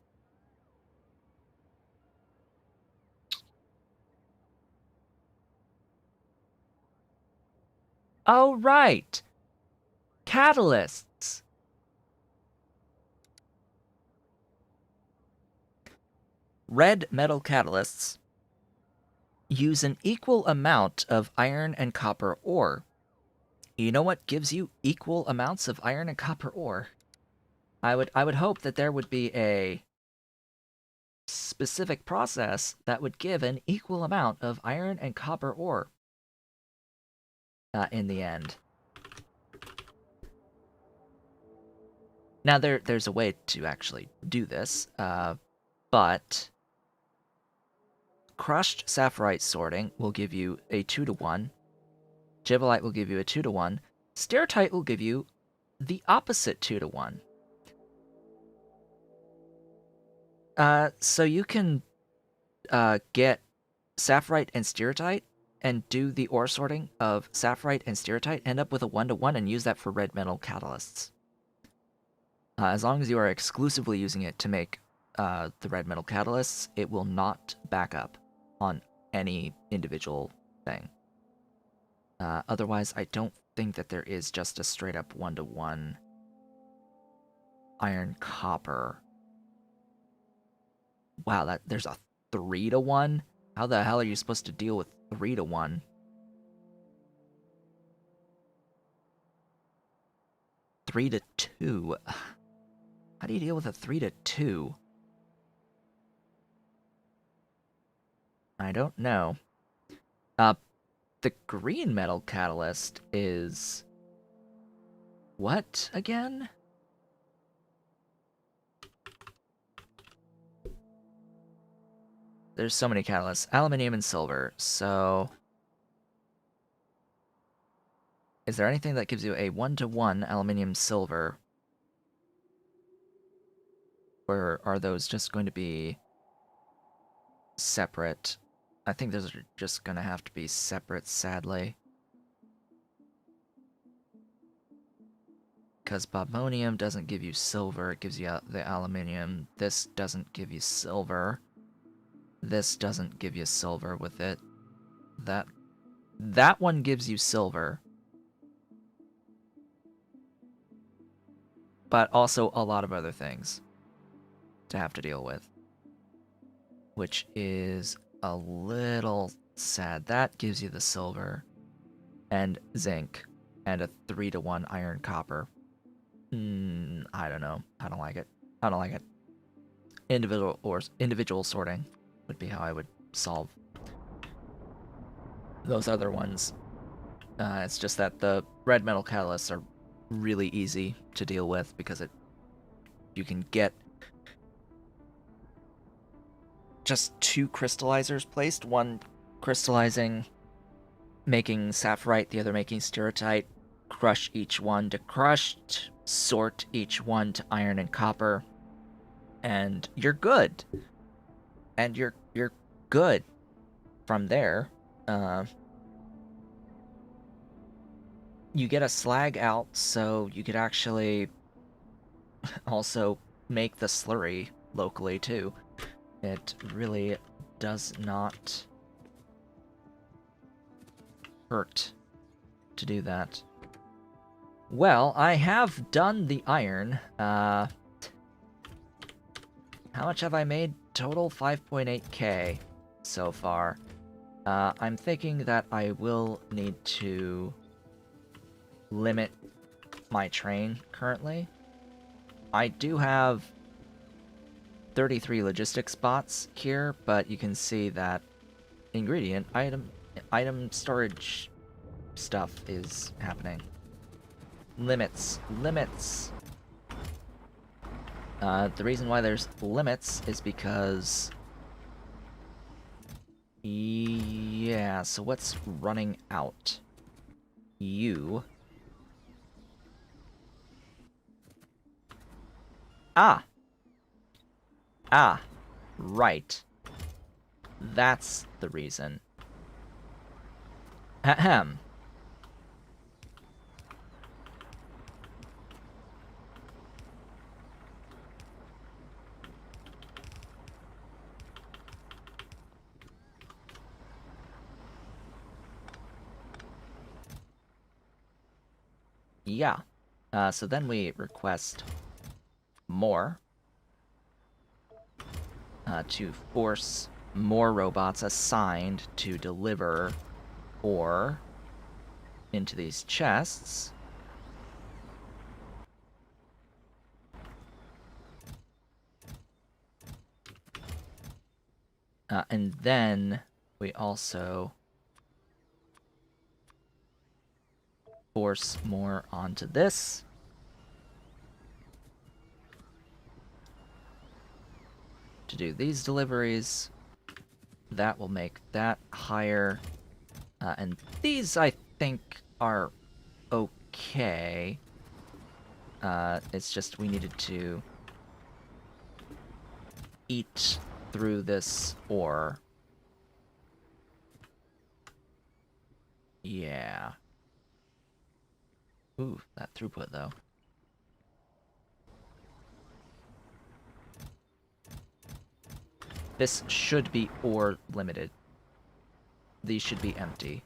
Oh, right! Catalysts! Red metal catalysts use an equal amount of iron and copper ore. You know what gives you equal amounts of iron and copper ore? I would hope that there would be a specific process that would give an equal amount of iron and copper ore in the end. Now, there's a way to actually do this, but crushed sapphirite sorting will give you a 2-to-1. Gibbelite will give you a 2-to-1. Steatite will give you the opposite 2-to-1. So you can get sapphirite and steatite and do the ore sorting of sapphirite and steatite, end up with a 1-to-1, and use that for red metal catalysts. As long as you are exclusively using it to make the red metal catalysts, it will not back up on any individual thing. Otherwise, I don't think that there is just a straight up 1-to-1 iron copper. Wow, there's a 3-to-1? How the hell are you supposed to deal with 3-to-1? 3-to-2. How do you deal with a 3-to-2? I don't know. The green metal catalyst is... what, again? There's so many catalysts. Aluminium and silver, so... is there anything that gives you a 1-to-1 aluminium-silver? Or are those just going to be separate? I think those are just going to have to be separate, sadly. Because bobonium doesn't give you silver, it gives you the aluminium. This doesn't give you silver. This doesn't give you silver with it. That one gives you silver. But also a lot of other things to have to deal with. Which is a little sad. That gives you the silver and zinc and a 3-to-1 iron copper. I don't know. I don't like it. I don't like it. Individual sorting would be how I would solve those other ones. It's just that the red metal catalysts are really easy to deal with because you can get just 2 crystallizers placed, one crystallizing, making sapphirite, the other making steatite, crush each one to crushed, sort each one to iron and copper, and you're good. And you're good from there. You get a slag out, so you could actually also make the slurry locally too. It really does not hurt to do that. Well, I have done the iron. How much have I made total? 5.8k so far. I'm thinking that I will need to limit my train currently. I do have 33 logistics spots here, but you can see that ingredient, item storage stuff is happening. Limits. The reason why there's limits is because... Yeah, so what's running out? You. Ah! Right. That's the reason. Ahem. Yeah. So then we request more to force more robots assigned to deliver ore into these chests. And then we also force more onto this. To do these deliveries. That will make that higher. And these, I think, are okay. It's just we needed to eat through this ore. Yeah. Ooh, that throughput, though. This should be ore limited. These should be empty.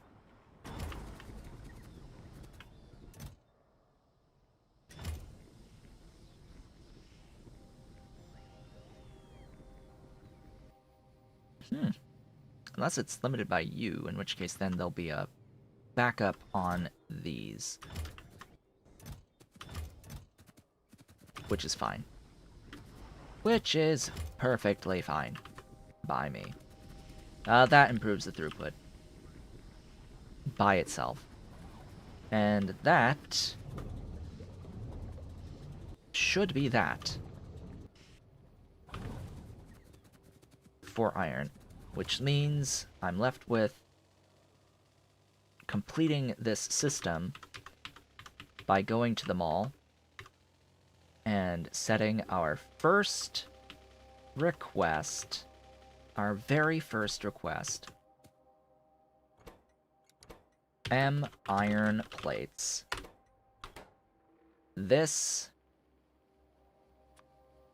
Unless it's limited by you, in which case then there'll be a backup on these. Which is fine. Which is perfectly fine by me. That improves the throughput by itself. And that should be that for iron, which means I'm left with completing this system by going to the mall and setting our first request, our very first request. Iron plates. This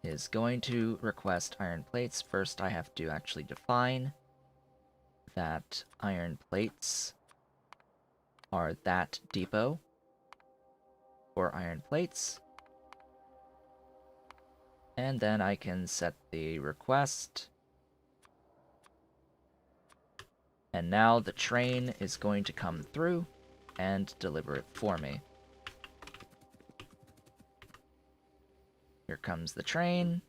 is going to request iron plates. First, I have to actually define that iron plates are that depot for iron plates. And then I can set the request. And now the train is going to come through and deliver it for me. Here comes the train.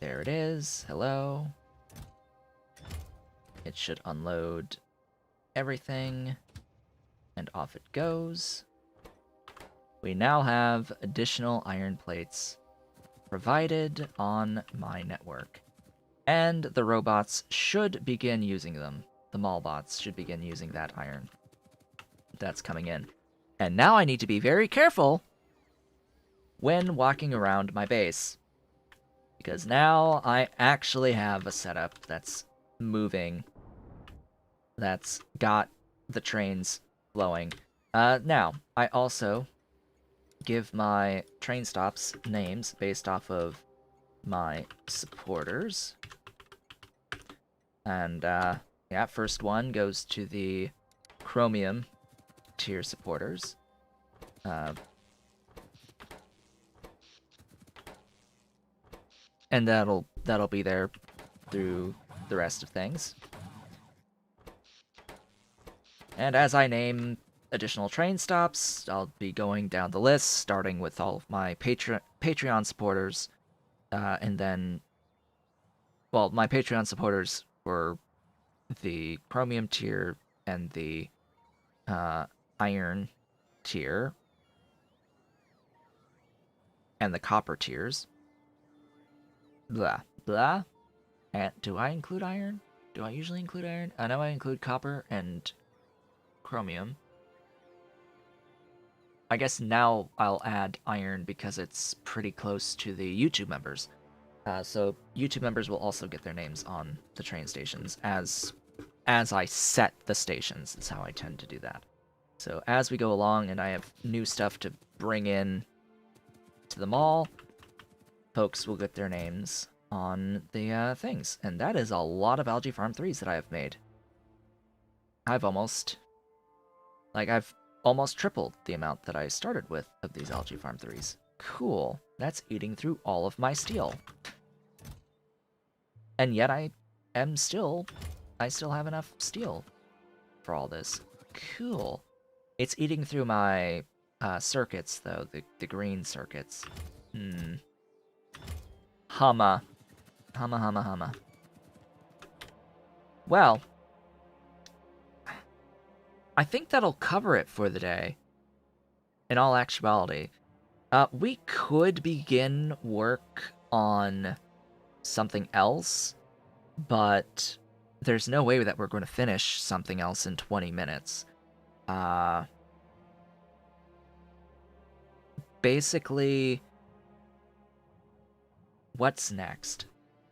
There it is. Hello. It should unload everything. And off it goes. We now have additional iron plates provided on my network. And the robots should begin using them. The mall bots should begin using that iron that's coming in. And now I need to be very careful when walking around my base. Because now I actually have a setup that's moving. That's got the trains flowing. Now, I also give my train stops names based off of my supporters. And, yeah, first one goes to the Chromium tier supporters. And that'll be there through the rest of things. And as I name additional train stops, I'll be going down the list, starting with all of my Patreon supporters, and then, well, my Patreon supporters for the chromium tier and the iron tier and the copper tiers. Blah, blah. And do I include iron? Do I usually include iron? I know I include copper and chromium. I guess now I'll add iron because it's pretty close to the YouTube members. So YouTube members will also get their names on the train stations as I set the stations. Is how I tend to do that. So as we go along and I have new stuff to bring in to the mall, folks will get their names on the things. And that is a lot of Algae Farm 3s that I have made. I've almost tripled the amount that I started with of these Algae Farm 3s. Cool. That's eating through all of my steel. And yet I still have enough steel for all this. Cool. It's eating through my circuits, though, the green circuits. Humma. Humma. Well, I think that'll cover it for the day. In all actuality, we could begin work on something else, but there's no way that we're going to finish something else in 20 minutes. Basically, what's next?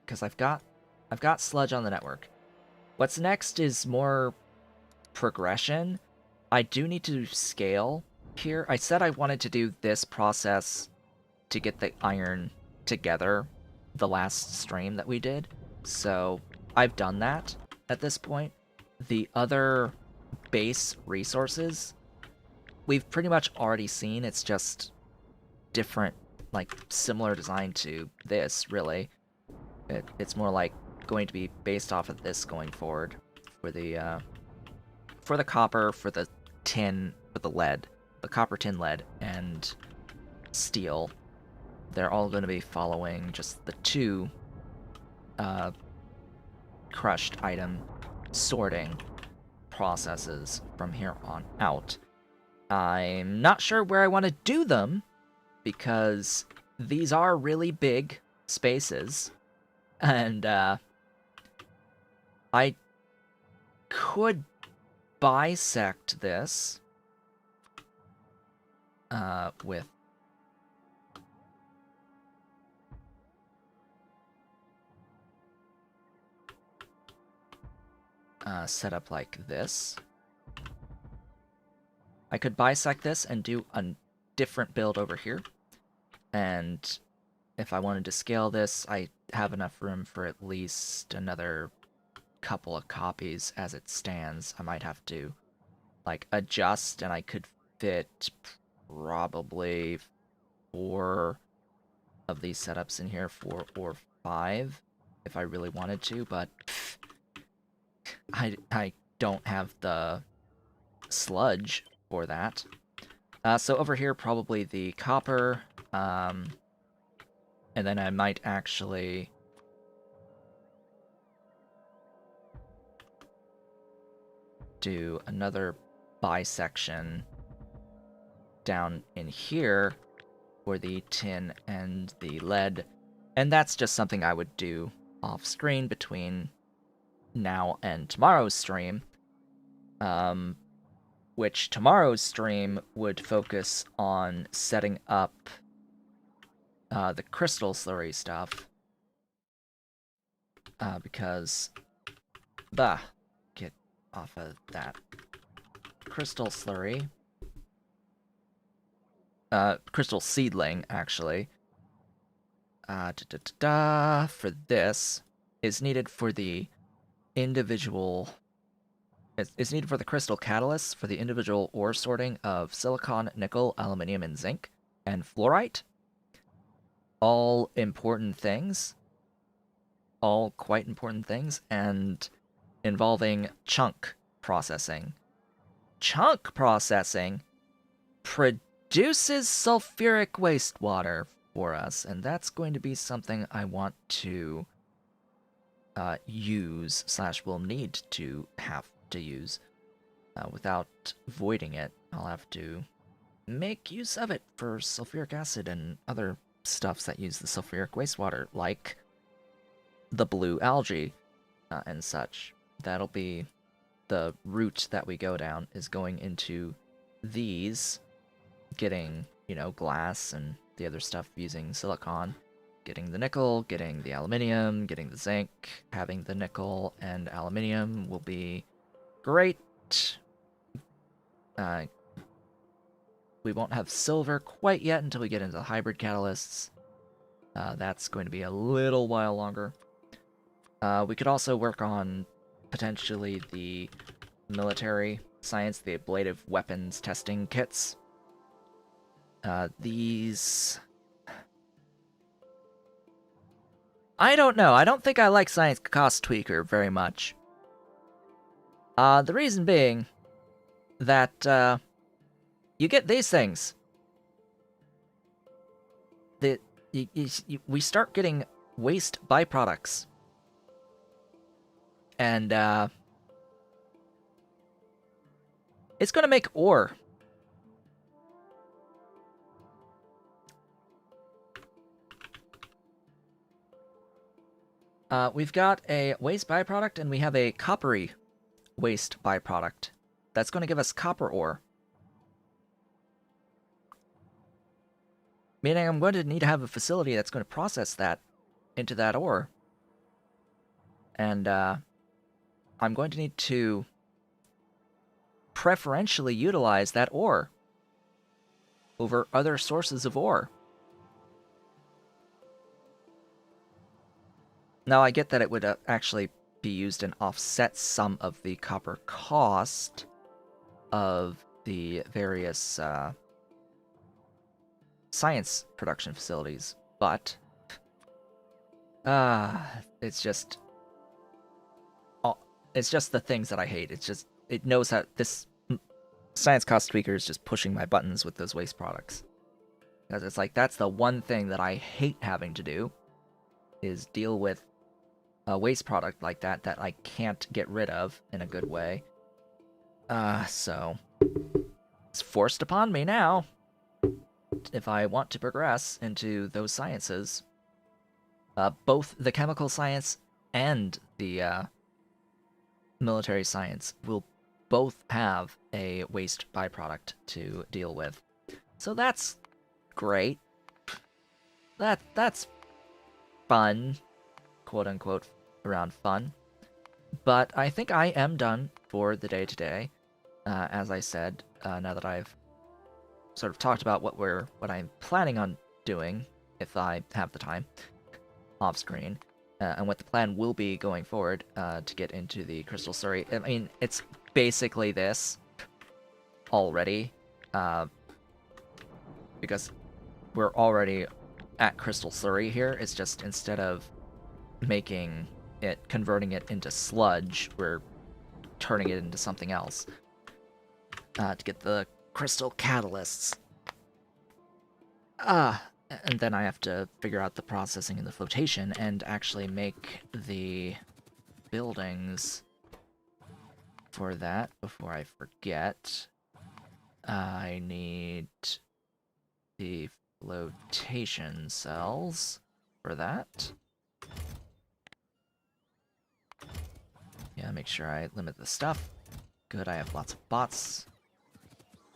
Because I've got sludge on the network. What's next is more progression. I do need to scale here. I said I wanted to do this process to get the iron together the last stream that we did. So I've done that at this point. The other base resources we've pretty much already seen. It's just different, like similar design to this, really. It's more like going to be based off of this going forward for the copper, for the tin, for the lead, the copper, tin, lead, and steel. They're all going to be following just the two crushed item sorting processes from here on out. I'm not sure where I want to do them because these are really big spaces, and I could bisect this with set up like this. I could bisect this and do a different build over here. And if I wanted to scale this, I have enough room for at least another couple of copies as it stands. I might have to like adjust, and I could fit probably 4 of these setups in here, 4 or 5 if I really wanted to, but I don't have the sludge for that. So over here, probably the copper, and then I might actually do another bisection down in here for the tin and the lead, and that's just something I would do off screen between now and tomorrow's stream, which tomorrow's stream would focus on setting up the crystal slurry stuff, because get off of that crystal slurry, crystal seedling actually, for this is needed for the individual. It's needed for the crystal catalysts for the individual ore sorting of silicon, nickel, aluminium, and zinc, and fluorite. All important things. All quite important things, and involving chunk processing. Chunk processing produces sulfuric wastewater for us, and that's going to be something I want to use / will need to have to use without voiding it. I'll have to make use of it for sulfuric acid and other stuffs that use the sulfuric wastewater, like the blue algae and such. That'll be the route that we go down, is going into these, getting, glass and the other stuff using silicon, getting the nickel, getting the aluminium, getting the zinc. Having the nickel and aluminium will be great. We won't have silver quite yet until we get into the hybrid catalysts. That's going to be a little while longer. We could also work on potentially the military science, the ablative weapons testing kits. These... I don't know. I don't think I like Science Cost Tweaker very much. The reason being that you get these things. We start getting waste byproducts. And it's going to make ore. We've got a waste byproduct, and we have a coppery waste byproduct. That's going to give us copper ore. Meaning I'm going to need to have a facility that's going to process that into that ore. And I'm going to need to preferentially utilize that ore over other sources of ore. Now, I get that it would actually be used and offset some of the copper cost of the various science production facilities, but it's just the things that I hate. It knows how this Science Cost Tweaker is just pushing my buttons with those waste products. Because it's like, that's the one thing that I hate having to do, is deal with a waste product like that I can't get rid of in a good way. So it's forced upon me now if I want to progress into those sciences. Both the chemical science and the military science will both have a waste byproduct to deal with. So that's great. That's fun, quote unquote, around fun. But I think I am done for the day today. As I said, now that I've sort of talked about what I'm planning on doing, if I have the time, off screen, and what the plan will be going forward to get into the Crystal Surrey. I mean, it's basically this already, because we're already at Crystal Surrey here. It's just, instead of converting it into sludge, we're turning it into something else to get the crystal catalysts. And then I have to figure out the processing and the flotation and actually make the buildings for that before I forget. I need the flotation cells for that. Yeah, make sure I limit the stuff. Good, I have lots of bots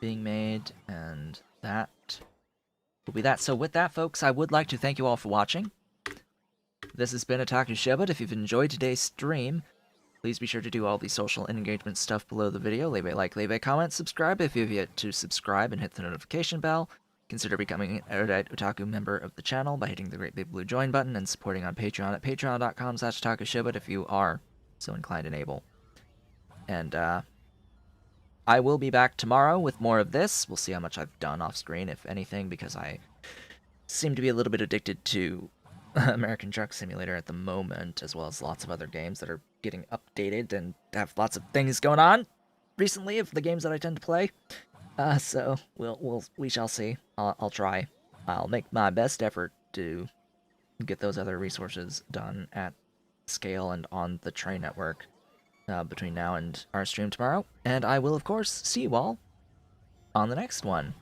being made, and that will be that. So with that, folks, I would like to thank you all for watching. This has been Otaku Shobot. If you've enjoyed today's stream, please be sure to do all the social and engagement stuff below the video. Leave a like, leave a comment, subscribe if you've yet to subscribe, and hit the notification bell. Consider becoming an Erudite Otaku member of the channel by hitting the great big blue join button and supporting on Patreon at patreon.com/otakushobot if you are so inclined and able. And I will be back tomorrow with more of this. We'll see how much I've done off screen, if anything, because I seem to be a little bit addicted to American Truck Simulator at the moment, as well as lots of other games that are getting updated and have lots of things going on recently of the games that I tend to play. So we shall see. I'll try. I'll make my best effort to get those other resources done at scale and on the train network between now and our stream tomorrow. And I will, of course, see you all on the next one.